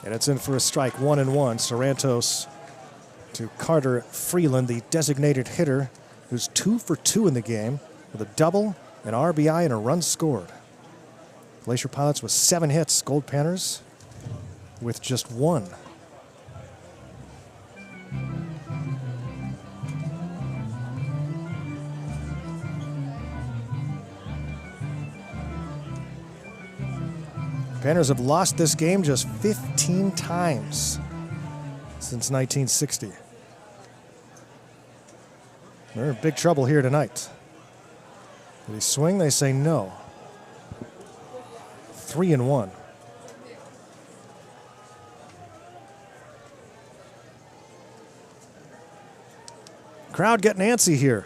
And it's in for a strike, 1-1. Sorrentos to Carter Freeland, the designated hitter, who's 2 for 2 in the game with a double, an RBI, and a run scored. Glacier Pilots with 7 hits, Goldpanners with just 1. Panners have lost this game just 15 times since 1960. They're in big trouble here tonight. Did he swing? They say no. 3-1. Crowd getting antsy here.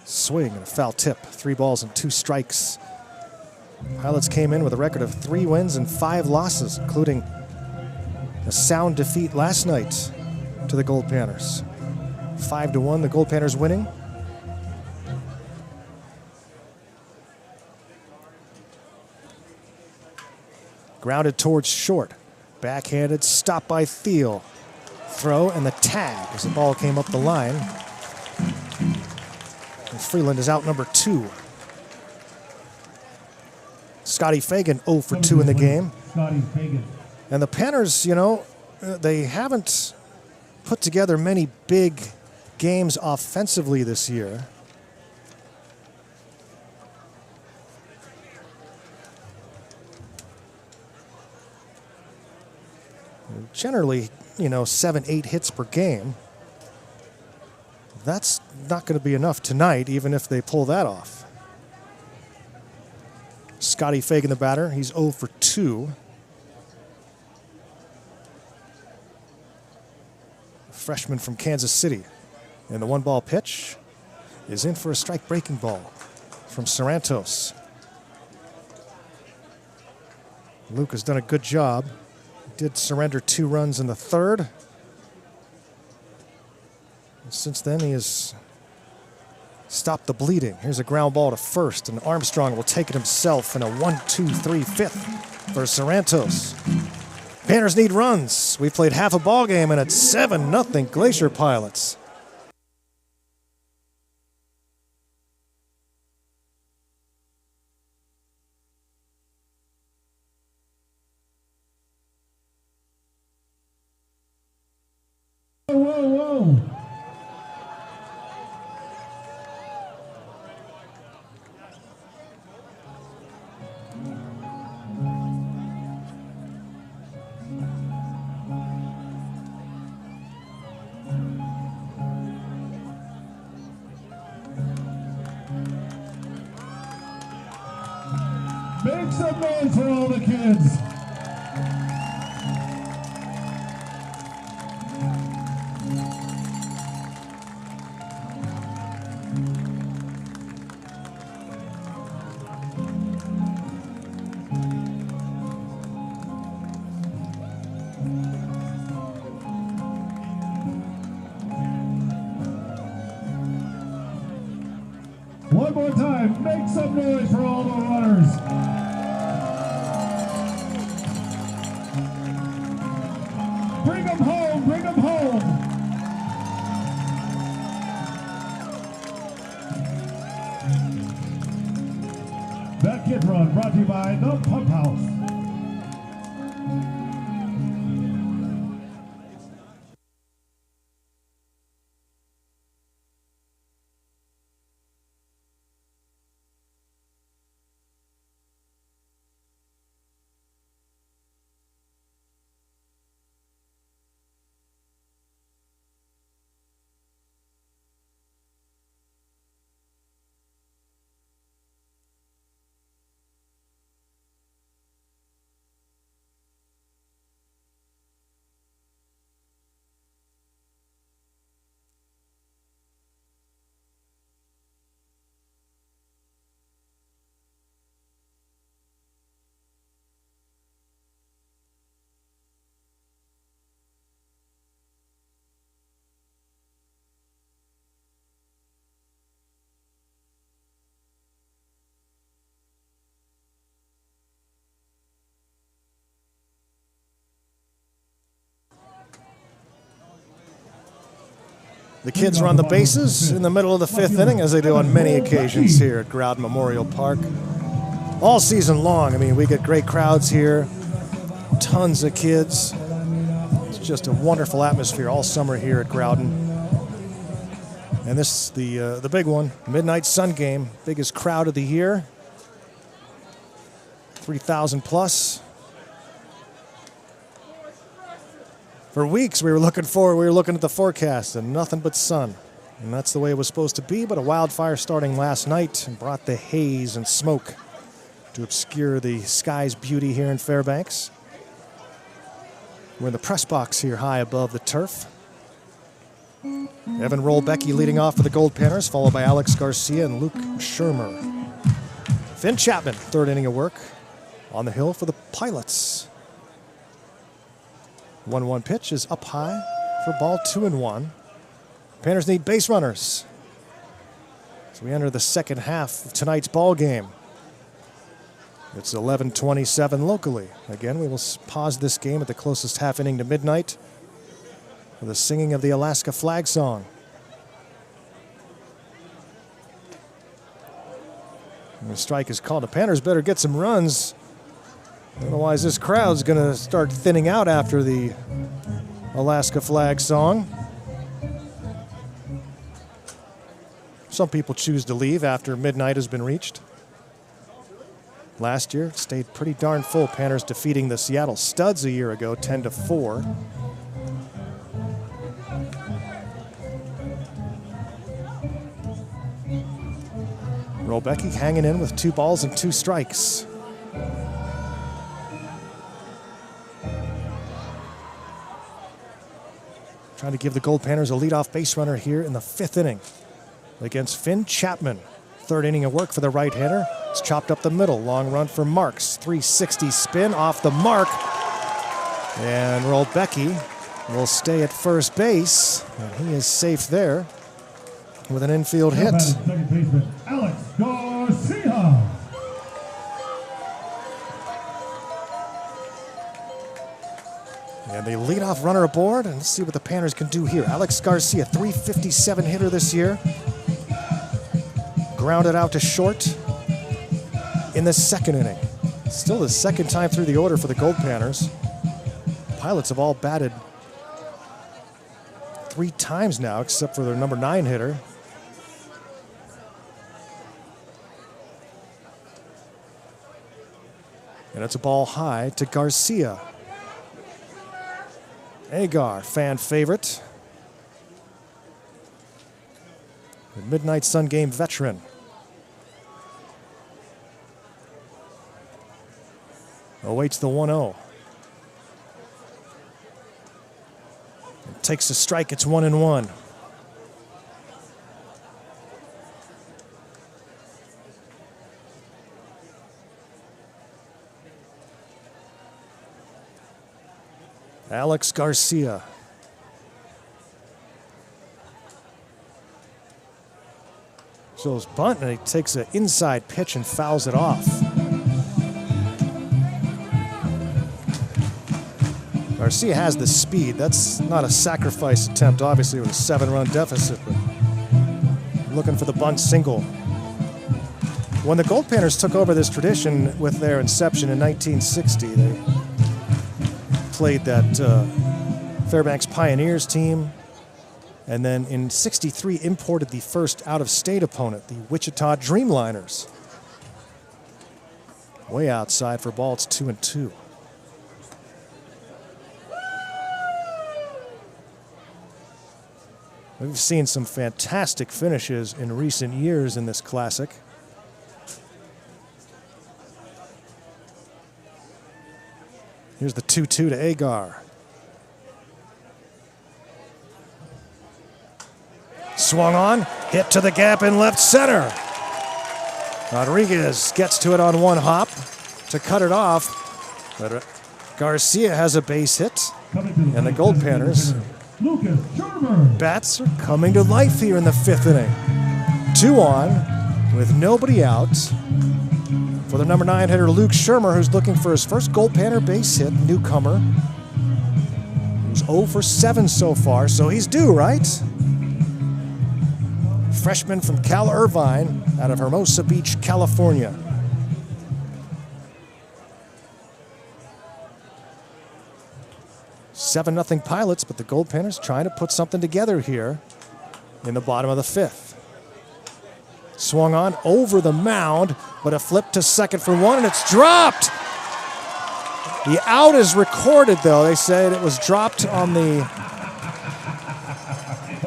Swing and a foul tip. 3 balls and 2 strikes. Pilots came in with a record of 3 wins and 5 losses, including a sound defeat last night to the Goldpanners. 5-1, the Goldpanners winning. Grounded towards short. Backhanded, stopped by Thiel. Throw and the tag as the ball came up the line. And Freeland is out number 2. Scotty Fagan 0 for 2 in the game. Scotty Fagan. And the Panners, you know, they haven't put together many big games offensively this year. Generally, you know, 7-8 hits per game. That's not going to be enough tonight, even if they pull that off. Scotty Fagan, the batter, he's 0 for 2. Freshman from Kansas City. And the 1-ball pitch is in for a strike breaking ball from Sorrentos. Luke has done a good job. Did surrender 2 runs in the third. And since then, he has stopped the bleeding. Here's a ground ball to first, and Armstrong will take it himself in a 1-2-3 fifth for Sorrentos. Panners need runs. We played half a ball game, and it's 7-0 Glacier Pilots. Whoa, whoa. Make some noise for all the kids. One more time, make some noise for all the runners. Bring them home, bring them home. That Kid Run brought to you by the Pump House. The kids run the bases in the middle of the fifth inning, as they do on many occasions here at Growden Memorial Park. All season long, I mean, we get great crowds here, tons of kids. It's just a wonderful atmosphere all summer here at Growden. And this is the big one, Midnight Sun Game, biggest crowd of the year, 3,000 plus. For weeks we were looking at the forecast and nothing but sun. And that's the way it was supposed to be, but a wildfire starting last night brought the haze and smoke to obscure the sky's beauty here in Fairbanks. We're in the press box here high above the turf. Evan Rolbecki leading off for the Goldpanners, followed by Alex Garcia and Luke Shermer. Finn Chapman, third inning of work on the hill for the Pilots. 1-1 pitch is up high for ball 2-1. Panners need base runners. So we enter the second half of tonight's ball game. It's 11:27 locally. Again, we will pause this game at the closest half inning to midnight for the singing of the Alaska flag song. And the strike is called. The Panners better get some runs. Otherwise, this crowd's going to start thinning out after the Alaska flag song. Some people choose to leave after midnight has been reached. Last year, it stayed pretty darn full. Panners defeating the Seattle Studs a year ago, 10-4. Rolbecki hanging in with 2 balls and 2 strikes. Trying to give the Goldpanners a leadoff base runner here in the 5th inning against Finn Chapman. 3rd inning of work for the right-hander. It's chopped up the middle. Long run for Marks. 360 spin off the mark. And Rolbecki will stay at first base. And he is safe there with an infield hit. Second baseman, Alex Garcia. And the leadoff runner aboard, and let's see what the Panners can do here. Alex Garcia, 357 hitter this year. Grounded out to short in the 2nd inning. Still the 2nd time through the order for the Goldpanners. Pilots have all batted 3 times now, except for their number 9 hitter. And it's a ball high to Garcia. Agar, fan favorite. The Midnight Sun Game veteran. Awaits the 1-0. Takes a strike, it's 1-1. Alex Garcia. So it's bunt, and he takes an inside pitch and fouls it off. Garcia has the speed. That's not a sacrifice attempt, obviously, with a 7-run deficit, but looking for the bunt single. When the Goldpanners took over this tradition with their inception in 1960, they played that Fairbanks Pioneers team, and then in '63 imported the first out-of-state opponent, the Wichita Dreamliners. Way outside for ball, it's 2-2. We've seen some fantastic finishes in recent years in this classic. Here's the 2-2 to Agar. Swung on, hit to the gap in left center. Rodriguez gets to it on one hop to cut it off, but Garcia has a base hit, and the Goldpanners bats are coming to life here in the 5th inning. 2 on with nobody out for the number 9 hitter Luke Shermer, who's looking for his first Goldpanner base hit, newcomer. He's 0 for 7 so far, so he's due, right? freshman from Cal Irvine out of Hermosa Beach, California. Seven nothing Pilots, but the Goldpanners trying to put something together here in the bottom of the fifth. Swung on over the mound, but a flip to second for one, and it's dropped. The out is recorded, though. They said it was dropped on the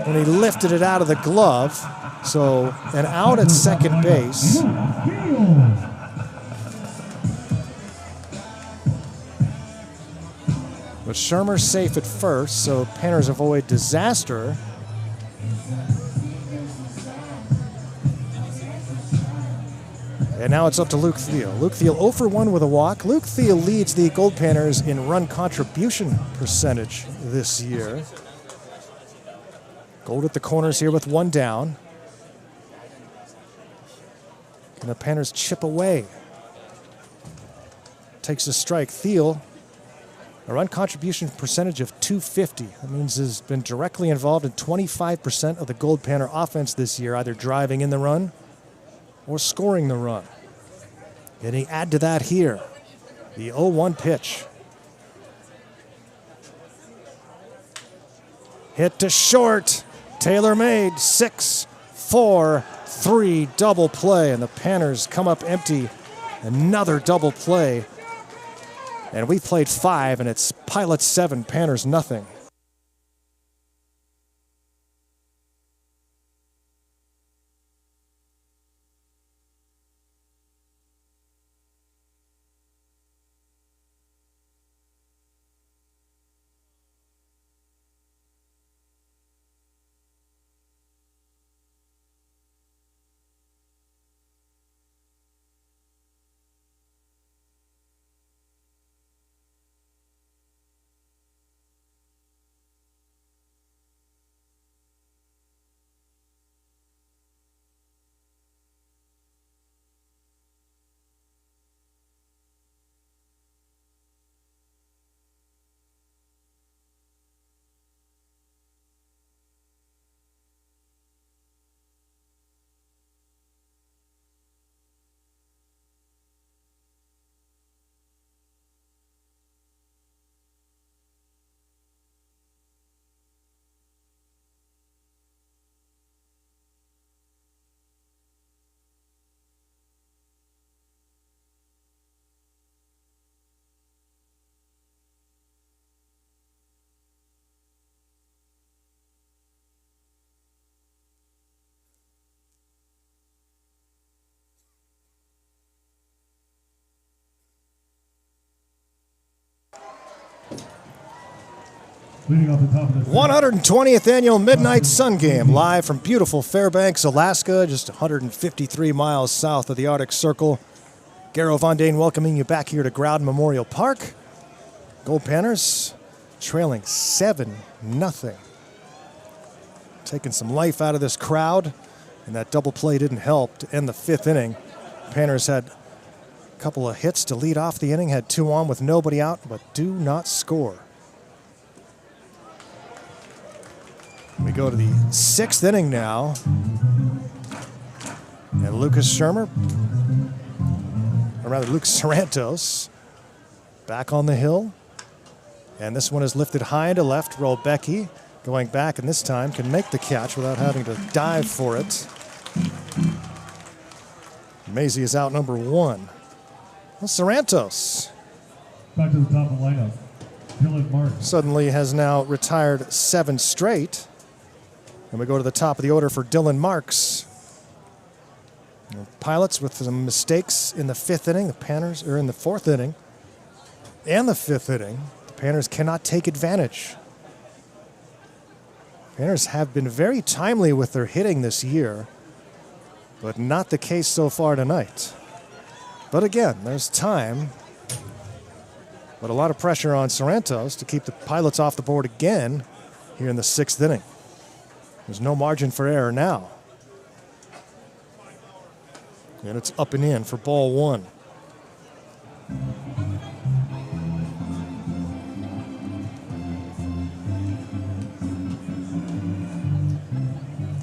when he lifted it out of the glove. So an out at second base. But Shermer's safe at first, so Panners avoid disaster. And now it's up to Luke Thiel. Luke Thiel 0 for 1 with a walk. Luke Thiel leads the Goldpanners in run contribution percentage this year. Gold at the corners here with one down. Can the Panners chip away? Takes a strike. Thiel, a run contribution percentage of .250. That means he's been directly involved in 25% of the Goldpanner offense this year, either driving in the run or scoring the run. And he add to that here, the 0-1 pitch. Hit to short, Taylor made 6-4-3 double play, and the Panners come up empty. Another double play. And we played 5, and it's Pilots 7, Panners nothing. Leading off the top of the 120th annual Midnight Sun Game, live from beautiful Fairbanks, Alaska, just 153 miles south of the Arctic Circle. Garo Von Dane welcoming you back here to Growden Memorial Park. Goldpanners trailing 7-0. Taking some life out of this crowd, and that double play didn't help to end the fifth inning. Panners had a couple of hits to lead off the inning, had 2 on with nobody out, but do not score. We go to the 6th inning now. And Lucas Shermer, or rather Luke Sarantos, back on the hill. And this one is lifted high into left. Rolbecki going back, and this time can make the catch without having to dive for it. Maisie is out number 1. Well, Sarantos back to the top of the lineup. Dylan Marks suddenly has now retired 7 straight. And we go to the top of the order for Dylan Marks. Pilots with some mistakes in the 5th inning. The Panners are in the 4th inning and the 5th inning. The Panners cannot take advantage. Panners have been very timely with their hitting this year, but not the case so far tonight. But again, there's time. But a lot of pressure on Sarantos to keep the Pilots off the board again here in the 6th inning. There's no margin for error now. And it's up and in for ball 1.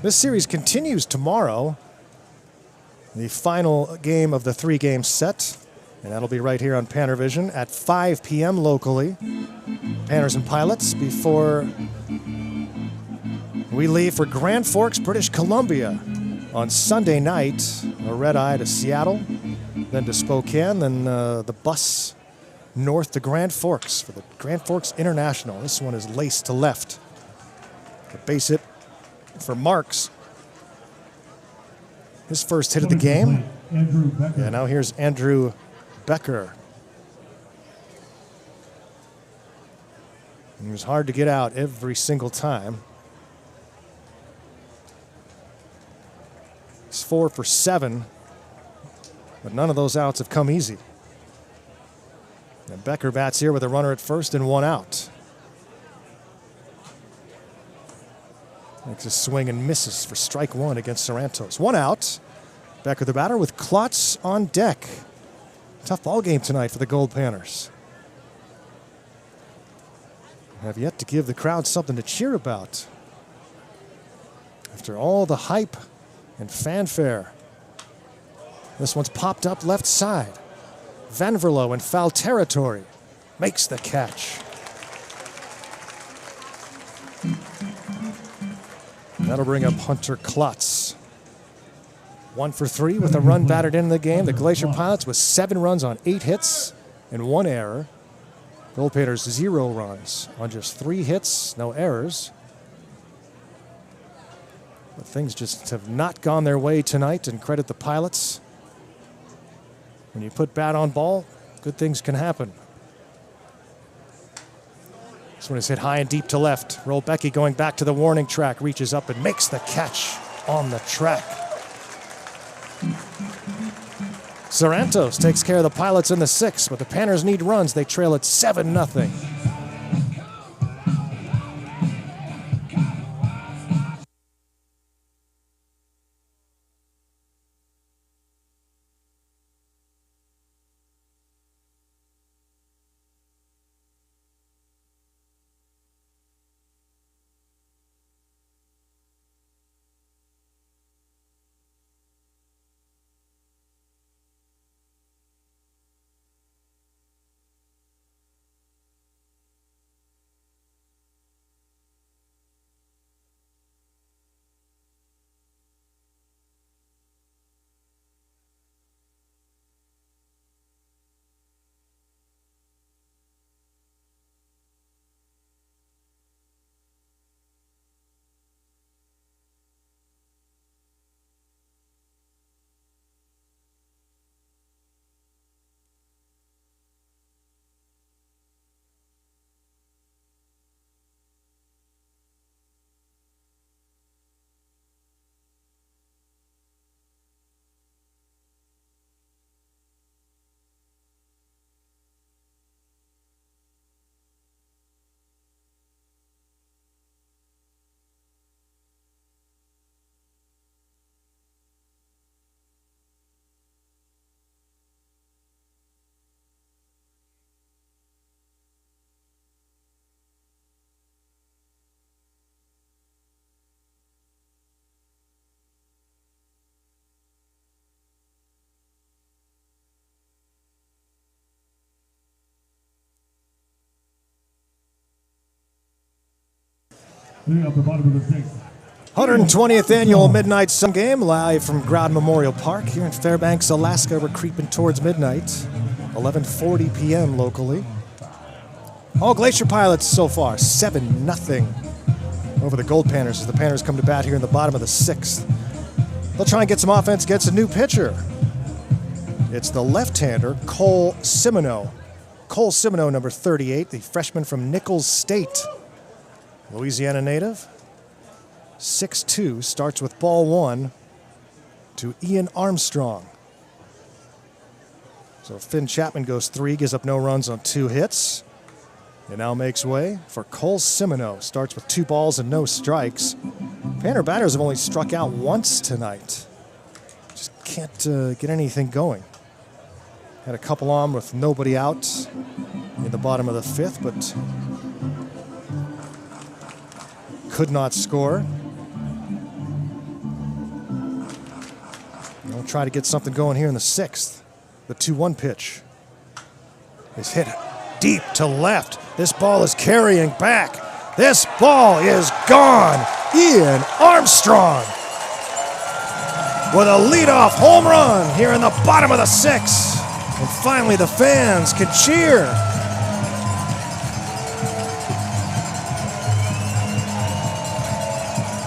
This series continues tomorrow. The final game of the 3-game set. And that'll be right here on PannerVision at 5 p.m. locally. Panners and Pilots before we leave for Grand Forks, British Columbia on Sunday night. A red-eye to Seattle, then to Spokane, then the bus north to Grand Forks for the Grand Forks International. This one is laced to left. The base hit for Marks. His first hit of the game. Andrew Becker. Yeah, now here's Andrew Becker. It was hard to get out every single time. He's 4 for 7, but none of those outs have come easy. And Becker bats here with a runner at first and 1 out. Makes a swing and misses for strike 1 against Sorrentos. 1 out. Becker the batter with Klotz on deck. Tough ball game tonight for the Goldpanners. Have yet to give the crowd something to cheer about. After all the hype and fanfare. This one's popped up left side. Vanverlo in foul territory. Makes the catch. That'll bring up Hunter Klotz. 1 for 3 with a run batted in the game. The Glacier Pilots with 7 runs on 8 hits and 1 error. Goldpanners 0 runs on just 3 hits, no errors. But things just have not gone their way tonight, and credit the Pilots. When you put bat on ball, good things can happen. This one is hit high and deep to left. Rolbecki going back to the warning track, reaches up and makes the catch on the track. Sorrentos takes care of the Pilots in the 6th, but the Panners need runs. They trail at 7-0. Up the bottom of the 6th. 120th annual Midnight Sun Game live from Growden Memorial Park here in Fairbanks, Alaska. We're creeping towards midnight, 11:40 p.m. locally. All Glacier Pilots so far 7-0 over the Goldpanners as the Panners come to bat here in the bottom of the 6th. They'll try and get some offense against a new pitcher. It's the left-hander Cole Simoneau. Cole Simoneau, number 38, the freshman from Nichols State. Louisiana native, 6'2", starts with ball 1 to Ian Armstrong. So Finn Chapman goes 3, gives up no runs on 2 hits. It now makes way for Cole Simoneau. Starts with 2 balls and no strikes. Panner batters have only struck out once tonight. Just can't get anything going. Had a couple on with nobody out in the bottom of the 5th, but could not score. try to get something going here in the 6th. The 2-1 pitch is hit deep to left. This ball is carrying back. This ball is gone. Ian Armstrong with a leadoff home run here in the bottom of the 6th. And finally the fans can cheer.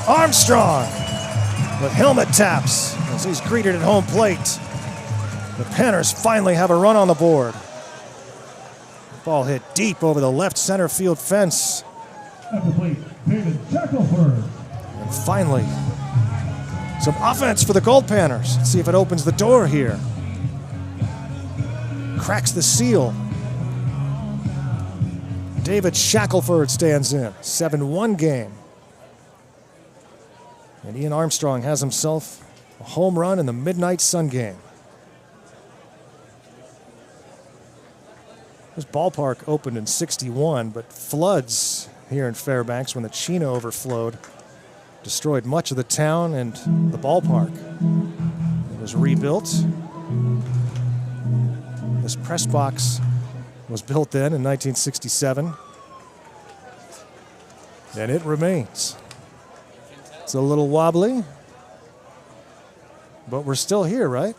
Armstrong with helmet taps as he's greeted at home plate. The Panners finally have a run on the board. Ball hit deep over the left center field fence. At the plate, David Shackelford. And finally, some offense for the Goldpanners. Let's see if it opens the door here. Cracks the seal. David Shackelford stands in. 7-1 game. And Ian Armstrong has himself a home run in the Midnight Sun game. This ballpark opened in '61, but floods here in Fairbanks when the Chino overflowed destroyed much of the town and the ballpark. It was rebuilt. This press box was built then in 1967, and it remains. It's a little wobbly, but we're still here, right?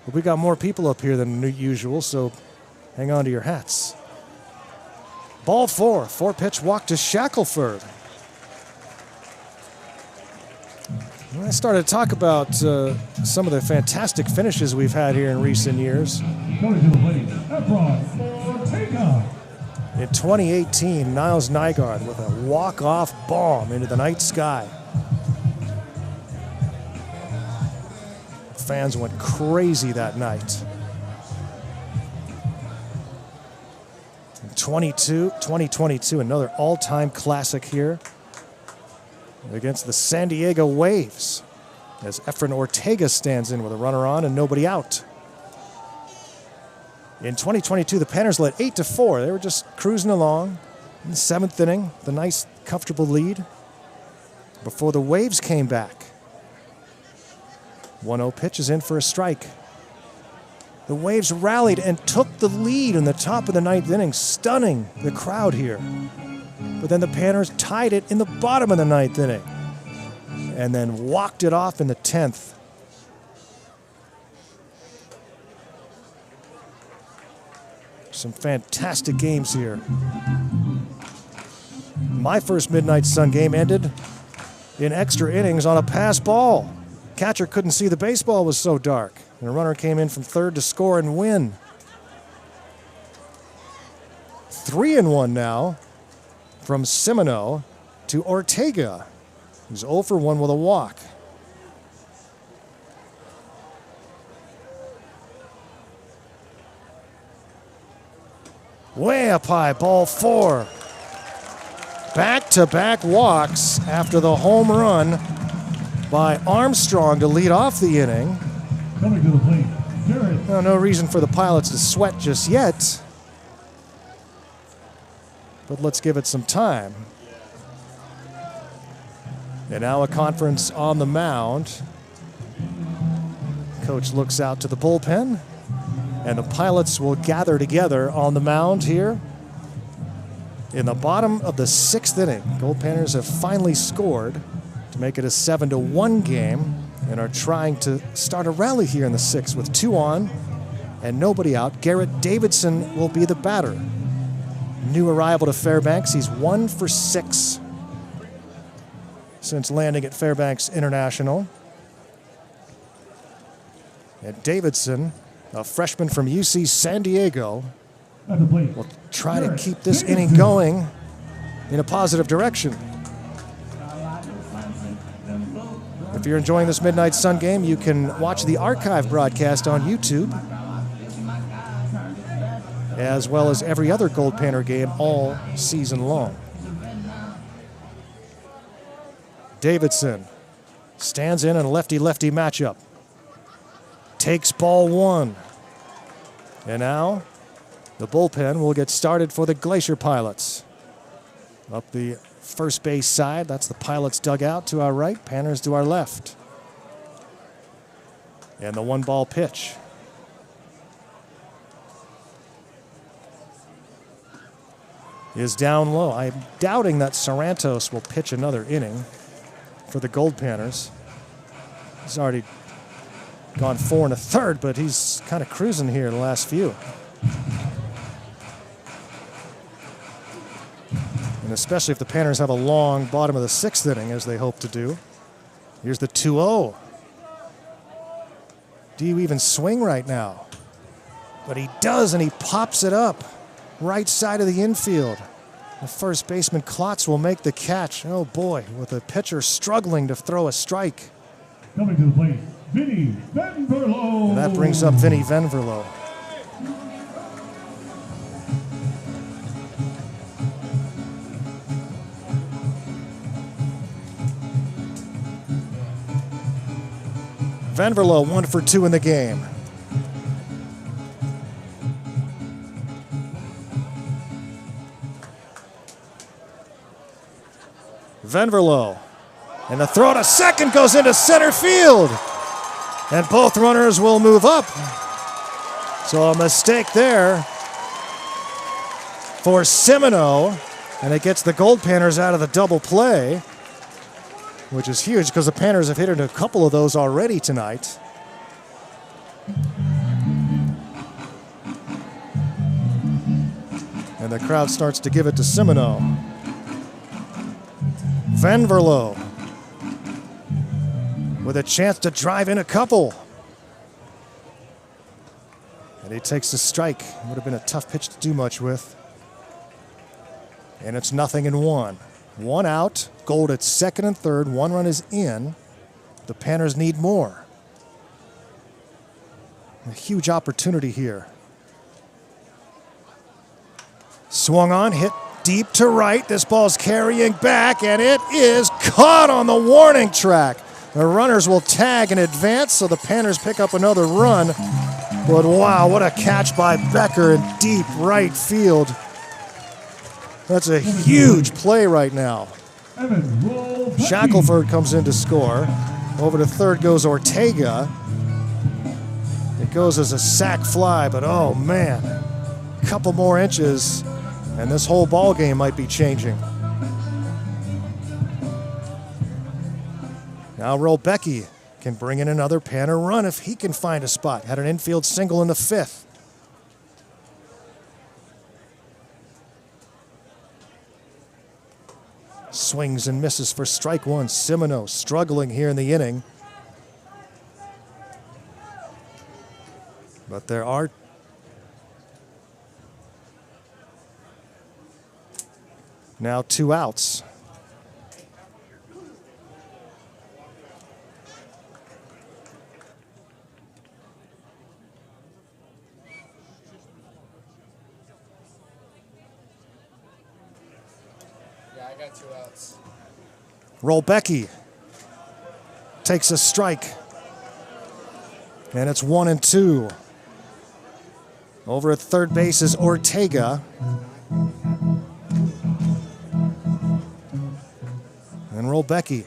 But we got more people up here than usual, so hang on to your hats. Ball 4, 4-pitch walk to Shackelford. I started to talk about some of the fantastic finishes we've had here in recent years. Going to the plate, Efron Ortega. In 2018, Niles Nygaard with a walk-off bomb into the night sky. Fans went crazy that night. In 2022, another all-time classic here against the San Diego Waves as Efren Ortega stands in with a runner on and nobody out. In 2022, the Panners led 8-4. They were just cruising along in the 7th inning, the nice, comfortable lead before the Waves came back. 1-0 pitch is in for a strike. The Waves rallied and took the lead in the top of the 9th inning, stunning the crowd here. But then the Panners tied it in the bottom of the 9th inning and then walked it off in the 10th. Some fantastic games here. My first Midnight Sun game ended in extra innings on a pass ball. Catcher couldn't see the baseball, was so dark. And a runner came in from third to score and win. 3-1 now from Semino to Ortega, who's 0 for 1 with a walk. Way up high, ball 4. Back-to-back walks after the home run by Armstrong to lead off the inning. Coming to the plate, Garrett. No reason for the Pilots to sweat just yet, but let's give it some time. And now a conference on the mound. Coach looks out to the bullpen, and the Pilots will gather together on the mound here in the bottom of the 6th inning. Goldpanners have finally scored to make it a 7-1 game and are trying to start a rally here in the 6th with 2 on and nobody out. Garrett Davidson will be the batter. New arrival to Fairbanks. He's 1 for 6 since landing at Fairbanks International. And Davidson, a freshman from UC San Diego, At the plate, will try to keep this inning going in a positive direction. If you're enjoying this Midnight Sun game, you can watch the archive broadcast on YouTube, as well as every other Goldpanner game all season long. Davidson stands in a lefty-lefty matchup. Takes ball 1. And now the bullpen will get started for the Glacier Pilots. Up the first base side, that's the Pilots dugout to our right, Panners to our left. And the 1-ball pitch. Is down low. I'm doubting that Sarantos will pitch another inning for the Goldpanners. He's already gone 4 1/3, but he's kind of cruising here the last few. And especially if the Panners have a long bottom of the 6th inning, as they hope to do. Here's the 2-0. Do you even swing right now? But he does, and he pops it up. Right side of the infield. The first baseman Klotz will make the catch. Oh boy, with the pitcher struggling to throw a strike. Coming to the plate, Vinny Venverlo. And that brings up Vinny Venverlo. Venverlo 1 for 2 in the game. Venverlo. And the throw to second goes into center field. And both runners will move up. So a mistake there for Semino. And it gets the Goldpanners out of the double play, which is huge because the Panners have hit a couple of those already tonight. And the crowd starts to give it to Semino. Venverlo with a chance to drive in a couple. And he takes a strike. Would have been a tough pitch to do much with. And it's 0-1. 1 out, Gold at 2nd and 3rd. 1 run is in. The Panners need more. A huge opportunity here. Swung on, hit deep to right. This ball's carrying back, and it is caught on the warning track. The runners will tag in advance, so the Panners pick up another run. But wow, what a catch by Becker in deep right field. That's a huge play right now. Shackelford comes in to score. Over to third goes Ortega. It goes as a sac fly, but oh man, a couple more inches and this whole ball game might be changing. Now Rolbecki can bring in another Panner run if he can find a spot. Had an infield single in the 5th. Swings and misses for strike 1. Semino struggling here in the inning. But there are now 2 outs. Yeah, I got 2 outs. Rolbecki takes a strike. And it's 1-2. Over at third base is Ortega. And Rolbecki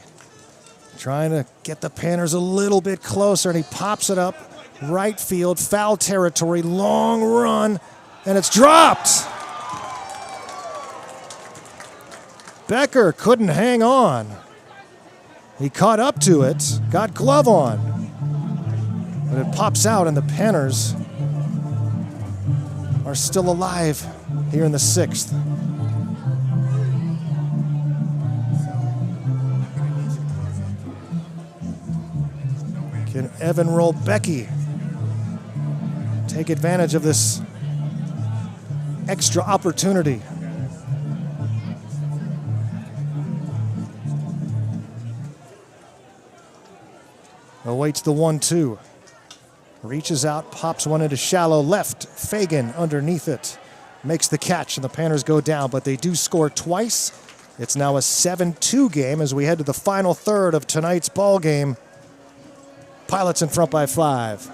trying to get the Panners a little bit closer, and he pops it up. Right field, foul territory, long run, and it's dropped. Becker couldn't hang on. He caught up to it, got glove on. But it pops out, and the Panners are still alive here in the 6th. Can Evan Rolbecki take advantage of this extra opportunity? Awaits the 1-2. Reaches out, pops one into shallow left. Fagan underneath it. Makes the catch, and the Panners go down, but they do score twice. It's now a 7-2 game as we head to the final third of tonight's ball game. Pilots in front by 5.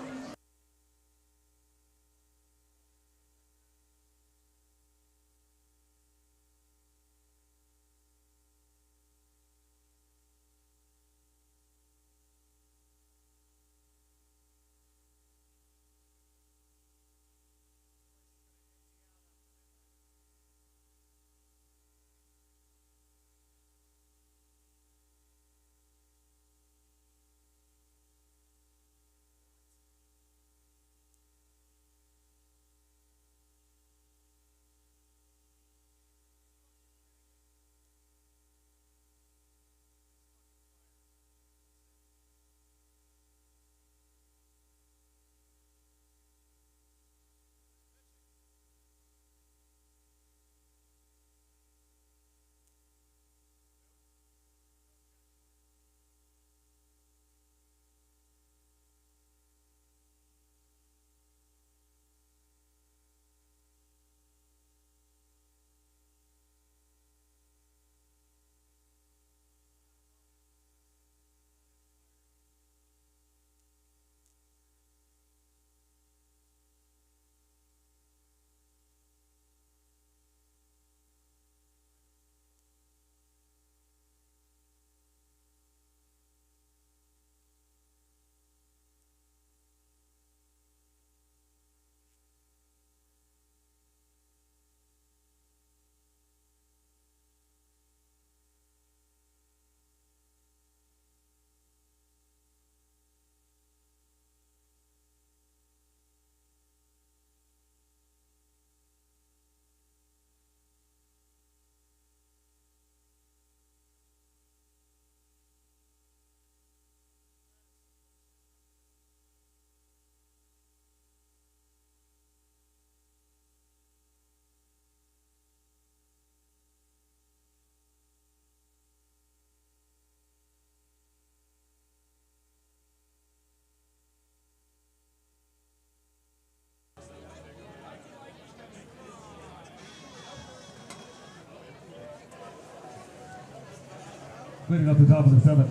Cleaning up the top of the 7th.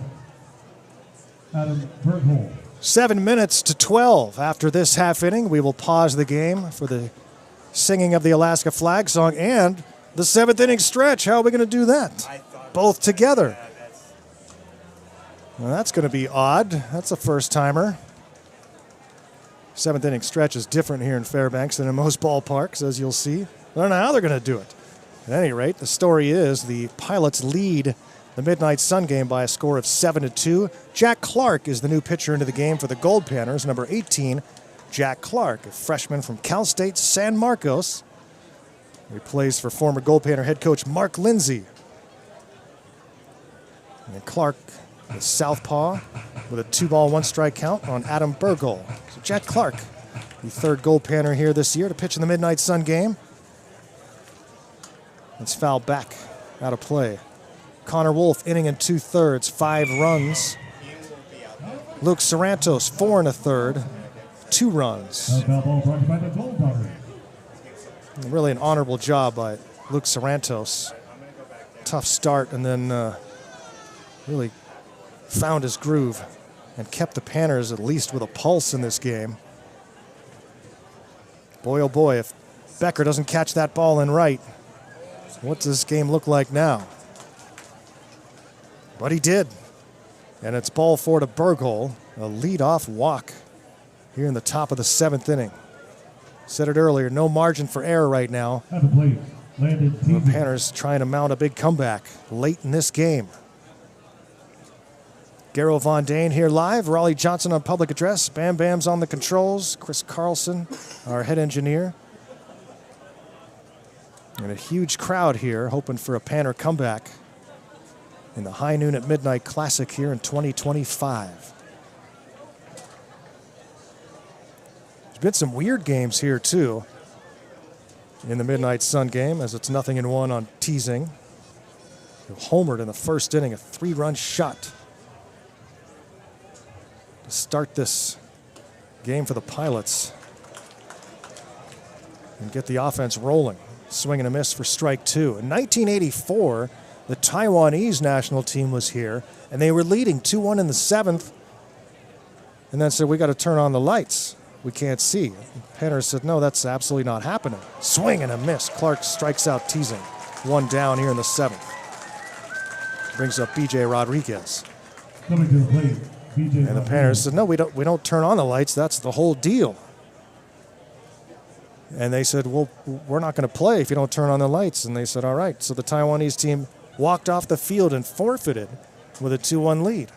Adam Berghole. 7 minutes to 12 after this half inning. We will pause the game for the singing of the Alaska flag song and the 7th inning stretch. How are we going to do that? Both together. Well, that's going to be odd. That's a first-timer. 7th inning stretch is different here in Fairbanks than in most ballparks, as you'll see. I don't know how they're going to do it. At any rate, the story is the Pilots lead the Midnight Sun game by a score of 7-2. Jack Clark is the new pitcher into the game for the Goldpanners, number 18. Jack Clark, a freshman from Cal State San Marcos. He plays for former Goldpanner head coach Mark Lindsay. And Clark, the southpaw, with a 2-ball, 1-strike count on Adam Berghole. So Jack Clark, the third Goldpanner here this year to pitch in the Midnight Sun game. It's fouled back, out of play. Connor Wolf, inning and 2/3, 5 runs. Luke Sarantos, 4 1/3, 2 runs. Really an honorable job by Luke Sarantos. Tough start, and then really found his groove and kept the Panners at least with a pulse in this game. Boy, oh boy, if Becker doesn't catch that ball in right, what does this game look like now? But he did. And it's ball 4 to Berghole, a leadoff walk here in the top of the 7th inning. Said it earlier, no margin for error right now. Have a plate. Landon The Panners trying to mount a big comeback late in this game. Garrow Von Dane here live. Raleigh Johnson on public address. Bam Bam's on the controls. Chris Carlson, our head engineer. And a huge crowd here hoping for a Panner comeback in the High Noon at Midnight Classic here in 2025. There's been some weird games here too in the Midnight Sun game, as it's 0-1 on teasing. Homered in the first inning, a 3-run shot to start this game for the Pilots and get the offense rolling. Swing and a miss for strike 2. In 1984, the Taiwanese national team was here, and they were leading 2-1 in the 7th, and then said, we got to turn on the lights. We can't see. Panners said, no, that's absolutely not happening. Swing and a miss. Clark strikes out teasing. 1 down here in the 7th. Brings up B.J. Rodriguez. Coming to the plate, B.J. And the Panners said, no, we don't turn on the lights. That's the whole deal. And they said, well, we're not going to play if you don't turn on the lights. And they said, all right. So the Taiwanese team walked off the field and forfeited with a 2-1 lead.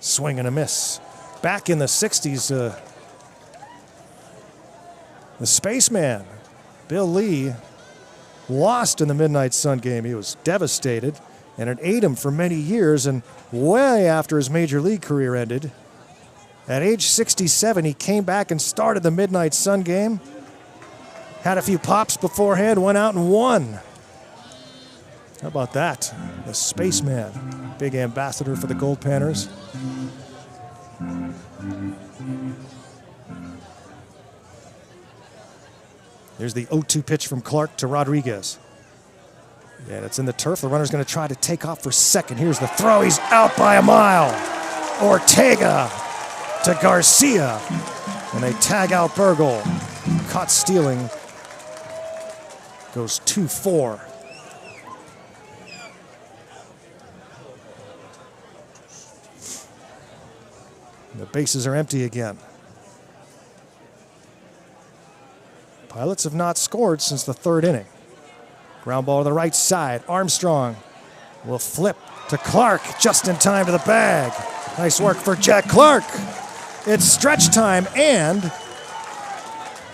Swing and a miss. Back in the 60s, the spaceman, Bill Lee, lost in the Midnight Sun game. He was devastated, and it ate him for many years, and way after his major league career ended, at age 67, he came back and started the Midnight Sun game. Had a few pops beforehand, went out and won. How about that? The spaceman, big ambassador for the Goldpanners. Here's the 0-2 pitch from Clark to Rodriguez. Yeah, it's in the turf. The runner's going to try to take off for second. Here's the throw. He's out by a mile. Ortega to Garcia. And they tag out Berghole. Caught stealing. Goes 2-4. The bases are empty again. Pilots have not scored since the 3rd inning. Ground ball to the right side. Armstrong will flip to Clark just in time to the bag. Nice work for Jack Clark. It's stretch time and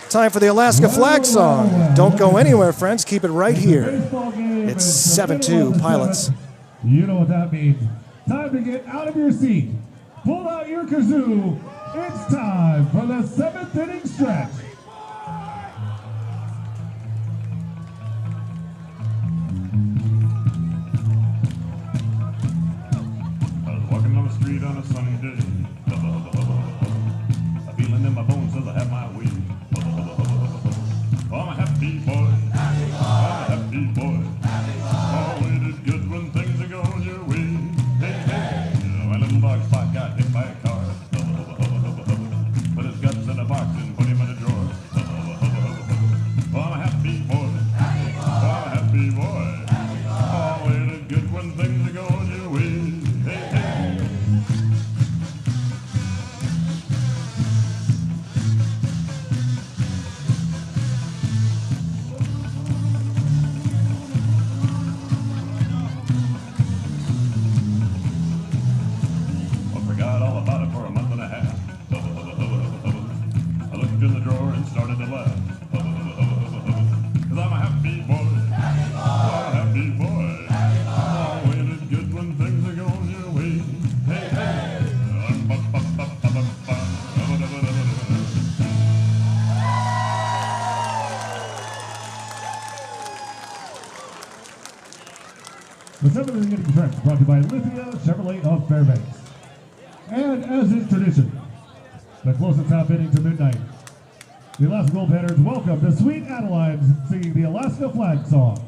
time for the Alaska flag song. Don't go anywhere, friends. Keep it right here. It's 7-2 Pilots. You know what that means. Time to get out of your seat. Pull out your kazoo. It's time for the 7th inning stretch. Walking on the street on a sunny day. A feeling in my bones as I have my way. Oh, I'm a happy hit by a car. Put his guts in a box and put him in a drawer. Oh, I'm a happy boy. Oh, I'm a happy boy. Oh, ain't it good when things are going your way? Hey, hey. I forgot all about it for a month and a half. I looked in the drawer and started to laugh. Cause I'm a happy boy. Oh, I'm a happy boy. Oh, ain't it good when things are going your way? Hey, hey. The 7th Beginning Trek brought to you by Lithia Chevrolet of Fairbanks. And as is tradition, the closest half inning to midnight, the Alaska Goldpanners welcome the Sweet Adelines singing the Alaska Flag Song.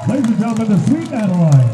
Ladies and gentlemen, the Sweet Adeline.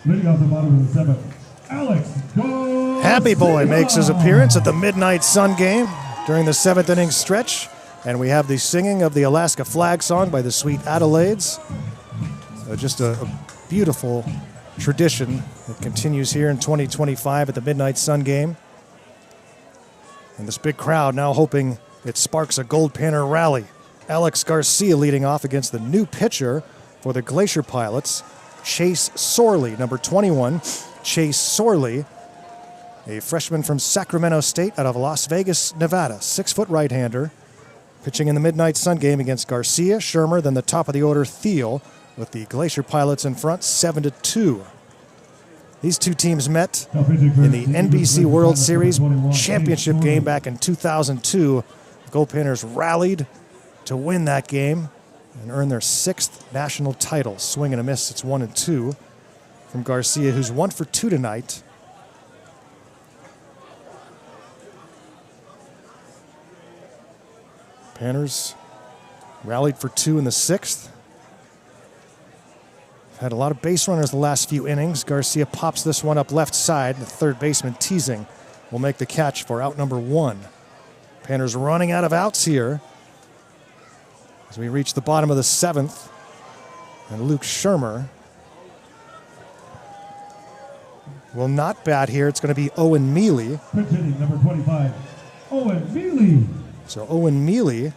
Leading off the bottom of the 7th, Alex Go. Happy Boy makes his appearance at the Midnight Sun game during the 7th inning stretch. And we have the singing of the Alaska flag song by the Sweet Adelaides. Just a beautiful tradition that continues here in 2025 at the Midnight Sun game. And this big crowd now hoping it sparks a Goldpanner rally. Alex Garcia leading off against the new pitcher for the Glacier Pilots, Chase Sorley, number 21. Chase Sorley, a freshman from Sacramento State out of Las Vegas, Nevada, 6-foot right-hander, pitching in the Midnight Sun game against Garcia, Shermer, then the top of the order, Thiel, with the Glacier Pilots in front, 7-2. These two teams met in the NBC World Series championship game back in 2002. Goldpanners rallied to win that game and earn their 6th national title. Swing and a miss, it's 1-2 from Garcia, who's 1 for 2 tonight. Panners rallied for 2 in the 6th. Had a lot of base runners the last few innings. Garcia pops this one up left side. The third baseman, Teasing, will make the catch for out number 1. Panners running out of outs here as we reach the bottom of the 7th. And Luke Shermer will not bat here. It's going to be Owen Mealy. Pitch hitting, number 25, Owen Mealy. So Owen Mealy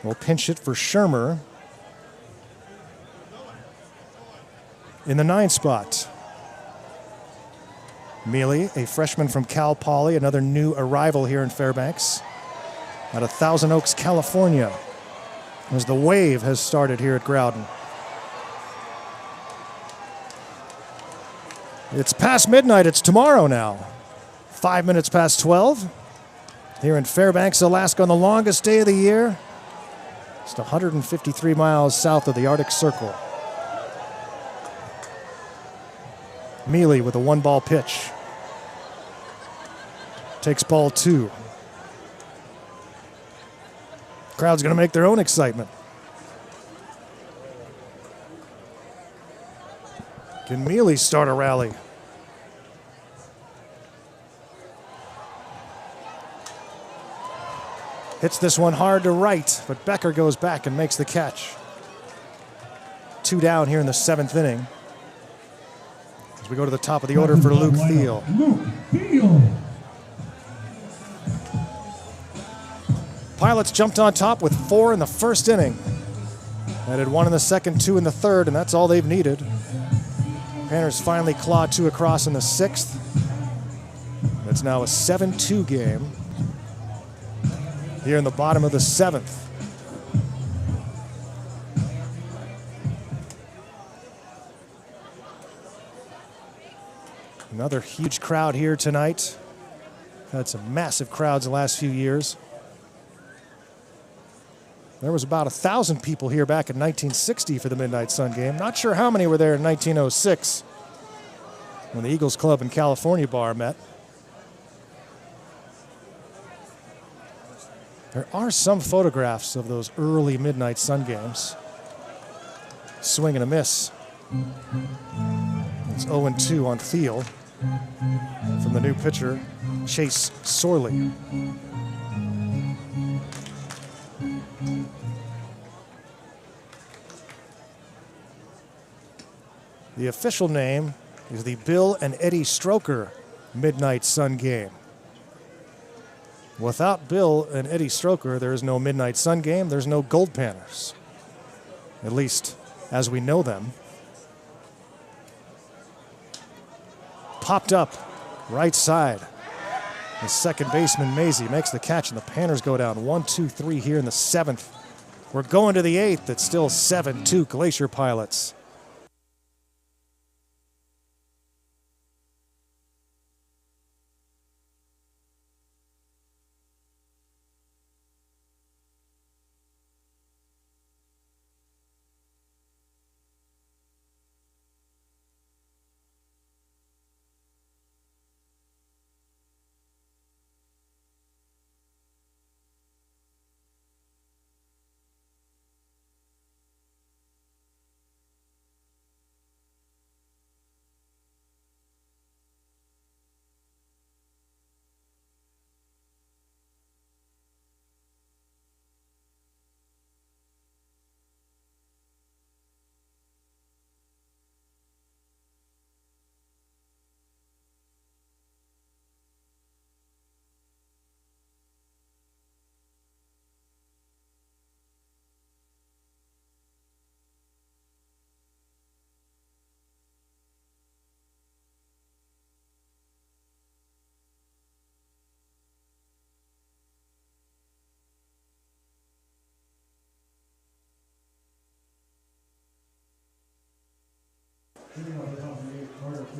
will pinch hit for Shermer in the 9 spot. Mealy, a freshman from Cal Poly, another new arrival here in Fairbanks, out of Thousand Oaks, California, as the wave has started here at Growden. It's past midnight. It's tomorrow now. 5 minutes past 12. Here in Fairbanks, Alaska, on the longest day of the year. Just 153 miles south of the Arctic Circle. Mealy with a 1-ball pitch. Takes ball 2. Crowd's going to make their own excitement. Can Mealy start a rally? Hits this one hard to right, but Becker goes back and makes the catch. 2 down here in the 7th inning. As we go to the top of the order for Luke Thiel. Luke Thiel. Pilots jumped on top with 4 in the 1st inning. Added 1 in the 2nd, 2 in the 3rd, and that's all they've needed. Panners finally clawed 2 across in the 6th. It's now a 7-2 game here in the bottom of the 7th. Another huge crowd here tonight. Had some massive crowds the last few years. There was about 1,000 people here back in 1960 for the Midnight Sun game. Not sure how many were there in 1906 when the Eagles Club and California Bar met. There are some photographs of those early Midnight Sun games. Swing and a miss. It's 0-2 on Thiel from the new pitcher, Chase Sorley. The official name is the Bill and Eddie Stroker Midnight Sun game. Without Bill and Eddie Stroker, there is no Midnight Sun game, there's no Goldpanners. At least as we know them. Popped up, right side. The second baseman, Maisie, makes the catch, and the Panners go down 1-2-3 here in the 7th. We're going to the 8th. It's still 7-2 Glacier Pilots.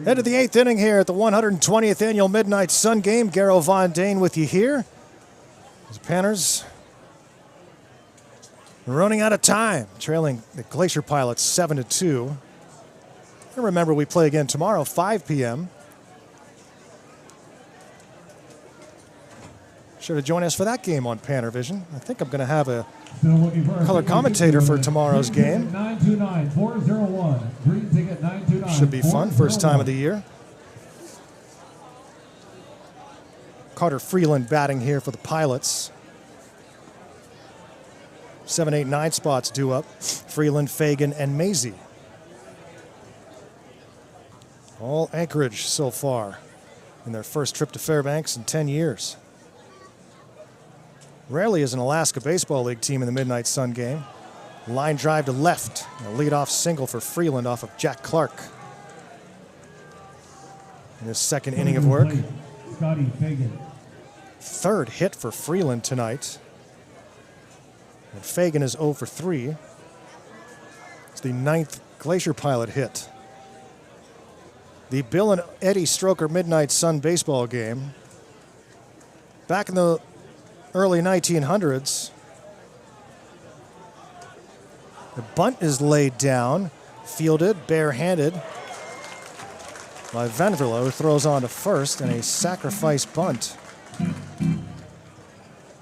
Head to the 8th inning here at the 120th Annual Midnight Sun Game. Garrow Von Dane with you here. The Panners running out of time, trailing the Glacier Pilots 7-2. And remember, we play again tomorrow, 5 p.m. Sure to join us for that game on PannerVision. I think I'm going to have a color commentator for tomorrow's game. 929-401. Green ticket 929. Should be fun. First time of the year. Carter Freeland batting here for the Pilots. 7, 8, 9 spots due up. Freeland, Fagan, and Maisie. All Anchorage so far in their first trip to Fairbanks in 10 years. Rarely is an Alaska Baseball League team in the Midnight Sun Game. Line drive to left. A leadoff single for Freeland off of Jack Clark. In his second inning of work. Scotty Fagan. Third hit for Freeland tonight. And Fagan is 0 for 3. It's the 9th Glacier Pilot hit. The Bill and Eddie Stroker Midnight Sun baseball game. Back in the early 1900s, the bunt is laid down, fielded, barehanded by Venverlo, who throws on to first, and a sacrifice bunt.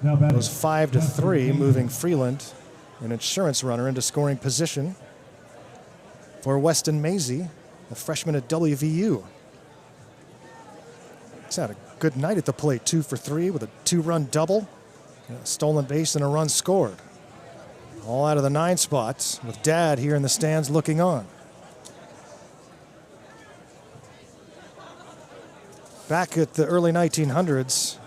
It was 5-3, moving Freeland, an insurance runner, into scoring position for Weston Maisie, a freshman at WVU. He's had a good night at the plate, 2 for 3 with a 2-run double, a stolen base and a run scored. All out of the 9 spots, with Dad here in the stands looking on. Back at the early 1900s,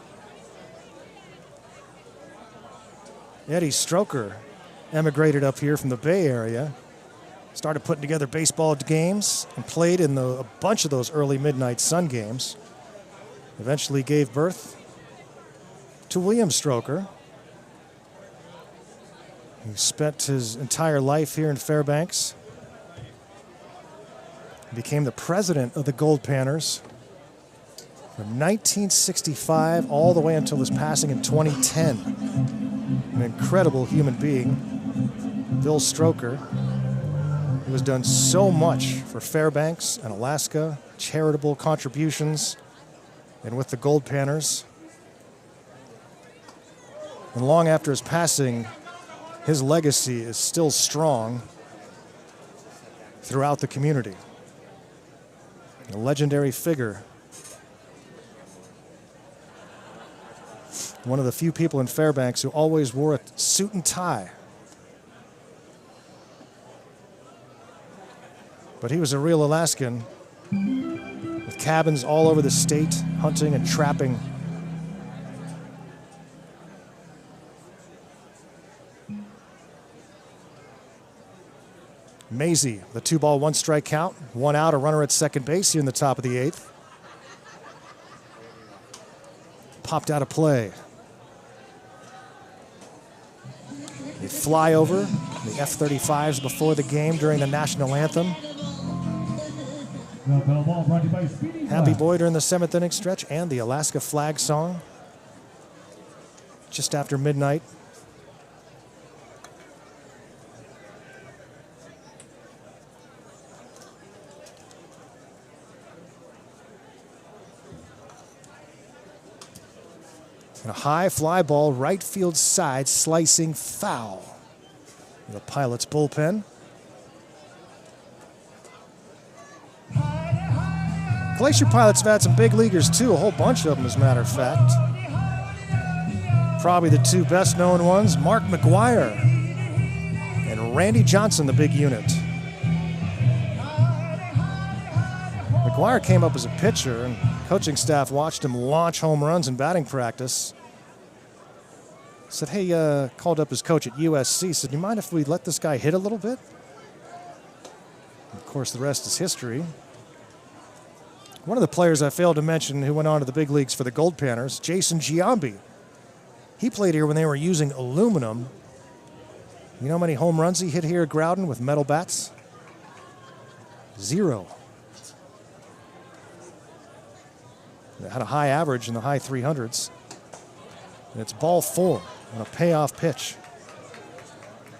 Eddie Stroker emigrated up here from the Bay Area, started putting together baseball games, and played in a bunch of those early Midnight Sun games. Eventually gave birth to William Stroker, who spent his entire life here in Fairbanks. He became the president of the Goldpanners from 1965 all the way until his passing in 2010. An incredible human being, Bill Stroker, who has done so much for Fairbanks and Alaska, charitable contributions, and with the Goldpanners. And long after his passing, his legacy is still strong throughout the community. A legendary figure. One of the few people in Fairbanks who always wore a suit and tie. But he was a real Alaskan, with cabins all over the state, hunting and trapping. Maisie, the 2-ball, 1-strike count, 1 out, a runner at second base here in the top of the 8th. Popped out of play. A flyover, the F-35s before the game during the national anthem. Happy Boy during the 7th inning stretch, and the Alaska flag song just after midnight. And a high fly ball, right field side, slicing foul. The Pilots bullpen. Glacier Pilots have had some big leaguers too, a whole bunch of them as a matter of fact. Probably the 2 best known ones, Mark McGuire and Randy Johnson, the big unit. McGuire came up as a pitcher, and coaching staff watched him launch home runs in batting practice. Said, hey, called up his coach at USC, said, you mind if we let this guy hit a little bit? And of course, the rest is history. One of the players I failed to mention who went on to the big leagues for the Goldpanners, Jason Giambi. He played here when they were using aluminum. You know how many home runs he hit here at Growden with metal bats? 0. They had a high average in the high 300s. And it's ball 4 on a payoff pitch.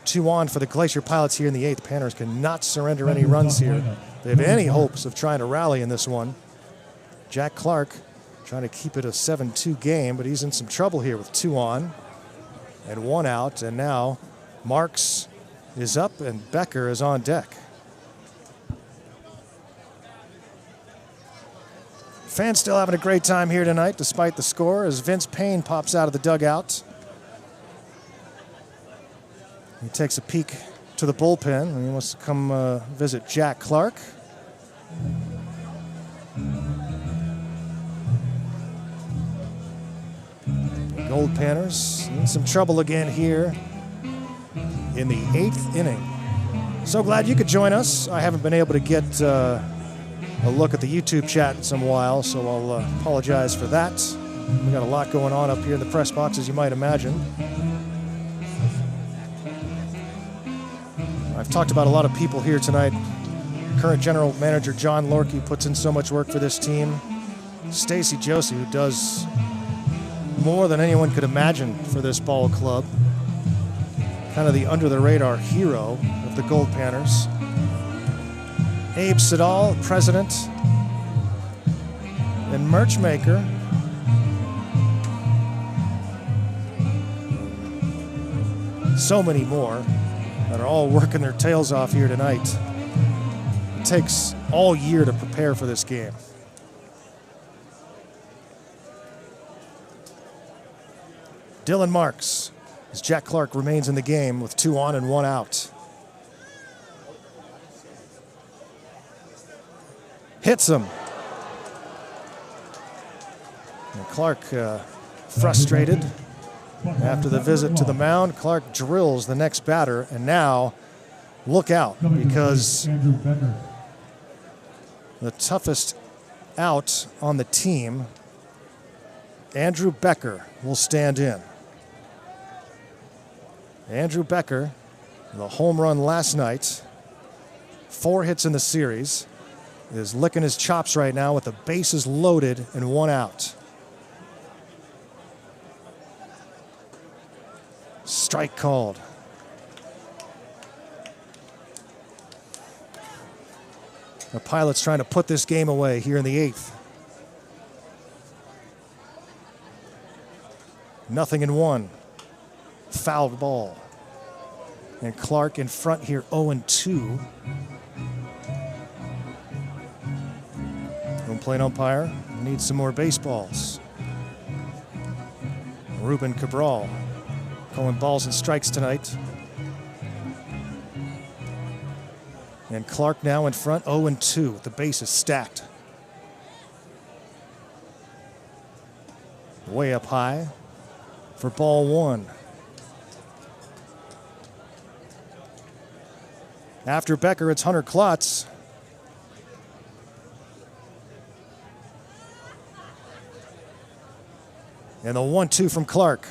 2 on for the Glacier Pilots here in the 8th. Panners cannot surrender any runs here. They have any hopes of trying to rally in this one. Jack Clark trying to keep it a 7-2 game, but he's in some trouble here with 2 on and 1 out. And now Marks is up and Becker is on deck. Fans still having a great time here tonight despite the score as Vince Payne pops out of the dugout. He takes a peek to the bullpen and he wants to come visit Jack Clark. Goldpanners in some trouble again here in the 8th inning. So glad you could join us. I haven't been able to get a look at the YouTube chat in some while, so I'll apologize for that. We got a lot going on up here in the press box, as you might imagine. I've talked about a lot of people here tonight. Current general manager John Lorkey puts in so much work for this team. Stacy Josie, who does more than anyone could imagine for this ball club. Kind of the under-the-radar hero of the Goldpanners. Abe Siddall, president and merch maker. So many more that are all working their tails off here tonight. It takes all year to prepare for this game. Dylan Marks, as Jack Clark remains in the game with 2 on and 1 out. Hits him. And Clark frustrated after the visit to the mound. Clark drills the next batter, and now look out because the toughest out on the team, Andrew Becker, will stand in. Andrew Becker, the home run last night, 4 hits in the series, is licking his chops right now with the bases loaded and 1 out. Strike called. The Pilots trying to put this game away here in the 8th. 0-1. Fouled ball. And Clark in front here, 0-2. Home plate umpire needs some more baseballs. Ruben Cabral calling balls and strikes tonight. And Clark now in front, 0-2. The base is stacked. Way up high for ball 1. After Becker, it's Hunter Klotz. And the 1-2 from Clark.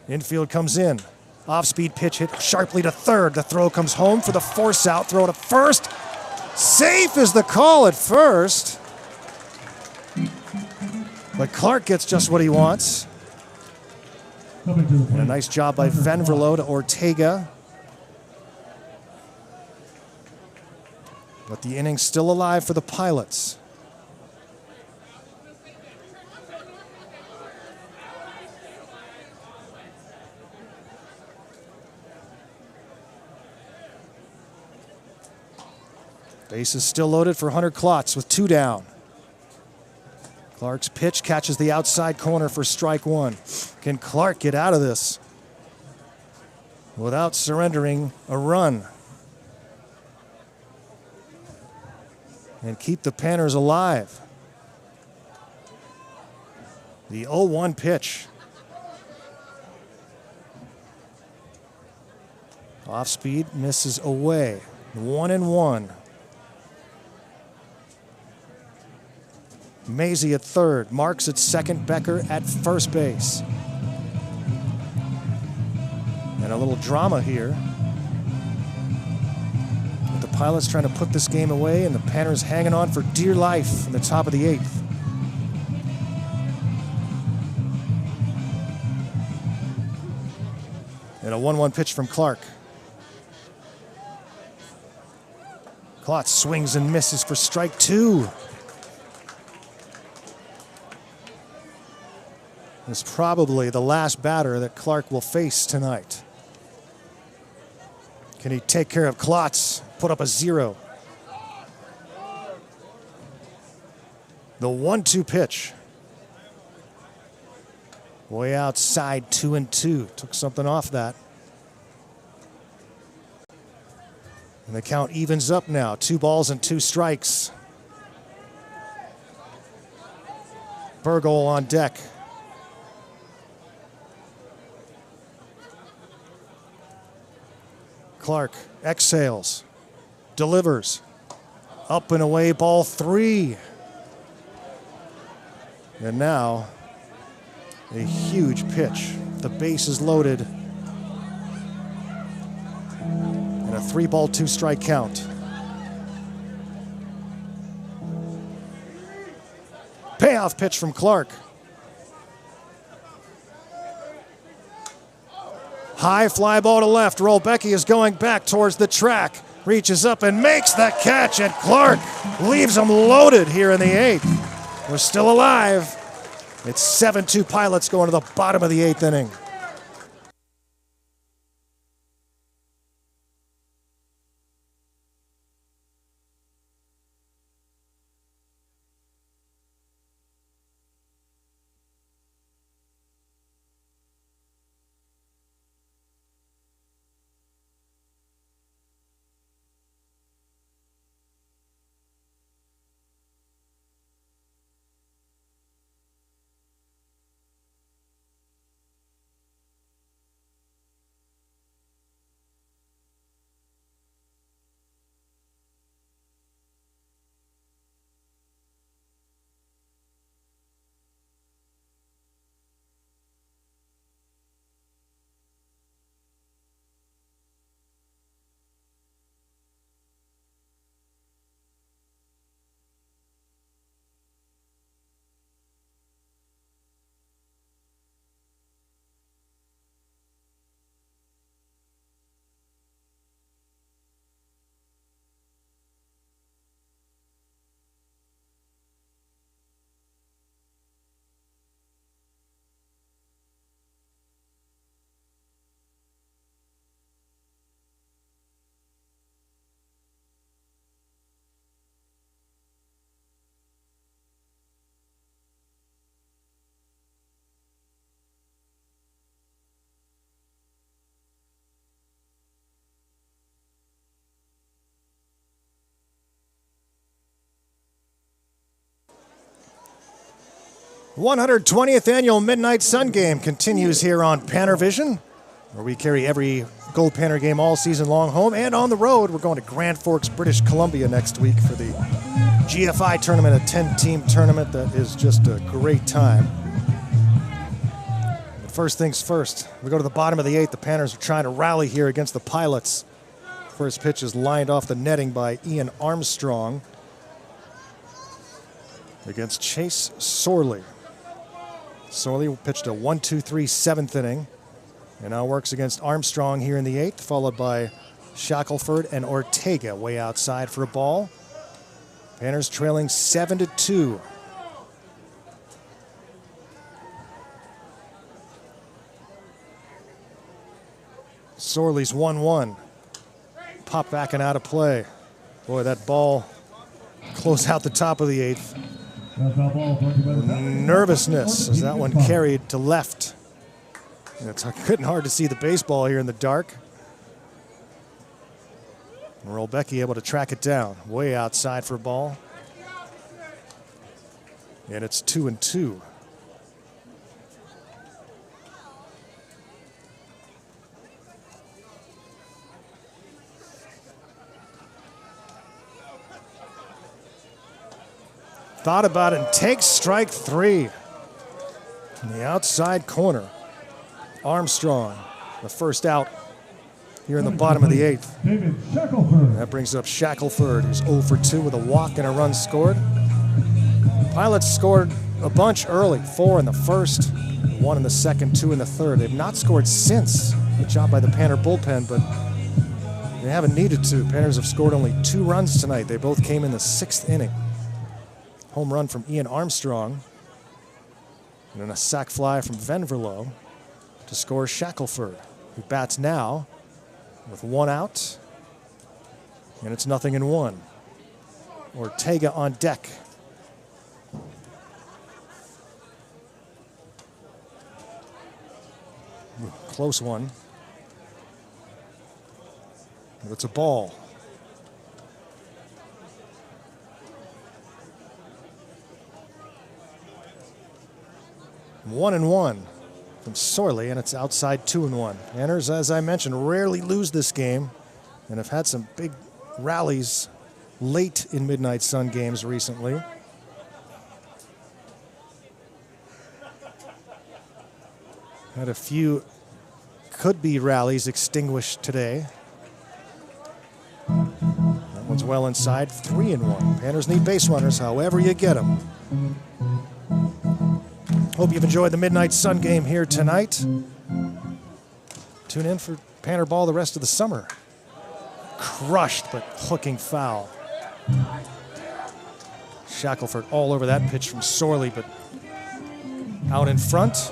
Infield comes in. Off-speed pitch hit sharply to third. The throw comes home for the force out. Throw to first. Safe is the call at first. But Clark gets just what he wants. And a nice job by Venverlo to Ortega. But the inning's still alive for the Pilots. Base is still loaded for Hunter Klotz with 2 down. Clark's pitch catches the outside corner for strike 1. Can Clark get out of this without surrendering a run and keep the Panners alive? The 0-1 pitch. Off speed, misses away. 1-1. Maisie at third, Marks at second, Becker at first base. And a little drama here with the Pilots trying to put this game away, and the Panners hanging on for dear life in the top of the 8th. And a 1-1 pitch from Clark. Klotz swings and misses for strike 2. It's probably the last batter that Clark will face tonight. Can he take care of Klotz, put up a 0? The 1-2 pitch. Way outside, 2-2. Took something off that. And the count evens up now. 2 balls and 2 strikes. Burgol on deck. Clark exhales, delivers, up and away, ball 3. And now, a huge pitch. The base is loaded. And a 3-ball, 2-strike count. Payoff pitch from Clark. High fly ball to left. Rolbecki is going back towards the track. Reaches up and makes the catch, and Clark leaves him loaded here in the 8th. We're still alive. It's 7-2 Pilots going to the bottom of the 8th inning. The 120th annual Midnight Sun Game continues here on PannerVision, where we carry every Goldpanner game all season long home and on the road. We're going to Grand Forks, British Columbia next week for the GFI tournament, a 10-team tournament that is just a great time. But first things first, we go to the bottom of the 8th. The Panners are trying to rally here against the Pilots. First pitch is lined off the netting by Ian Armstrong against Chase Sorley. Sorley pitched a 1-2-3 7th inning and now works against Armstrong here in the 8th, followed by Shackelford and Ortega way outside for a ball. Panners trailing 7-2. Sorley's 1-1. Pop back and out of play. Boy, that ball closed out the top of the 8th. Nervousness as that one carried to left. It's getting hard to see the baseball here in the dark. Rolbecki able to track it down. Way outside for a ball. And it's 2-2. Thought about it and takes strike 3. In the outside corner. Armstrong, the first out here in the bottom of the 8th. David Shackelford. That brings up Shackelford, who's 0 for 2 with a walk and a run scored. Pilots scored a bunch early, 4 in the first, 1 in the second, 2 in the third. They've not scored since. Good job by the Panner bullpen, but they haven't needed to. Panners have scored only 2 runs tonight. They both came in the 6th inning. Home run from Ian Armstrong, and then a sac fly from Venverlo to score Shackelford, who bats now with 1 out, and it's 0-1. Ortega on deck. Close one. But it's a ball. One and 1 from Sorley, and it's outside 2-1. Panners, as I mentioned, rarely lose this game and have had some big rallies late in Midnight Sun games recently. Had a few could-be rallies extinguished today. That one's well inside, 3-1. Panners need base runners, however you get them. Hope you've enjoyed the Midnight Sun game here tonight. Tune in for Panner ball the rest of the summer. Crushed, but hooking foul. Shackelford all over that pitch from Sorley, but out in front.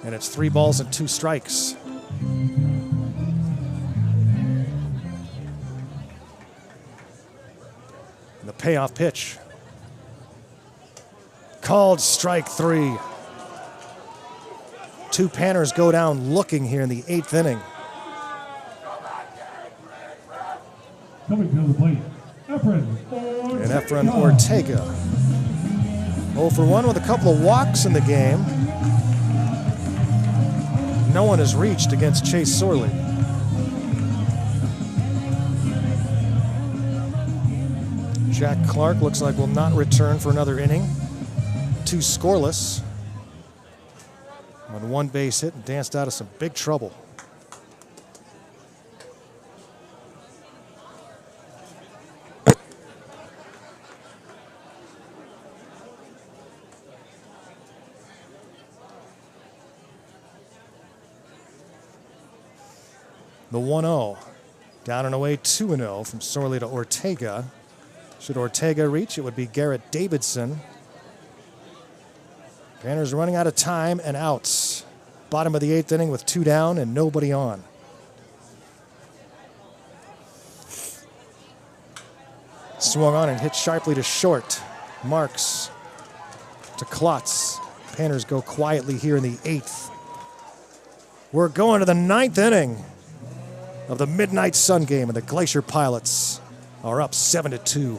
And it's 3 balls and 2 strikes. And the payoff pitch. Called strike 3. 2 Panners go down looking here in the 8th inning. Coming to the plate, Efren And Efren Ortega. 0 for 1 with a couple of walks in the game. No one has reached against Chase Sorley. Jack Clark looks like will not return for another inning. 2 scoreless on 1 base hit and danced out of some big trouble. The 1-0, down and away 2-0 from Sorley to Ortega. Should Ortega reach, it would be Garrett Davidson. Panners running out of time and outs. Bottom of the 8th inning with 2 down and nobody on. Swung on and hit sharply to short. Marks to Klotz. Panners go quietly here in the 8th. We're going to the 9th inning of the Midnight Sun game, and the Glacier Pilots are up 7-2.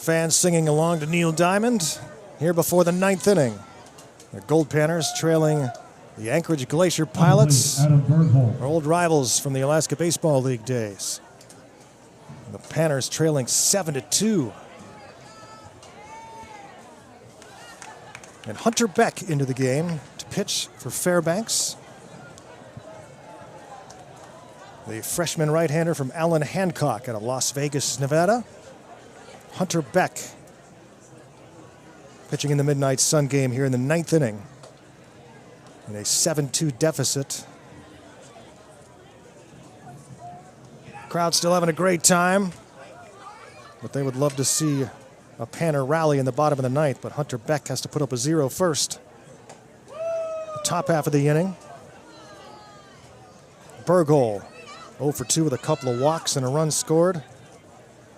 Fans singing along to Neil Diamond here before the 9th inning. The Goldpanners trailing the Anchorage Glacier Pilots, our old rivals from the Alaska Baseball League days. The Panners trailing 7-2. And Hunter Beck into the game to pitch for Fairbanks. The freshman right-hander from Allen Hancock out of Las Vegas, Nevada. Hunter Beck pitching in the Midnight Sun game here in the 9th inning in a 7-2 deficit. Crowd still having a great time, but they would love to see a Panner rally in the bottom of the 9th, but Hunter Beck has to put up a 0 first. The top half of the inning. Burgole 0 for 2 with a couple of walks and a run scored.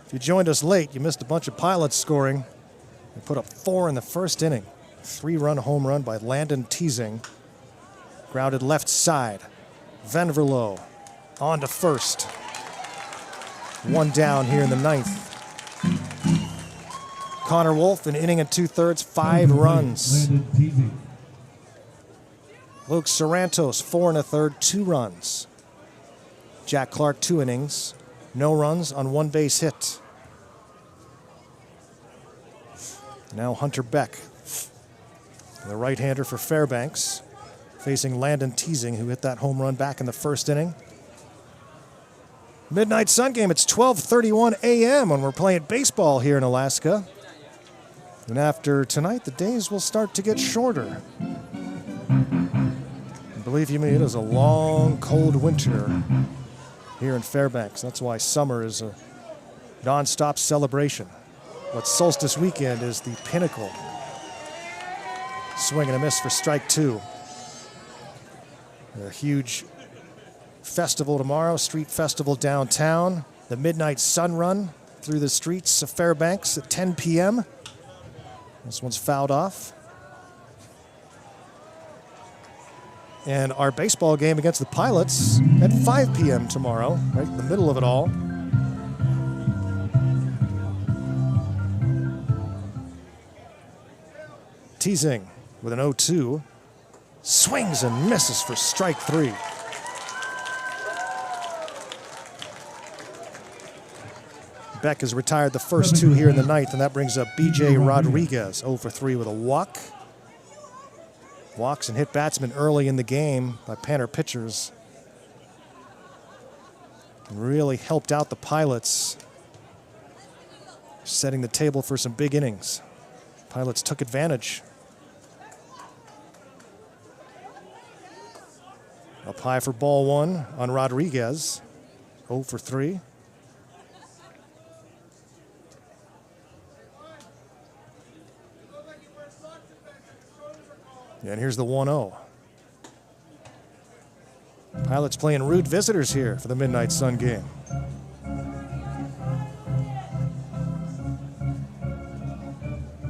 If you joined us late, you missed a bunch of Pilots scoring. They put up 4 in the first inning. 3-run home run by Landon Teasing. Grounded left side. Venverlo on to first. 1 down here in the 9th. Connor Wolf, an inning and 2/3, 5 runs. Luke Sorrentos, 4 1/3, 2 runs. Jack Clark, 2 innings, no runs on 1 base hit. Now Hunter Beck, the right-hander for Fairbanks, facing Landon Teasing, who hit that home run back in the first inning. Midnight Sun game, it's 12:31 a.m. when we're playing baseball here in Alaska. And after tonight, the days will start to get shorter. And believe you me, it is a long, cold winter here in Fairbanks. That's why summer is a non-stop celebration. But solstice weekend is the pinnacle. Swing and a miss for strike 2. A huge festival tomorrow, street festival downtown. The Midnight Sun Run through the streets of Fairbanks at 10 p.m. This one's fouled off. And our baseball game against the Pilots at 5 p.m. tomorrow, right in the middle of it all. Teasing with an 0-2. Swings and misses for strike 3. Beck has retired the first 2 here in the 9th, and that brings up B.J. Rodriguez, 0 for 3 with a walk. Walks and hit batsmen early in the game by Panner pitchers. And really helped out the Pilots, setting the table for some big innings. Pilots took advantage. Up high for ball 1 on Rodriguez, 0 for 3. And here's the 1-0. Pilots playing rude visitors here for the Midnight Sun game.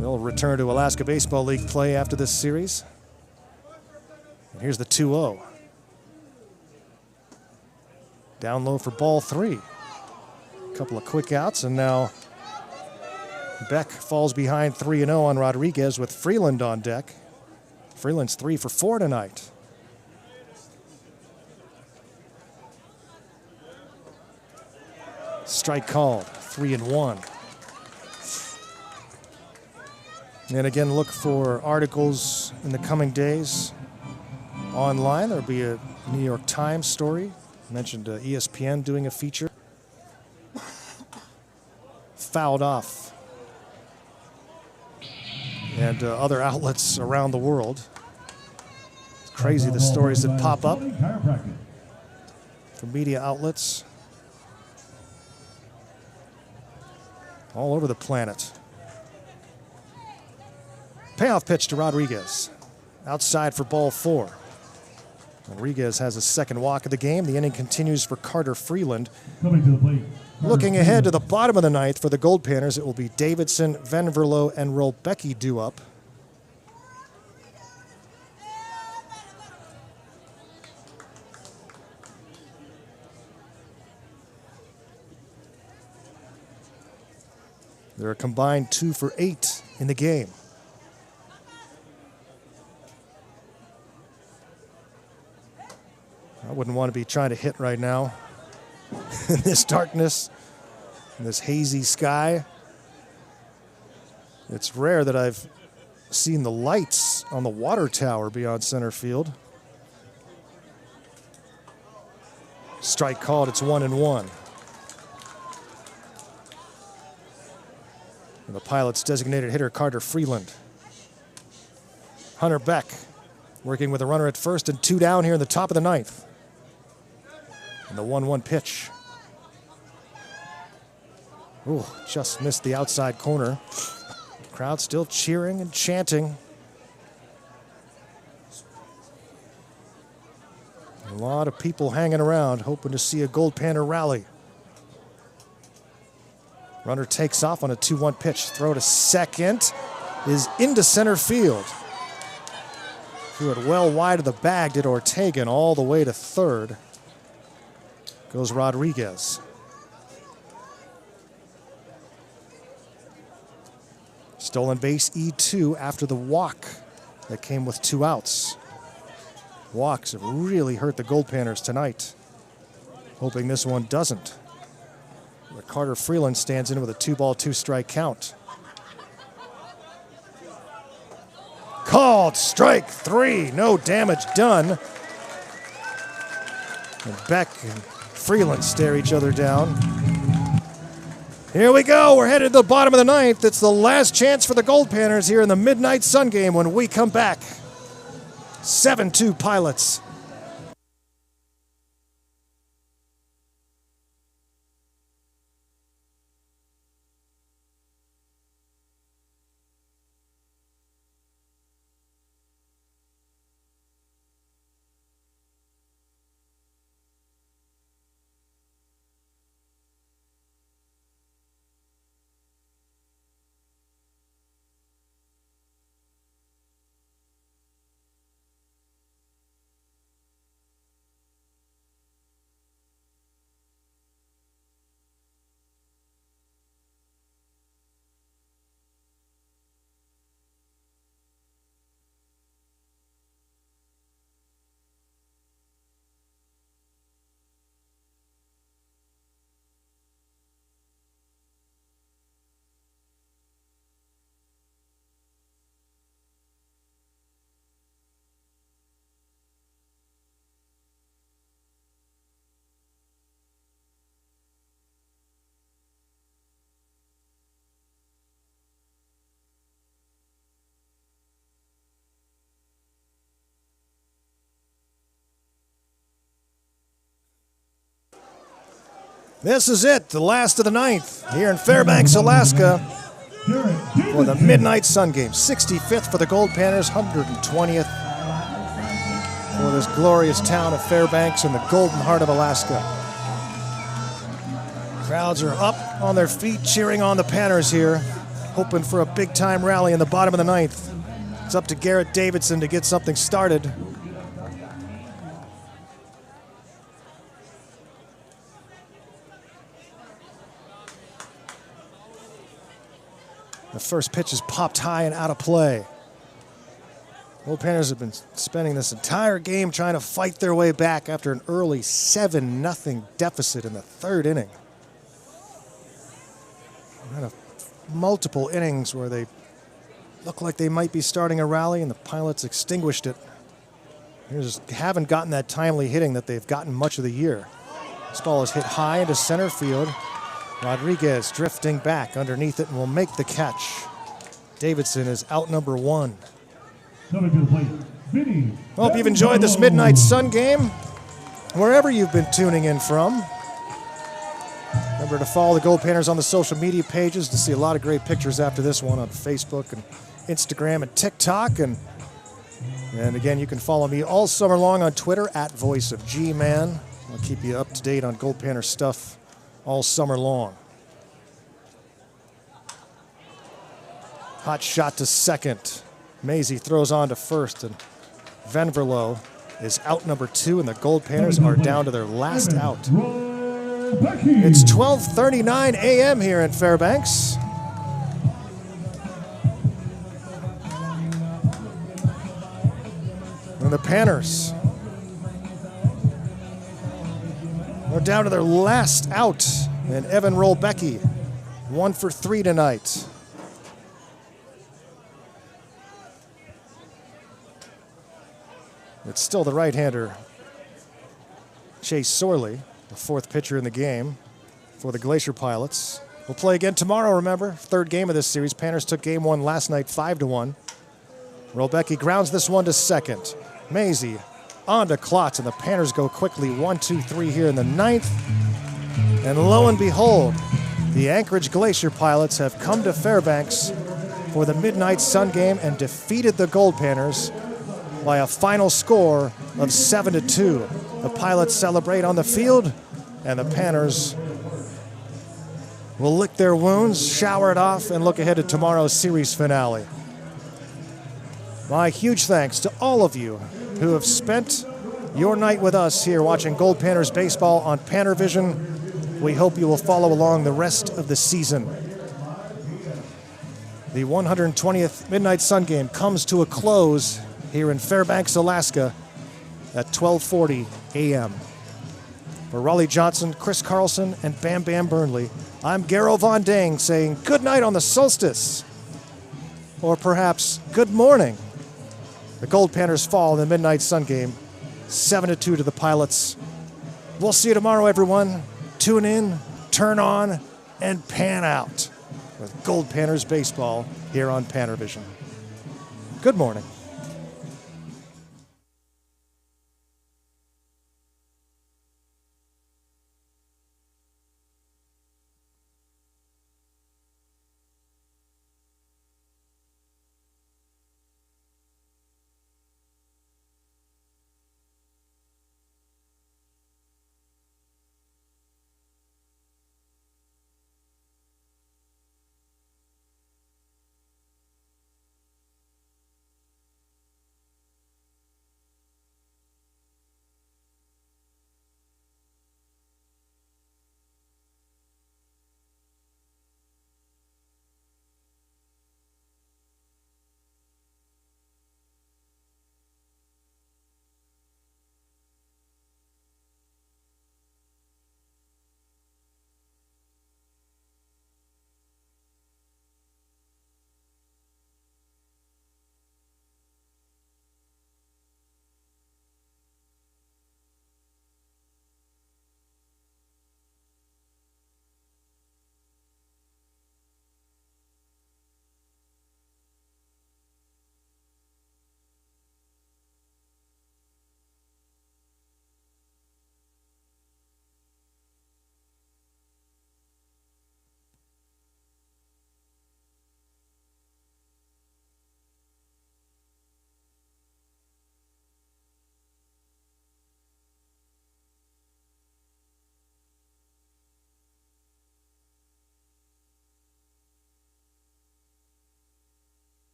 They'll return to Alaska Baseball League play after this series. And here's the 2-0. Down low for ball 3. A couple of quick outs, and now Beck falls behind 3-0 on Rodriguez with Freeland on deck. Freeland's 3 for 4 tonight. Strike called, 3-1. And again, look for articles in the coming days online. There'll be a New York Times story. I mentioned ESPN doing a feature. Fouled off. And other outlets around the world. It's crazy the stories that pop up from media outlets all over the planet. Payoff pitch to Rodriguez. Outside for ball 4. Rodriguez has a second walk of the game. The inning continues for Carter Freeland. Coming to the plate. Looking ahead to the bottom of the 9th for the Goldpanners, it will be Davidson, Venverlo, and Rolbecki due up. They're a combined 2 for 8 in the game. I wouldn't want to be trying to hit right now in this darkness, in this hazy sky. It's rare that I've seen the lights on the water tower beyond center field. Strike called, it's 1-1. And the Pilots' designated hitter, Carter Freeland. Hunter Beck working with a runner at first and 2 down here in the top of the 9th. And the 1-1 pitch. Ooh, just missed the outside corner. Crowd still cheering and chanting. A lot of people hanging around, hoping to see a Goldpanner rally. Runner takes off on a 2-1 pitch. Throw to second is into center field. Threw it well wide of the bag, did Ortega, and all the way to third goes Rodriguez. Stolen base E2 after the walk that came with 2 outs. Walks have really hurt the Goldpanners tonight. Hoping this one doesn't. But Carter Freeland stands in with a 2-ball, 2-strike count. Called strike 3, no damage done. And Beck and Freeland stare each other down. Here we go, we're headed to the bottom of the 9th. It's the last chance for the Goldpanners here in the Midnight Sun game when we come back. 7-2 Pilots. This is it, the last of the 9th here in Fairbanks, Alaska for the Midnight Sun game. 65th for the Goldpanners, 120th for this glorious town of Fairbanks in the golden heart of Alaska. Crowds are up on their feet cheering on the Panners here, hoping for a big-time rally in the bottom of the 9th. It's up to Garrett Davidson to get something started. The first pitch is popped high and out of play. Goldpanners have been spending this entire game trying to fight their way back after an early 7-0 deficit in the 3rd inning. Had multiple innings where they looked like they might be starting a rally and the Pilots extinguished it. They just haven't gotten that timely hitting that they've gotten much of the year. This ball is hit high into center field. Rodriguez drifting back underneath it and will make the catch. Davidson is out number 1. Coming to the plate, Vinny. Hope you've enjoyed this Midnight Sun game, wherever you've been tuning in from. Remember to follow the Goldpanners on the social media pages to see a lot of great pictures after this one on Facebook and Instagram and TikTok. And again, you can follow me all summer long on Twitter at VoiceOfGman. I'll keep you up to date on Goldpanner stuff all summer long. Hot shot to second. Maisie throws on to first, and Venverlo is out number 2, and the Goldpanners are down to their last out. It's 12:39 a.m. here in Fairbanks. And the Panners are down to their last out. And Evan Rolbecki, 1 for 3 tonight. It's still the right-hander, Chase Sorley, the 4th pitcher in the game for the Glacier Pilots. We'll play again tomorrow, remember? 3rd game of this series. Panners took game 1 last night, 5-1. Rolbecki grounds this one to second. Maisie on to Klotz, and the Panners go quickly 1-2-3 here in the 9th. And lo and behold, the Anchorage Glacier Pilots have come to Fairbanks for the Midnight Sun game and defeated the Goldpanners by a final score of 7-2. The Pilots celebrate on the field, and the Panners will lick their wounds, shower it off, and look ahead to tomorrow's series finale. My huge thanks to all of you who have spent your night with us here watching Goldpanners baseball on PannerVision. We hope you will follow along the rest of the season. The 120th Midnight Sun game comes to a close here in Fairbanks, Alaska at 12:40 a.m. For Raleigh Johnson, Chris Carlson, and Bam Bam Burnley, I'm Garo Von Dang saying good night on the solstice. Or perhaps good morning. The Goldpanners fall in the Midnight Sun game, 7-2 to the Pilots. We'll see you tomorrow, everyone. Tune in, turn on, and pan out with Goldpanners baseball here on PannerVision. Good morning.